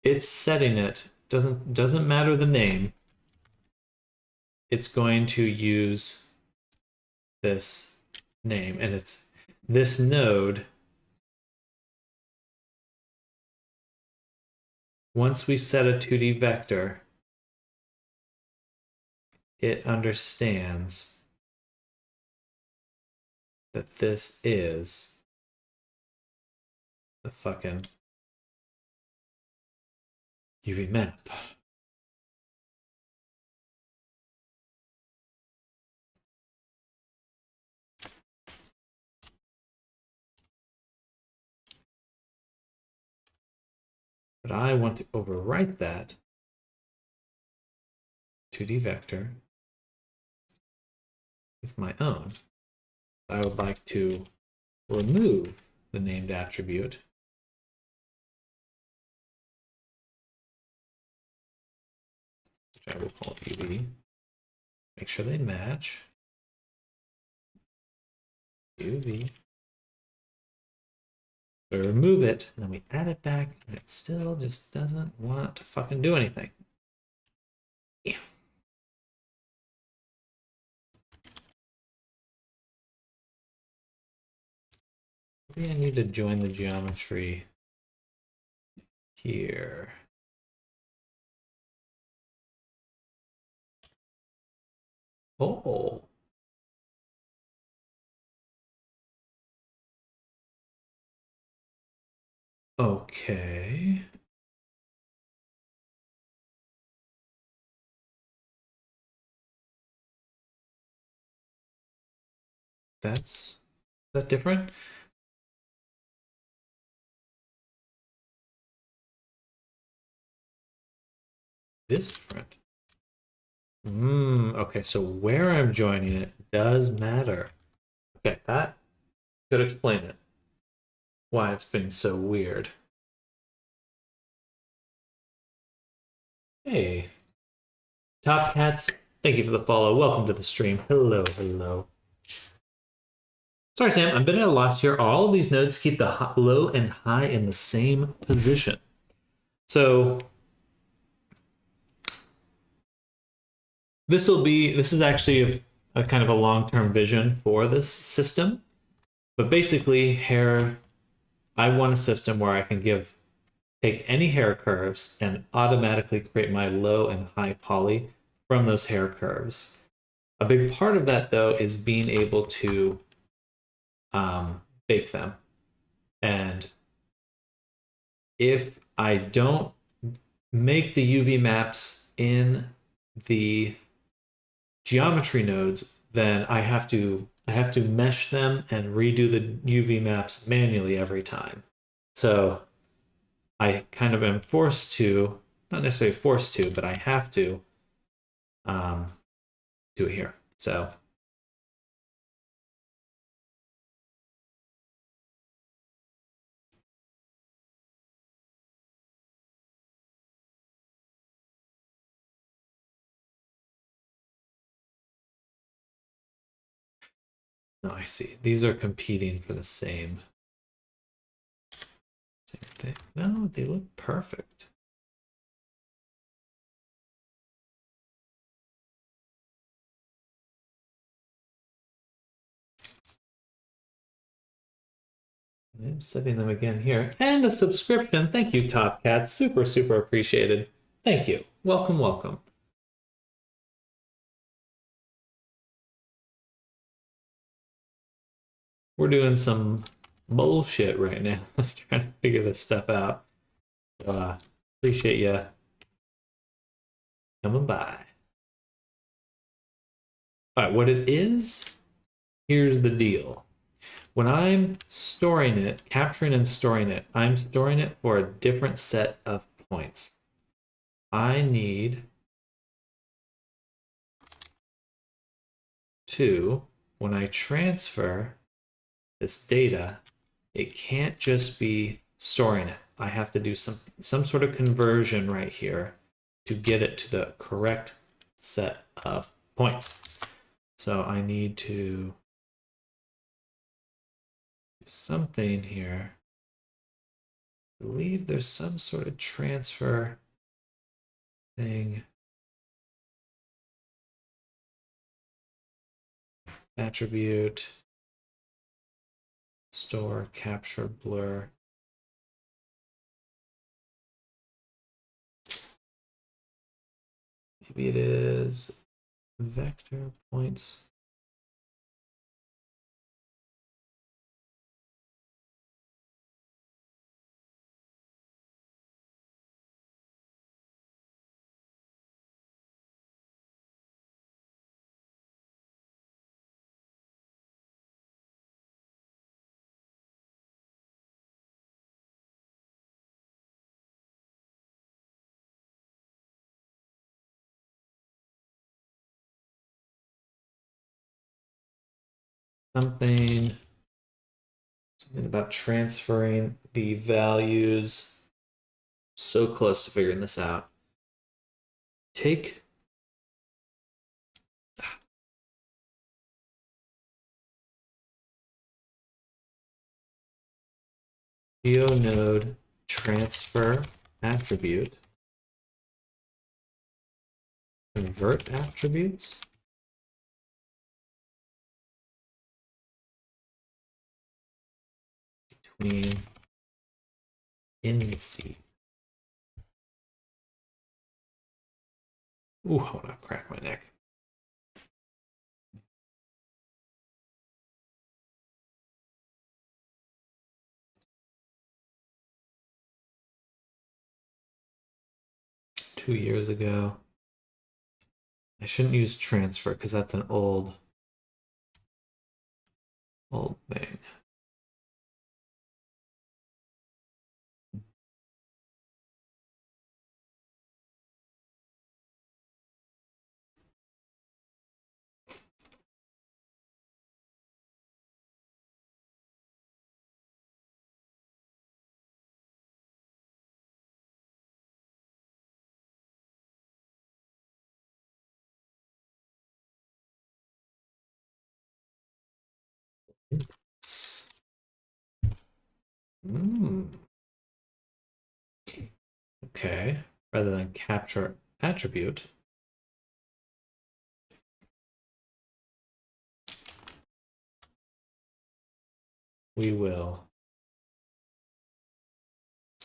it's setting it. Doesn't matter the name. It's going to use this name, and it's this node. Once we set a 2D vector, it understands that this is the fucking UV map. But I want to overwrite that 2D vector with my own. I would like to remove the named attribute. Which I will call UV. Make sure they match. UV. We remove it, and then we add it back, and it still just doesn't want to fucking do anything. Yeah. Maybe I need to join the geometry here. Oh. Okay. That's that different? It is different. Okay, so where I'm joining it does matter. Okay, that could explain it. Why it's been so weird. Hey. Top Cats, thank you for the follow. Welcome to the stream. Hello, hello. Sorry, Sam, I'm a bit at a loss here. All of these nodes keep the low and high in the same position. So this is actually a kind of a long-term vision for this system. But basically here, I want a system where I can give take any hair curves and automatically create my low and high poly from those hair curves. A big part of that, though, is being able to bake them. And if I don't make the UV maps in the geometry nodes, then I have to mesh them and redo the UV maps manually every time. So I kind of am forced to, not necessarily forced to, but I have to do it here. So no, I see. These are competing for the same thing. No, they look perfect. I'm setting them again here. And a subscription. Thank you, Top Cat. Super, super appreciated. Thank you. Welcome, welcome. We're doing some bullshit right now. I'm trying to figure this stuff out. So, appreciate you coming by. All right, what it is, here's the deal. When I'm storing it, capturing and storing it, I'm storing it for a different set of points. I need to, when I transfer this data, it can't just be storing it. I have to do some sort of conversion right here to get it to the correct set of points. So I need to do something here. I believe there's some sort of transfer thing. Attribute, store, capture, blur. Maybe it is vector points. Something about transferring the values. So close to figuring this out. Take GeoNode transfer attribute, convert attributes. Between indices. Ooh, I want to crack my neck. Two years ago. I shouldn't use transfer because that's an old thing. Mm. Okay, rather than capture attribute. We will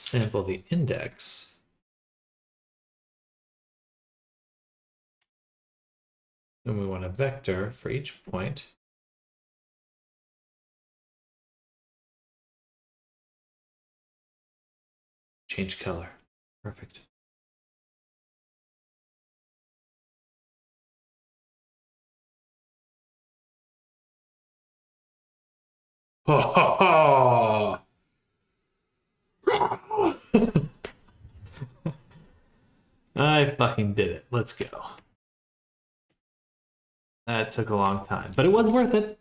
sample the index, and we want a vector for each point. Change color. Perfect. Ho, ho, ho. I fucking did it. Let's go. That took a long time, but it was worth it.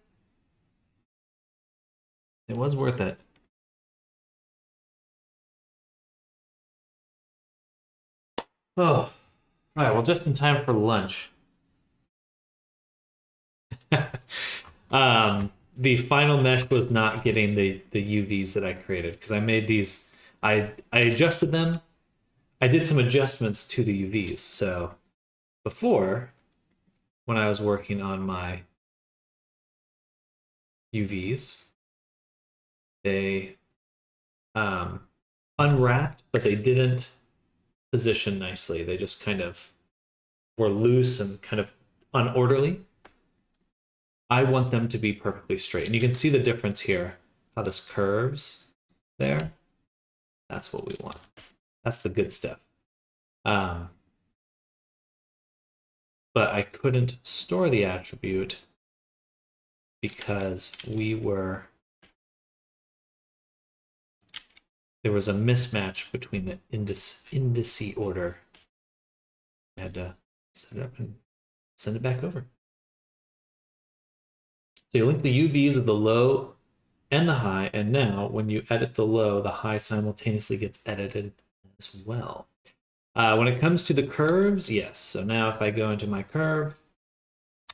It was worth it. Oh, all right. Well, just in time for lunch. The final mesh was not getting the UVs that I created because I made these. I adjusted them. I did some adjustments to the UVs. So before, when I was working on my UVs, they unwrapped, but they didn't position nicely. They just kind of were loose and kind of unorderly. I want them to be perfectly straight. And you can see the difference here, how this curves there. That's what we want. That's the good stuff. But I couldn't store the attribute because there was a mismatch between the indice order. I had to set it up and send it back over. So you link the UVs of the low and the high, and now when you edit the low, the high simultaneously gets edited as well. When it comes to the curves, yes. So now if I go into my curve,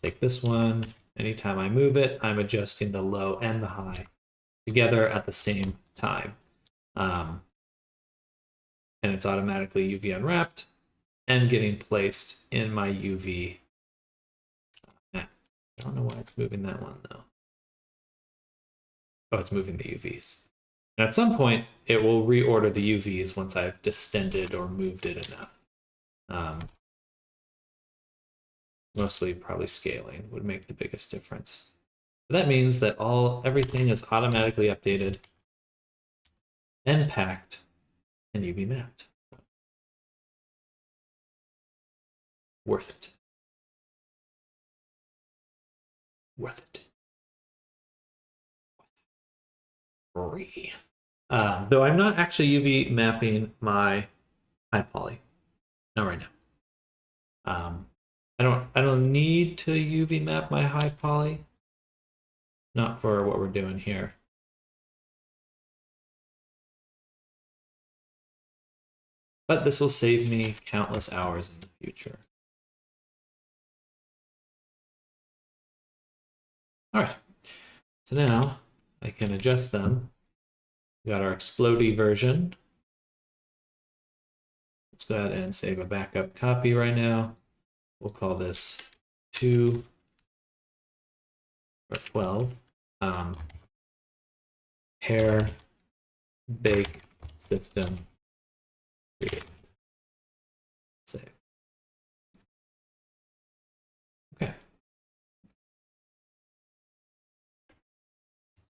take this one, anytime I move it, I'm adjusting the low and the high together at the same time. And it's automatically UV unwrapped and getting placed in my UV. I don't know why it's moving that one though. Oh, it's moving the UVs. And at some point, it will reorder the UVs once I've distended or moved it enough. Mostly probably scaling would make the biggest difference. But that means that everything is automatically updated and packed and UV mapped. Worth it. Worth it. Free. Though I'm not actually UV mapping my high poly. Not right now. I don't need to UV map my high poly. Not for what we're doing here. But this will save me countless hours in the future. All right. So now I can adjust them. We got our explodey version. Let's go ahead and save a backup copy right now. We'll call this 2 or 12. Hair bake system create. Save. Okay.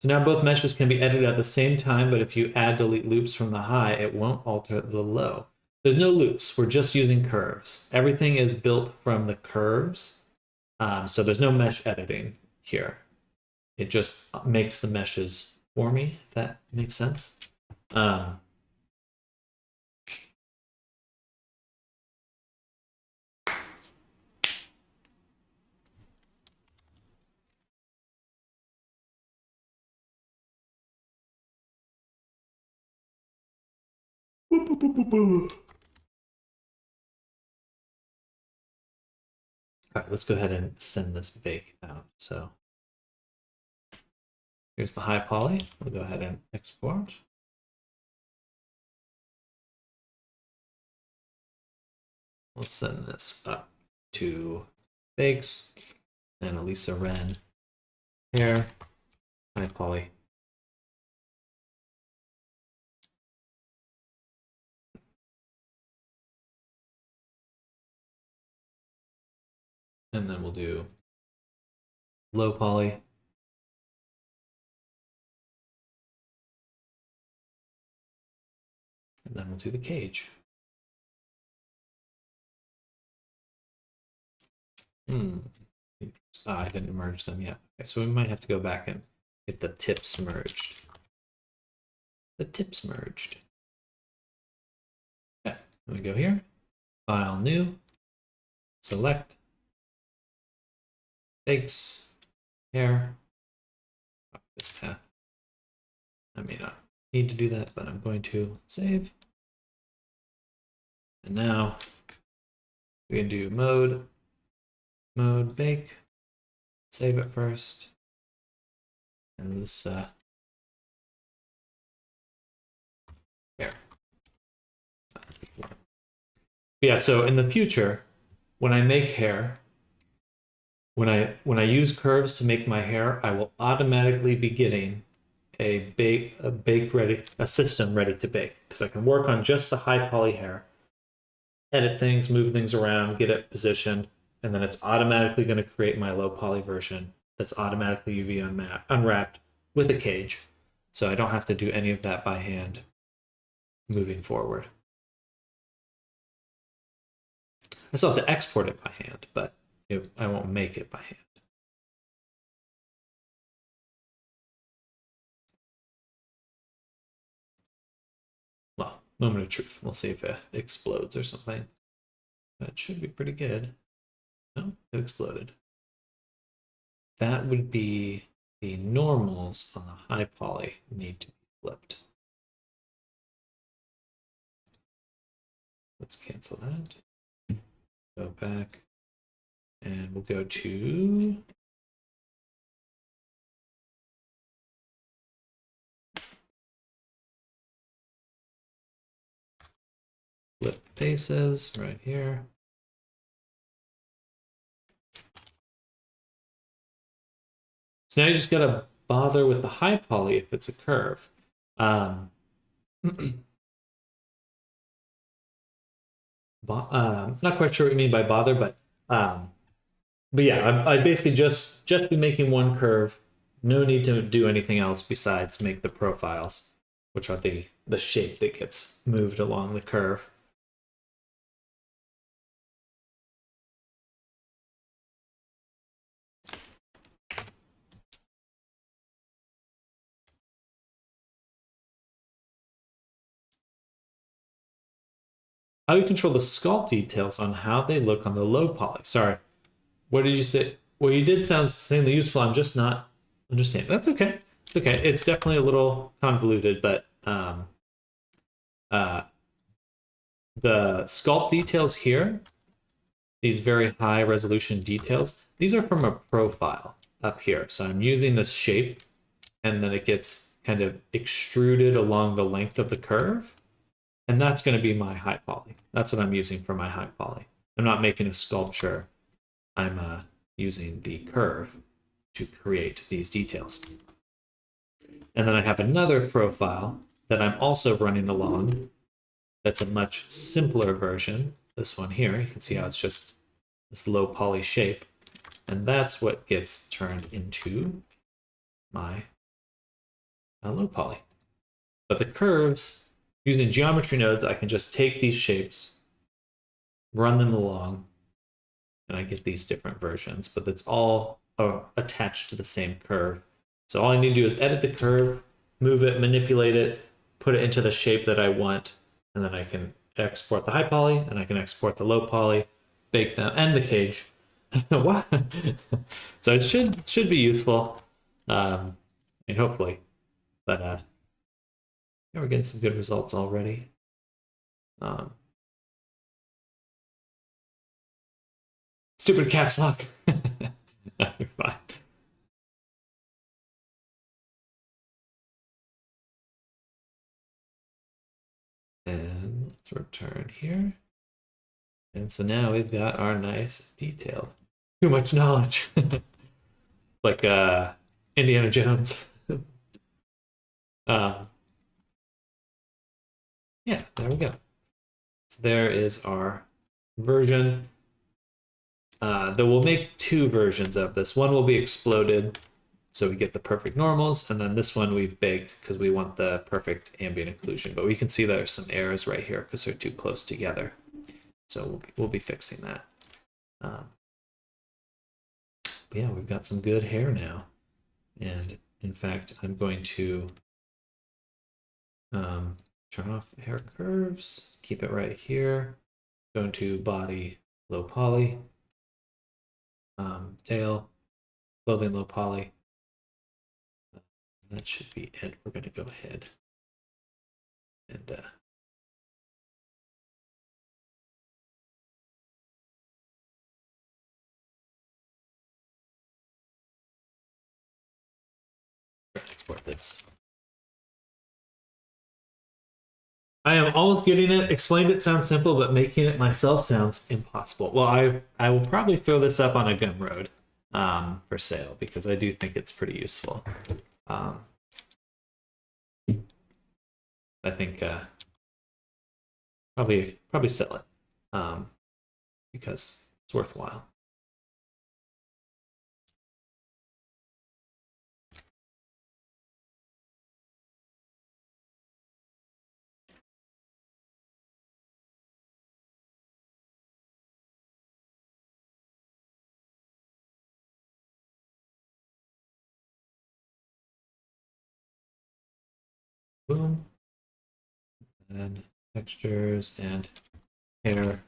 So now both meshes can be edited at the same time, but if you add delete loops from the high, it won't alter the low. There's no loops. We're just using curves. Everything is built from the curves. So there's no mesh editing here. It just makes the meshes for me, if that makes sense. All right, let's go ahead and send this bake out. So here's the high poly. We'll go ahead and export. We'll send this up to bakes and Elisa Wren here. High poly. And then we'll do low poly. And then we'll do the cage. I didn't merge them yet. Okay, so we might have to go back and get the tips merged. The tips merged. Okay, let me go here. File new. Select. Fakes. Hair. This path. I may not need to do that, but I'm going to save. And now we can do mode bake. Save it first. And this here. Yeah, so in the future, when I make hair, when I use curves to make my hair, I will automatically be getting a system ready to bake, because I can work on just the high poly hair, edit things, move things around, get it positioned, and then it's automatically going to create my low poly version that's automatically UV unwrapped with a cage. So I don't have to do any of that by hand moving forward. I still have to export it by hand, but I won't make it by hand. Well, moment of truth. We'll see if it explodes or something. That should be pretty good. No, it exploded. That would be the normals on the high poly need to be flipped. Let's cancel that. Go back and we'll go to flip bases right here. So now you just gotta bother with the high poly if it's a curve. Not quite sure what you mean by bother, but yeah, I basically just be making one curve. No need to do anything else besides make the profiles, which are the shape that gets moved along the curve. How you control the sculpt details on how they look on the low poly. Sorry, what did you say? Well, you did sound insanely useful. I'm just not understanding. That's okay. It's okay. It's definitely a little convoluted, but the sculpt details here, these very high resolution details, these are from a profile up here. So I'm using this shape, and then it gets kind of extruded along the length of the curve. And that's going to be my high poly. That's what I'm using for my high poly. I'm not making a sculpture. I'm using the curve to create these details. And then I have another profile that I'm also running along. That's a much simpler version. This one here, you can see how it's just this low poly shape. And that's what gets turned into my low poly. But the curves, using geometry nodes, I can just take these shapes, run them along, and I get these different versions, but it's all attached to the same curve. So all I need to do is edit the curve, move it, manipulate it, put it into the shape that I want, and then I can export the high poly, and I can export the low poly, bake them, and the cage. What? So it should be useful, and hopefully, but yeah, we're getting some good results already. Stupid caps lock. You're fine. And let's return here. And so now we've got our nice detailed. Too much knowledge. Like Indiana Jones. Yeah, there we go. So there is our version. though we'll make two versions of this. One will be exploded, so we get the perfect normals, and then this one we've baked because we want the perfect ambient occlusion. But we can see there's some errors right here because they're too close together. So we'll be fixing that. Yeah, we've got some good hair now. And in fact, I'm going to turn off hair curves, keep it right here, go into body, low poly, tail, clothing, low poly. That should be it. We're going to go ahead and export this. I am almost getting it. Explained it sounds simple, but making it myself sounds impossible. Well, I will probably throw this up on a Gumroad for sale because I do think it's pretty useful. I think probably sell it because it's worthwhile. Boom. And textures and hair.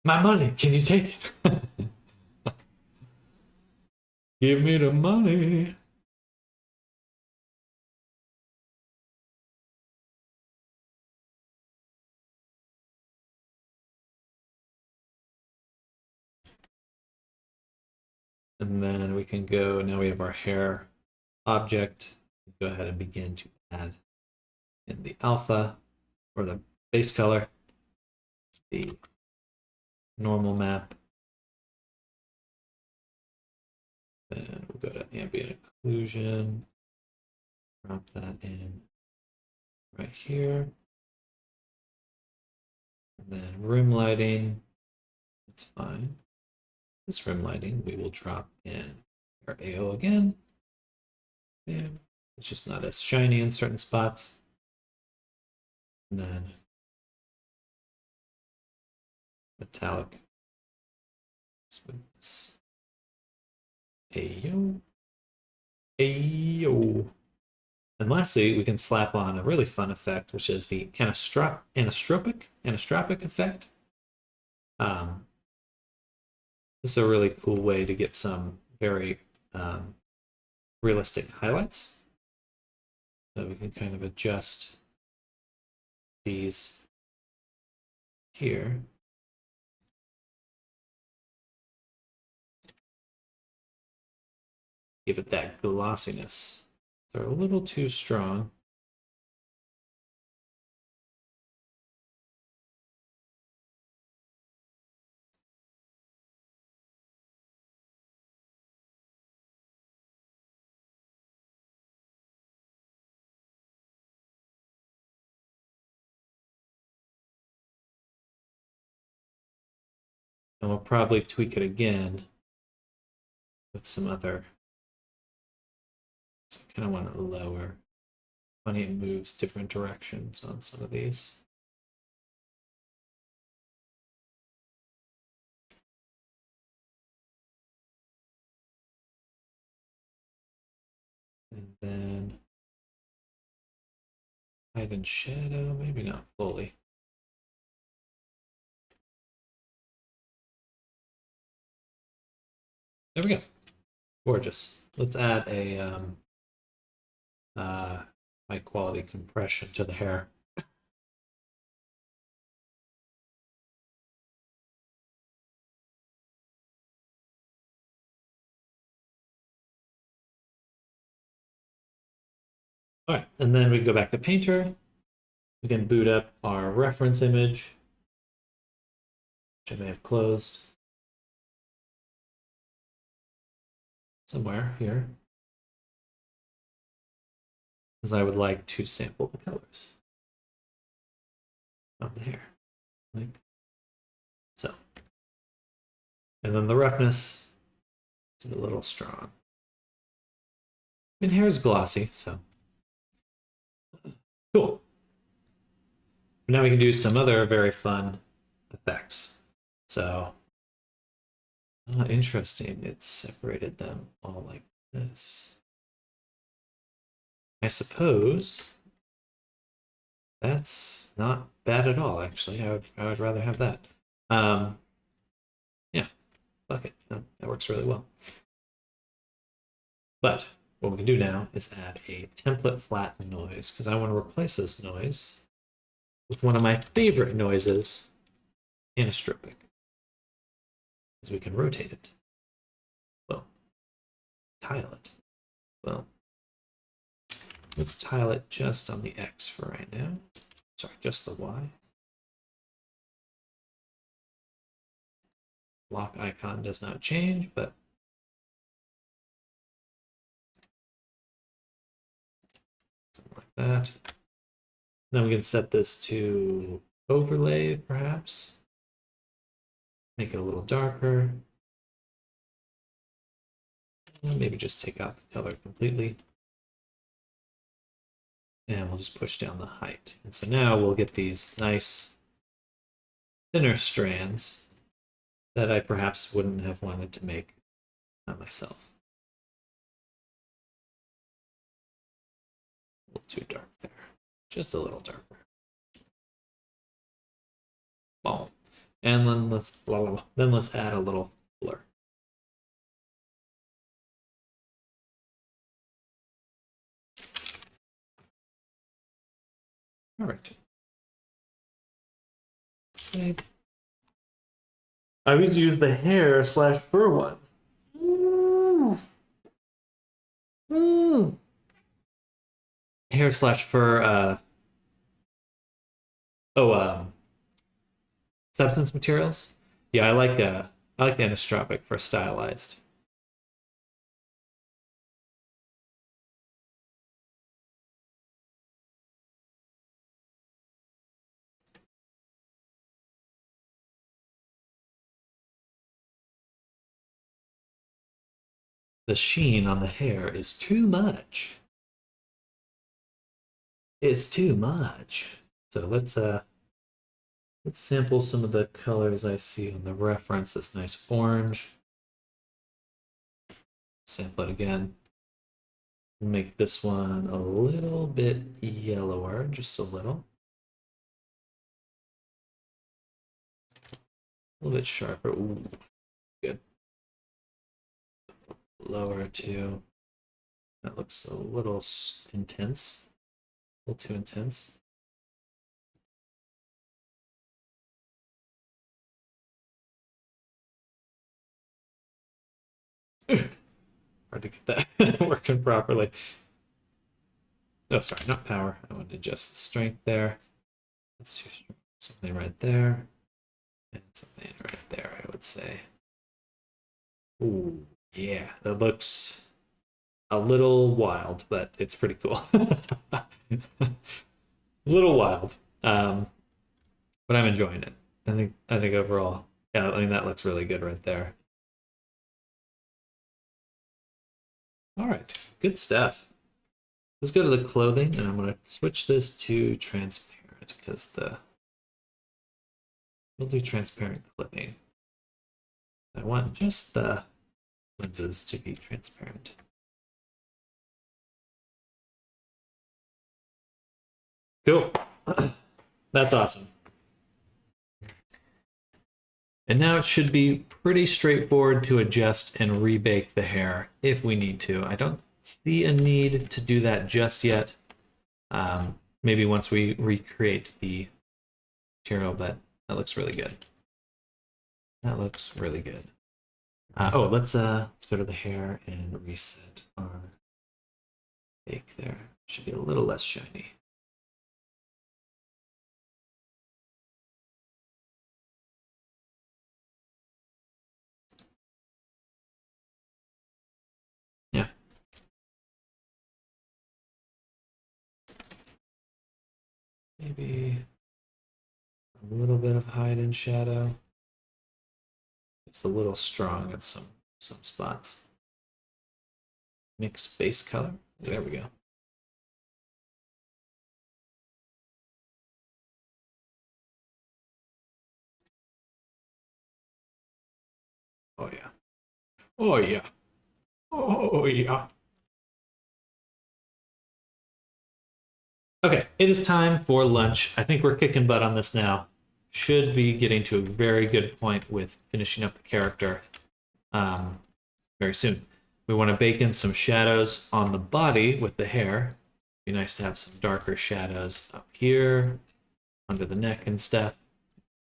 My money, can you take it? Give me the money. And then we can go, now we have our hair object. Go ahead and begin to add in the alpha or the base color, the normal map. Then we'll go to ambient occlusion, drop that in right here. And then rim lighting, that's fine. This rim lighting, we will drop in our AO again. And it's just not as shiny in certain spots. And then metallic smoothness. Ayo. Ayo. And lastly, we can slap on a really fun effect, which is the anisotropic effect. This is a really cool way to get some very realistic highlights. So we can kind of adjust these here. Give it that glossiness. They're a little too strong. And we'll probably tweak it again with some other. So I kind of want it lower. Funny, it moves different directions on some of these. And then hide and shadow, maybe not fully. There we go. Gorgeous. Let's add a high quality compression to the hair. All right, and then we go back to Painter. We can boot up our reference image, which I may have closed somewhere here, because I would like to sample the colors of the hair. Like And then the roughness is a little strong. And hair is glossy, so cool. Now we can do some other very fun effects. So, interesting. It's separated them all like this. I suppose that's not bad at all, actually. I would rather have that. Yeah, fuck it. That works really well. But what we can do now is add a template flat noise, because I want to replace this noise with one of my favorite noises, anisotropic, because we can rotate it. Well, tile it. Well, let's tile it just on the X for right now. Sorry, just the Y. Lock icon does not change, but something like that. Then we can set this to overlay, perhaps. Make it a little darker. Maybe just take out the color completely. And we'll just push down the height. And so now we'll get these nice thinner strands that I perhaps wouldn't have wanted to make myself. A little too dark there. Just a little darker. Boom. And then let's add a little blur. All right. Save. I always use the hair / fur one. Hair / fur. Substance materials. Yeah, I like the anisotropic for stylized. The sheen on the hair is too much. It's too much. So let's sample some of the colors I see on the reference. This nice orange. Sample it again. Make this one a little bit yellower, just a little. A little bit sharper. Ooh, good. Lower too. That looks a little intense. A little too intense. Hard to get that working properly. Oh, sorry, not power. I want to adjust the strength there. Let's do something right there. And something right there, I would say. Ooh, yeah, that looks a little wild, but it's pretty cool. A little wild, but I'm enjoying it. I think overall, yeah, I mean that looks really good right there. All right, good stuff. Let's go to the clothing, and I'm going to switch this to transparent because we'll do transparent clipping. I want just the lenses to be transparent. Cool. That's awesome. And now it should be pretty straightforward to adjust and rebake the hair if we need to. I don't see a need to do that just yet. Maybe once we recreate the material, but that looks really good. That looks really good. Oh, let's go to the hair and reset our bake there. Should be a little less shiny. Yeah. Maybe a little bit of hide and shadow. It's a little strong at some spots. Mix base color. There we go. Oh yeah. Oh yeah. Oh yeah. Okay, it is time for lunch. I think we're kicking butt on this now. Should be getting to a very good point with finishing up the character very soon. We want to bake in some shadows on the body with the hair. Be nice to have some darker shadows up here, under the neck and stuff.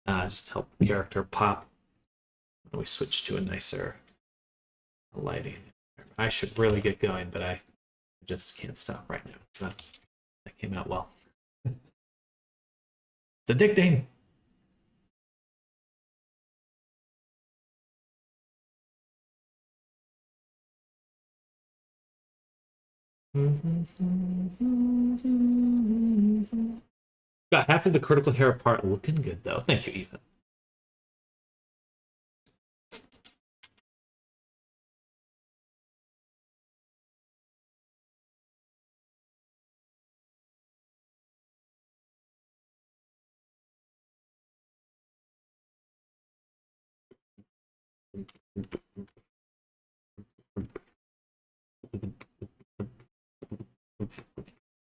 Just help the character pop. And we switch to a nicer lighting. I should really get going, but I just can't stop right now because that came out well. It's addicting. Got half of the critical hair part looking good, though. Thank you, Ethan.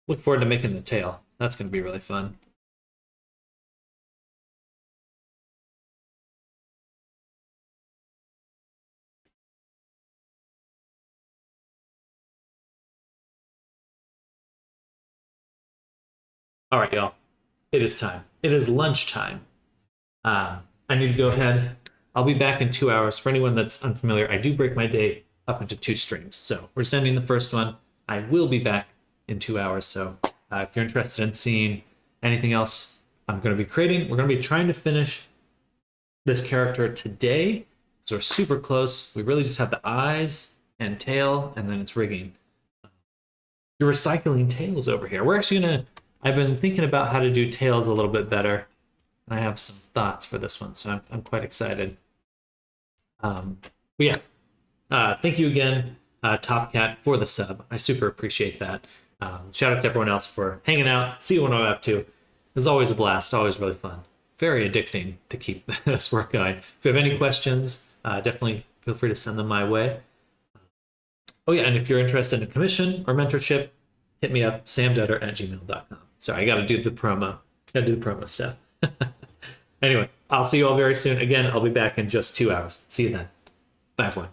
Look forward to making the tail. That's going to be really fun. All right, y'all. It is time. It is lunchtime. I need to go ahead. I'll be back in 2 hours. For anyone that's unfamiliar, I do break my day up into 2 streams. So we're sending the first one. I will be back in 2 hours. So if you're interested in seeing anything else I'm going to be creating, we're going to be trying to finish this character today. So we're super close. We really just have the eyes and tail, and then it's rigging. You're recycling tails over here. We're actually going to... I've been thinking about how to do tails a little bit better. I have some thoughts for this one, so I'm quite excited. But yeah, thank you again, Top Cat, for the sub. I super appreciate that. Shout out to everyone else for hanging out. See what I'm up to. It's always a blast, always really fun. Very addicting to keep this work going. If you have any questions, definitely feel free to send them my way. Oh yeah, and if you're interested in a commission or mentorship, hit me up, samdutter@gmail.com. Sorry, I got to do the promo. Got to do the promo stuff. Anyway, I'll see you all very soon. Again, I'll be back in just 2 hours. See you then. Bye, everyone.